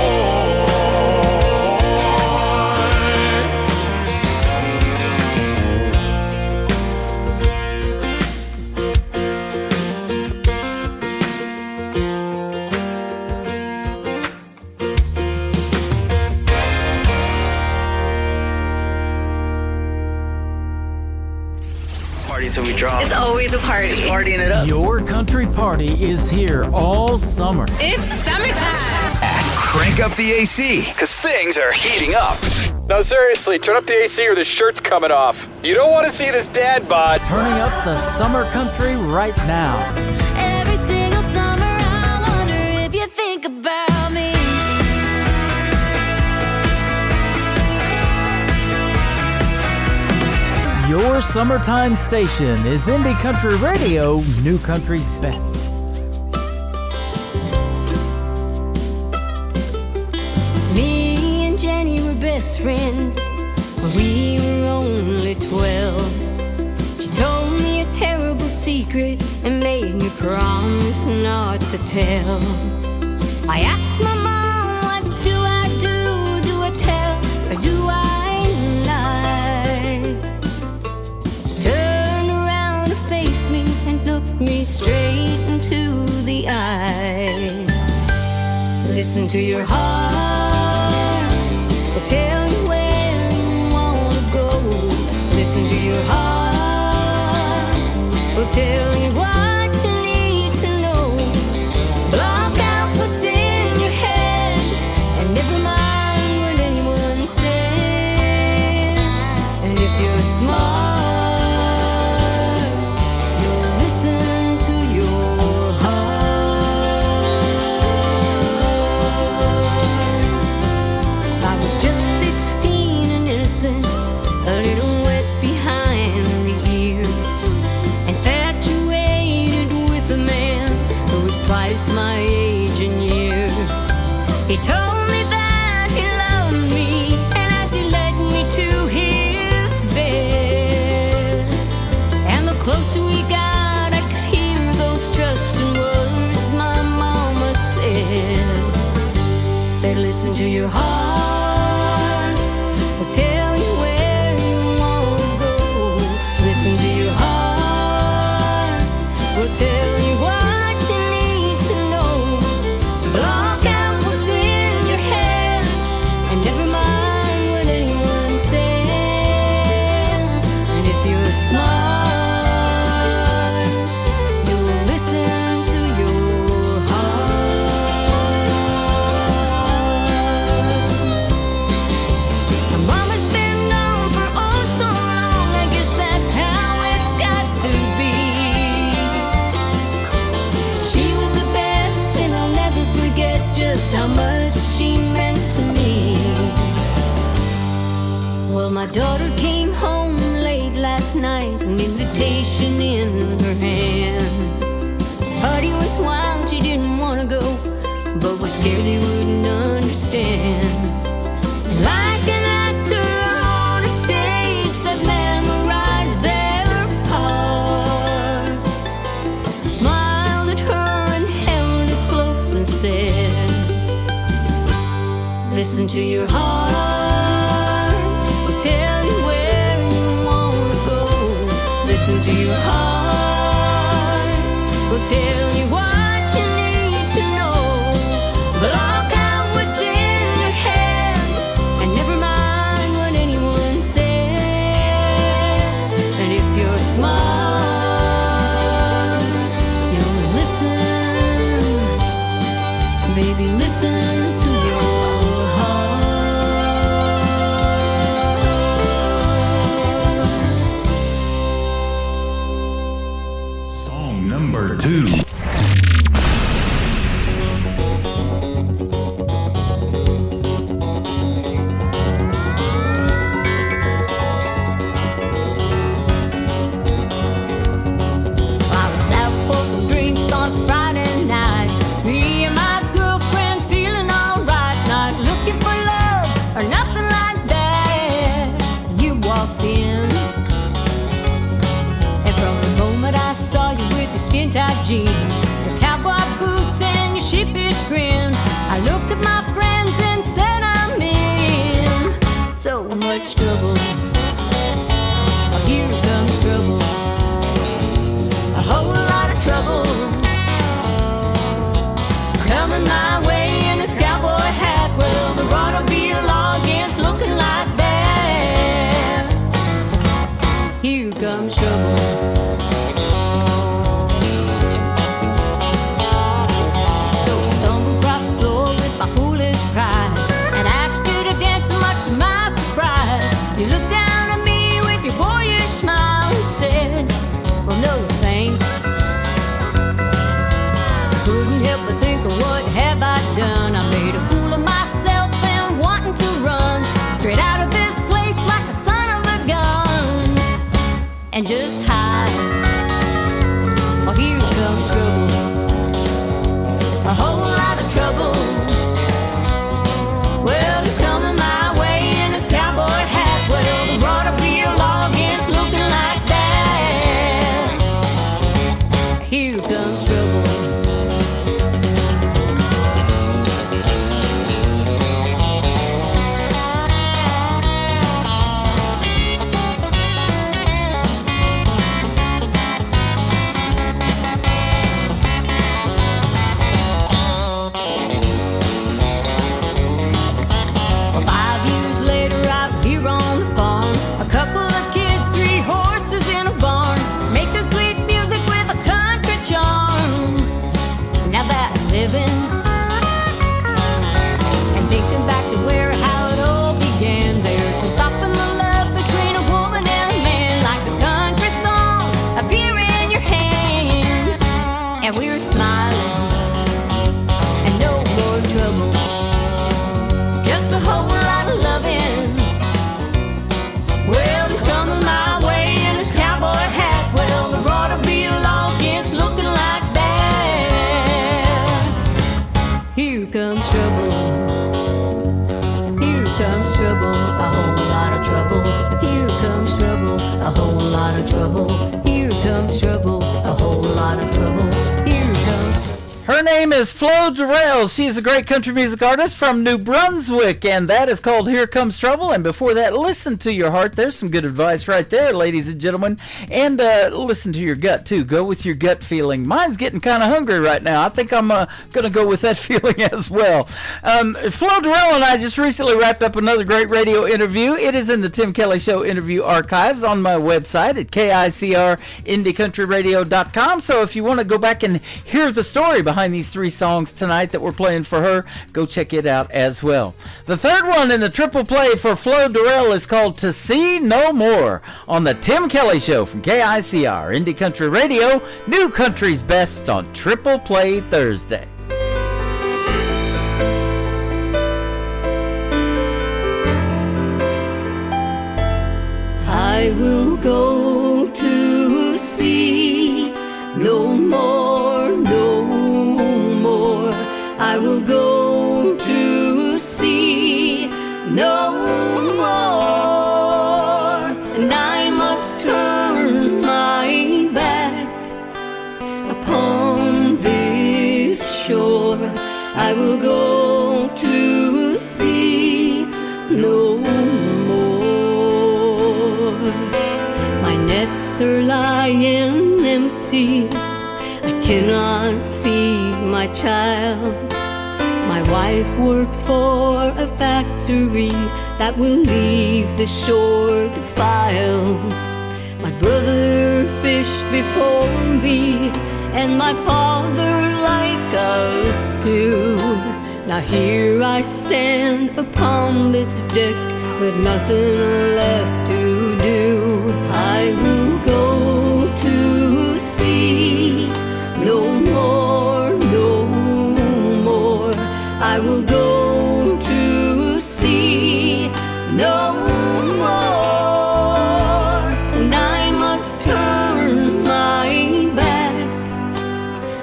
Party till we drop. It's always a party. Just partying it up. Your country party is here all summer. It's summertime. Crank up the AC, because things are heating up. No, seriously, turn up the AC or the shirt's coming off. You don't want to see this dad bod. Turning up the summer country right now. Every single summer, I wonder if you think about me. Your summertime station is Indie Country Radio, New Country's best. Me and Jenny were best friends when we were only 12. She told me a terrible secret and made me promise not to tell. I asked my mom, what do I do? Do I tell or do I lie? She turned around to face me and looked me straight into the eye. Listen to your heart, will tell you where you wanna go. Listen to your heart, will tell you what you need to know. Block out what's in your head and never mind what anyone says. And if you're smart, you'll listen to your heart. I was just 16 and innocent, a little wet behind the ears, infatuated with a man who was twice my age in years. He told me that he loved me, and as he led me to his bed, and the closer we got, I could hear those trusting words my mama said. Said, listen to your heart, will tell you where you wanna go. Listen to your heart, will tell you what you need to know. Block out what's in your head and never mind what anyone says. And if you're smart, you'll listen to your heart. My mama's been gone for oh so long, I guess that's how it's got to be. She was the best, and I'll never forget just how much she meant to me. Well, my daughter came home late last night, an invitation in her hand. Party was wild, she didn't want to go, but was scared they wouldn't understand. And like an actor on a stage that memorized their part, smiled at her and held her close and said, listen to your heart, will tell you where you wanna go. Listen to your heart, will tell you what you need to know. Block out what's in your head and never mind what anyone says. And if you're smart, you'll listen. Baby, listen to your Song number 2. I was out for some drinks on a Friday night. Me and my girlfriends feeling all I looked at my friends and said I'm in so much trouble. Here comes trouble, a whole lot of trouble coming my way in this cowboy hat. Well, the automobile audience looking like that. Here comes trouble. So I stumbled across the floor with my foolish pride and asked you to dance, so much to my surprise. You looked down at me with your boyish smile and said, well, no thanks. Couldn't help but think of what have I done. I made a fool of myself and wanting to run straight out of this place like the son of a gun and just hide. Oh, here comes trouble, a whole lot of trouble. Well, it's coming my way in this cowboy hat. Well, the automobile audience looking like that. Here comes trouble. Well, 5 years later, out here on the farm, a couple of kids, 3 horses in a barn, making sweet music with a country charm. Now that's living. And thinking back to where, how it all began, there's no stopping the love between a woman and a man, like the country song, a beer in your hand, and we're smiling, and no more trouble. Just a whole lot of loving. Well, it's coming my way in this cowboy hat. Well, the automobile audience looking like that. Here comes trouble. Here comes trouble, a whole lot of trouble. Here comes trouble, a whole lot of trouble. Here comes trouble, a whole lot of trouble. Here comes trouble. Her name is Flo Durrell. She is a great country music artist from New Brunswick, and that is called Here Comes Trouble. And before that, listen to your heart. There's some good advice right there, ladies and gentlemen. And listen to your gut, too. Go with your gut feeling. Mine's getting kind of hungry right now. I think I'm going to go with that feeling as well. Flo Durrell and I just recently wrapped up another great radio interview. It is in the Tim Kelly Show interview archives on my website at KICRIndieCountryRadio.com. So if you want to go back and hear the story behind these 3 songs tonight that we're playing for her, go check it out as well. The third one in the triple play for Flo Durrell is called To See No More on the Tim Kelly Show from KICR Indie Country Radio, New Country's Best on Triple Play Thursday. I will go to sea no more, no more. I will go to sea no more. And I must turn my back upon this shore. I will go to sea no more. My nets are lying empty. I cannot feed my child. My wife works for a factory that will leave the shore defiled. My brother fished before me, and my father like us too. Now here I stand upon this deck with nothing left to do. I will go to sea no more, no more. I will go to sea no more. And I must turn my back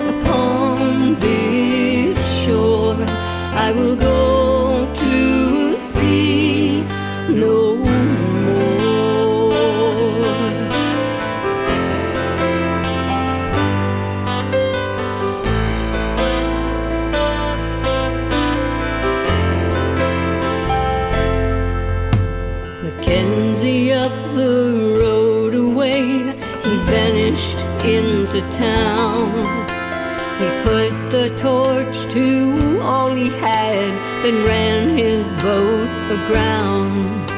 upon this shore. I will go to sea no more. to town. He put the torch to all he had, then ran his boat aground.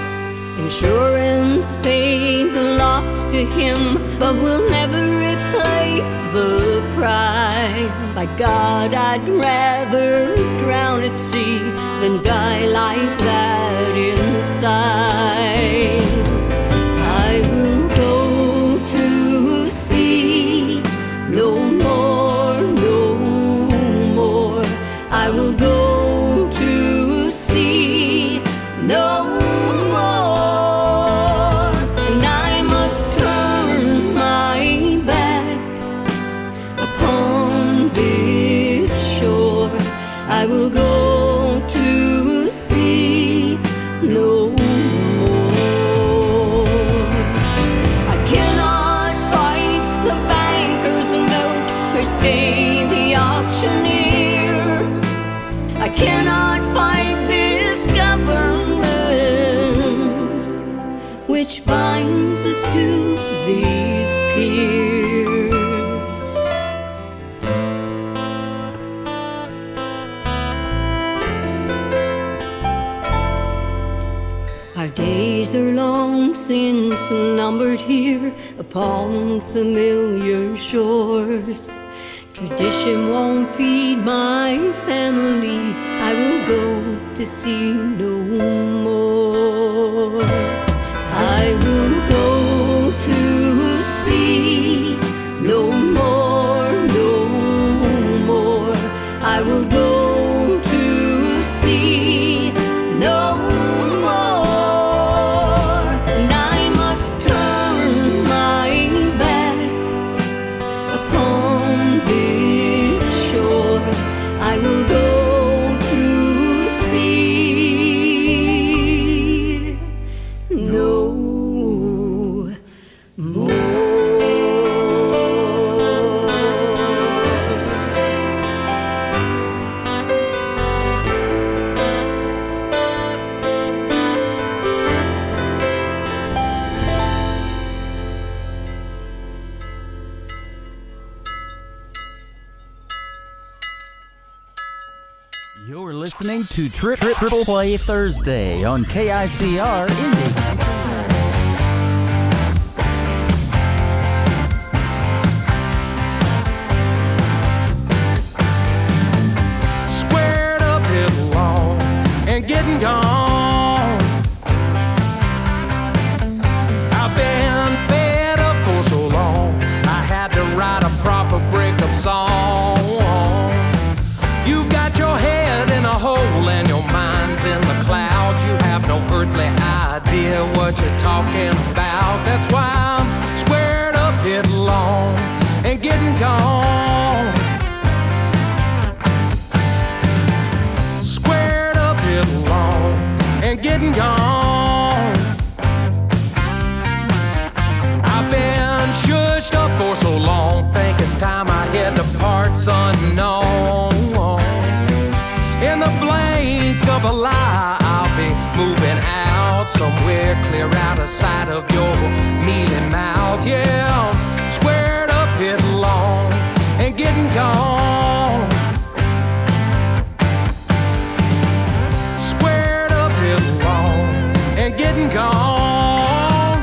Insurance paid the loss to him, but will never replace the pride. By God, I'd rather drown at sea than die like that inside. I will go to sea no more, no more. I will go to sea no more. And I must turn my back upon this shore. I will go to sea no more. I cannot fight the banker's note or stay the auctioneer. I cannot fight this government which binds us to these piers. Our days are long since numbered here upon familiar shores. Tradition won't feed my family. I will go to sea no more. I will go to sea no more, no more. I will go to sea no more. And I must turn my back upon this shore. I will go to sea no more. You're listening to Triple Play Thursday on KICR Indie. Squared up, headlong, and getting gone. I've been fed up for so long, I had to write a proper breakup song. You've got your head in a hole and your mind's in the clouds. You have no earthly idea what you're talking about. That's why I'm squared up, headlong, and getting gone. Squared up, headlong, and getting gone. I've been shushed up for so long, think it's time I head to parts unknown. In the blink of a lie, I'll be moving out somewhere clear out of sight of your mealy mouth. Yeah, I'm squared up, headlong, and getting gone. Squared up, headlong, and getting gone.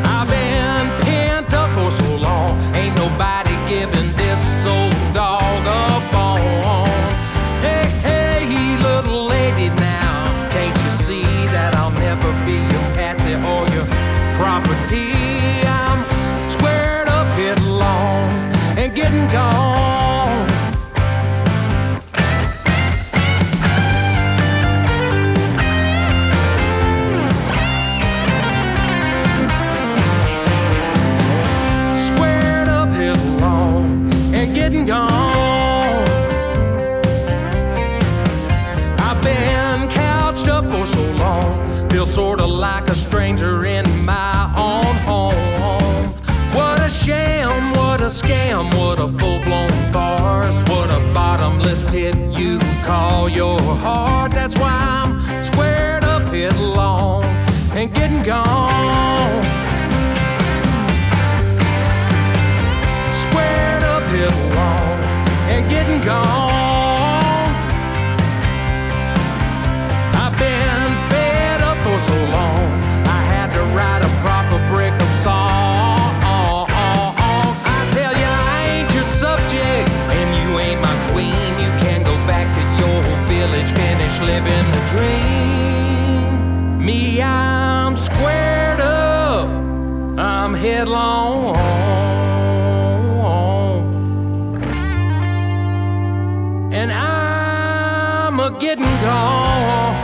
I've been pent up for so long, ain't nobody giving this old dog up on. Hey, hey, little lady now, can't you see that I'll never be your patsy or your property? I'm squared up, headlong, and getting gone. Squared up, headlong, and getting gone. I've been couched up for so long, feel sorta like a stranger in my own home. What a sham, what a scam, what a full-blown farce, what a bottomless pit you call your heart. That's why I'm squared up, headlong, and getting gone. gone. I've been fed up for so long, I had to write a proper break of song. I tell you, I ain't your subject, and you ain't my queen. You can go back to your village, finish living the dream. Me, I'm squared up, I'm headlong. And I'm a getting gone.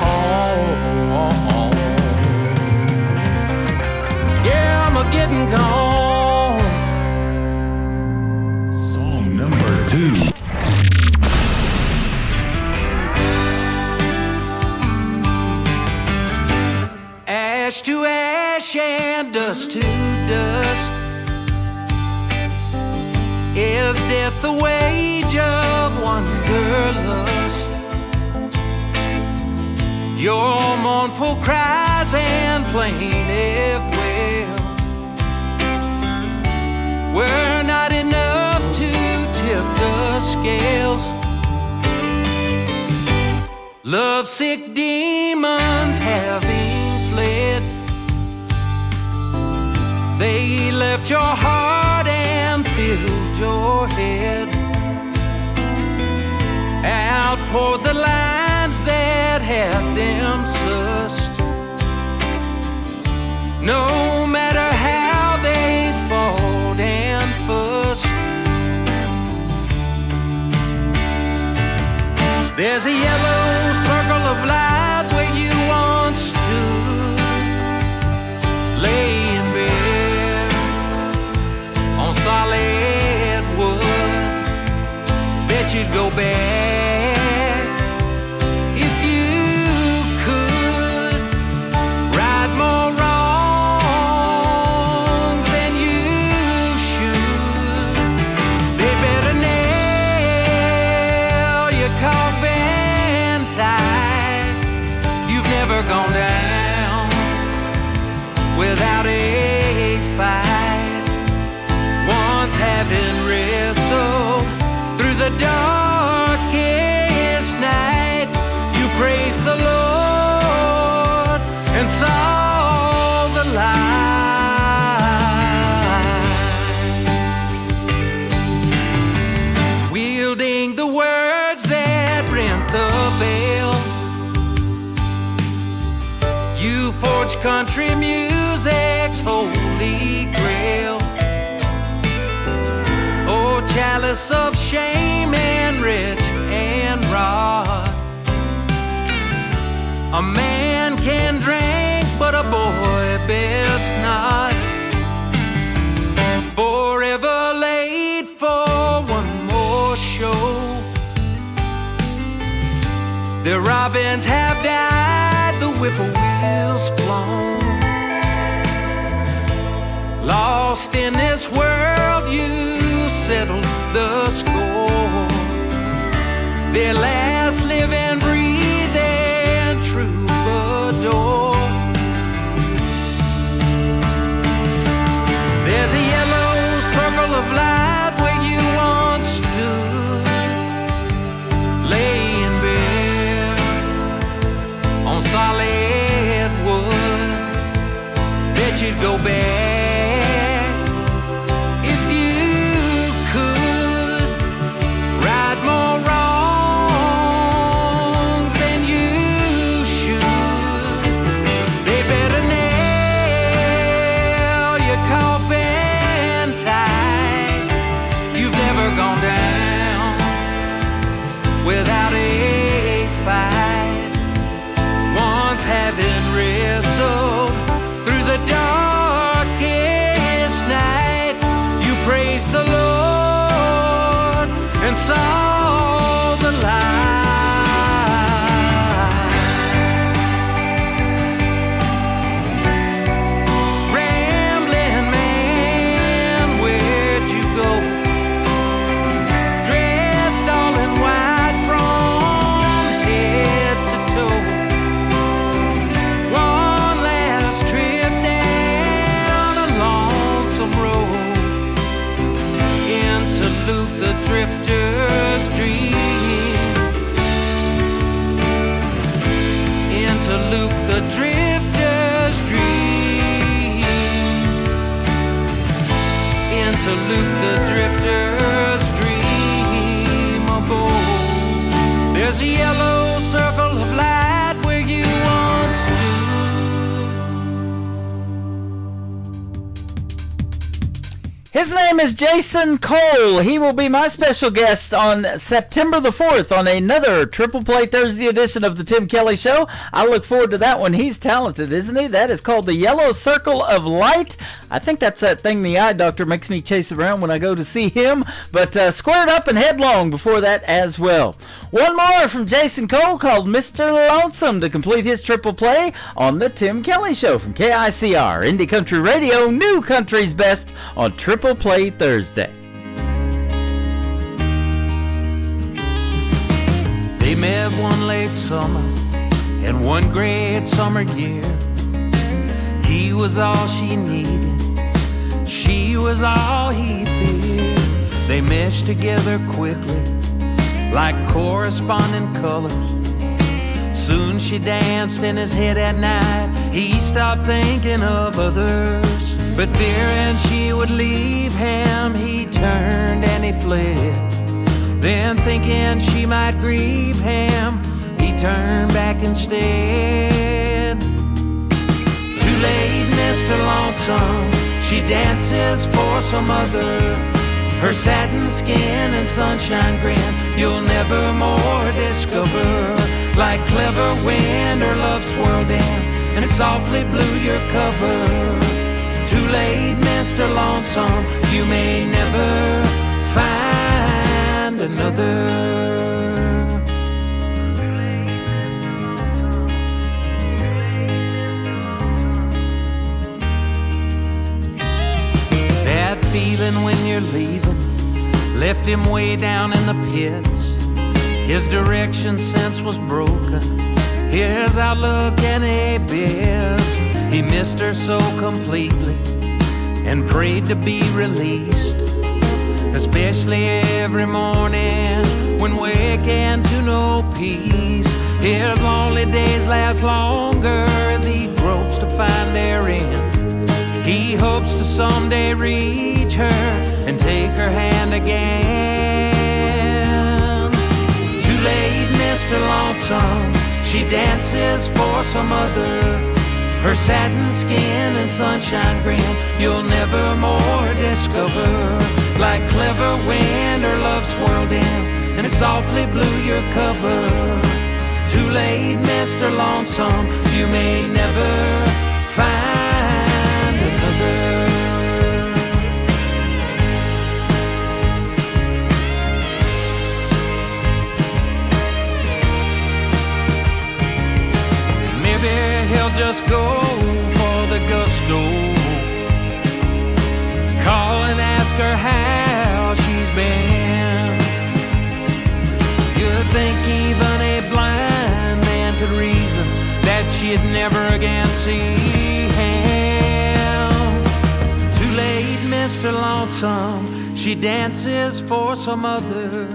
Yeah, I'm a getting gone. Song number 2. Ash to ash and dust to dust. Is death the wage of wanderlust? Your mournful cries and plaintive wail were not enough to tip the scales. Lovesick demons having fled, they left your heart and filled your head. Out poured the lines that had them sussed. No matter how they fought and fussed, there's a yellow circle of light where you once stood, lay in bed on solid wood. Bet you'd go back if you could. Right more wrongs than you should. They better nail your coffin tight. You've never gone down without a fight. Once having wrestled through the darkest night, you praised the Lord and saw the light. Wielding the words that rent the veil, you forged country music's holy grail. Oh, chalice of shame and rich and rod. A man can drink, but a boy best not. Forever late for one more show. The robins have died, the whippoorwills flown. Lost in this world, you settled the score. Their last living, breathing troubadour. There's a yellow circle of light where you once stood, lay in bed on solid wood. Bet you'd go back if you could. Right more wrong a yellow circle of light where you once His name is Jason Cole. He will be my special guest on September the 4th on another Triple Play Thursday edition of the Tim Kelly Show. I look forward to that one. He's talented, isn't he? That is called the Yellow Circle of Light. I think that's that thing the eye doctor makes me chase around when I go to see him. But Squared Up and Headlong before that as well. One more from Jason Cole called Mr. Lonesome to complete his Triple Play on the Tim Kelly Show from KICR, Indie Country Radio, New Country's Best on Triple Play Thursday. They met one late summer and one great summer year. He was all she needed, she was all he feared. They meshed together quickly like corresponding colors. Soon she danced in his head at night. He stopped thinking of others. But fearing she would leave him, he turned and he fled. Then thinking she might grieve him, he turned back instead. Too late, Mr. Lonesome, she dances for some other. Her satin skin and sunshine grin you'll never more discover. Like clever wind her love swirled in and softly blew your cover. Too late, Mr. Lonesome, you may never find another. That feeling when you're leaving left him way down in the pits. His direction sense was broken, his outlook an abyss. He missed her so completely and prayed to be released, especially every morning when waking to no peace. His lonely days last longer as he gropes to find their end. He hopes to someday reach her and take her hand again. Too late, Mr. Lonesome, she dances for some other. Her satin skin and sunshine grin you'll never more discover. Like clever wind her love swirled in and it softly blew your cover. Too late, Mr. Lonesome, you may never find another. He'll just go for the gusto, call and ask her how she's been. You'd think even a blind man could reason that she'd never again see him. Too late, Mr. Lonesome, she dances for some other.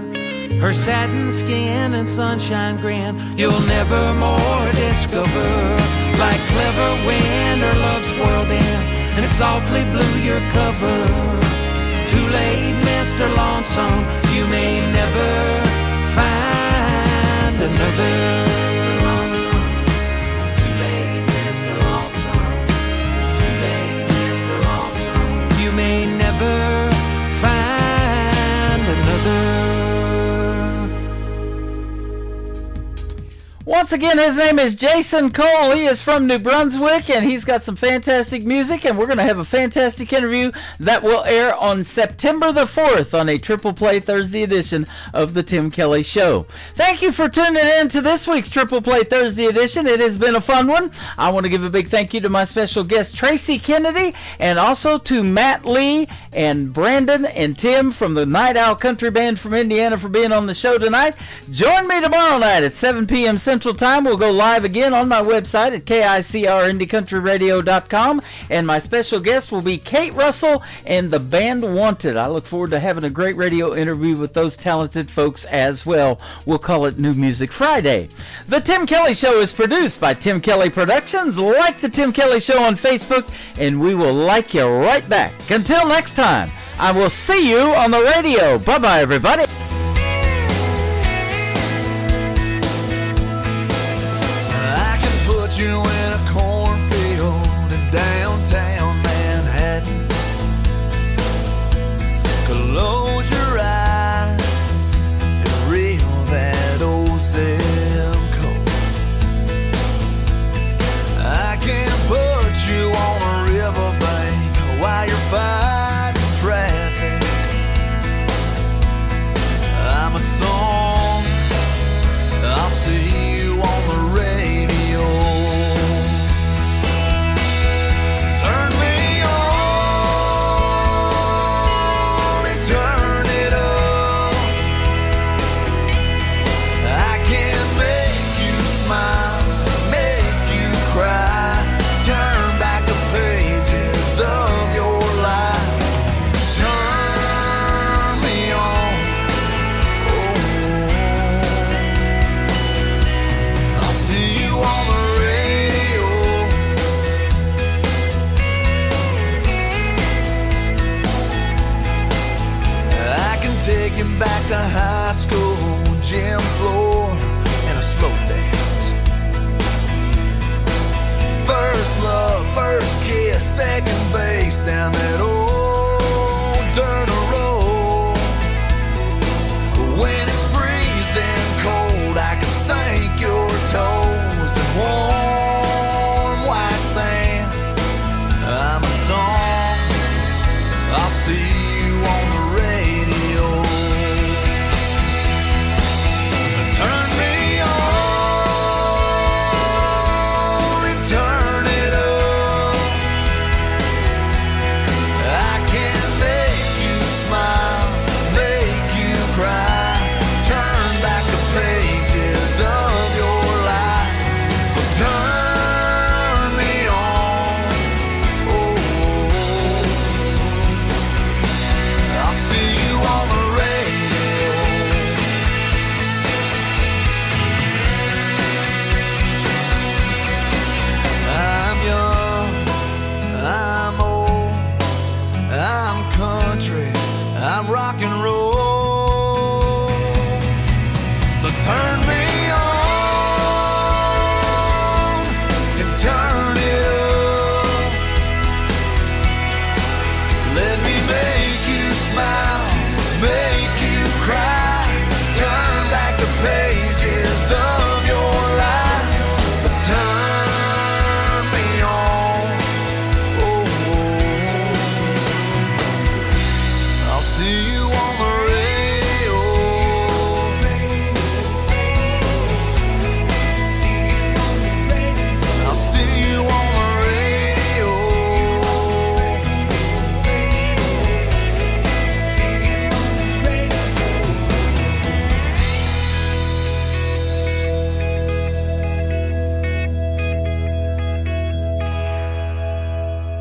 Her satin skin and sunshine grin you'll never more discover. Like clever wind her love swirled in and it softly blew your cover. Too late, Mr. Lonesome, you may never find another. Too late, Mr. Lonesome, too late, Mr. Lonesome, you may never find another. Once again, his name is Jason Cole. He is from New Brunswick, and he's got some fantastic music, and we're going to have a fantastic interview that will air on September the 4th on a Triple Play Thursday edition of the Tim Kelly Show. Thank you for tuning in to this week's Triple Play Thursday edition. It has been a fun one. I want to give a big thank you to my special guest, Tracy Kennedy, and also to Matt Lee and Brandon and Tim from the Night Owl Country Band from Indiana for being on the show tonight. Join me tomorrow night at 7 p.m. Central Time. We'll go live again on my website at KICRIndieCountryRadio.com, and my special guest will be Kate Russell and the band Wanted. I look forward to having a great radio interview with those talented folks as well. We'll call it New Music Friday. The Tim Kelly Show is produced by Tim Kelly Productions. Like the Tim Kelly Show on Facebook, and we will like you right back. Until next time, I will see you on the radio. Bye-bye, everybody. you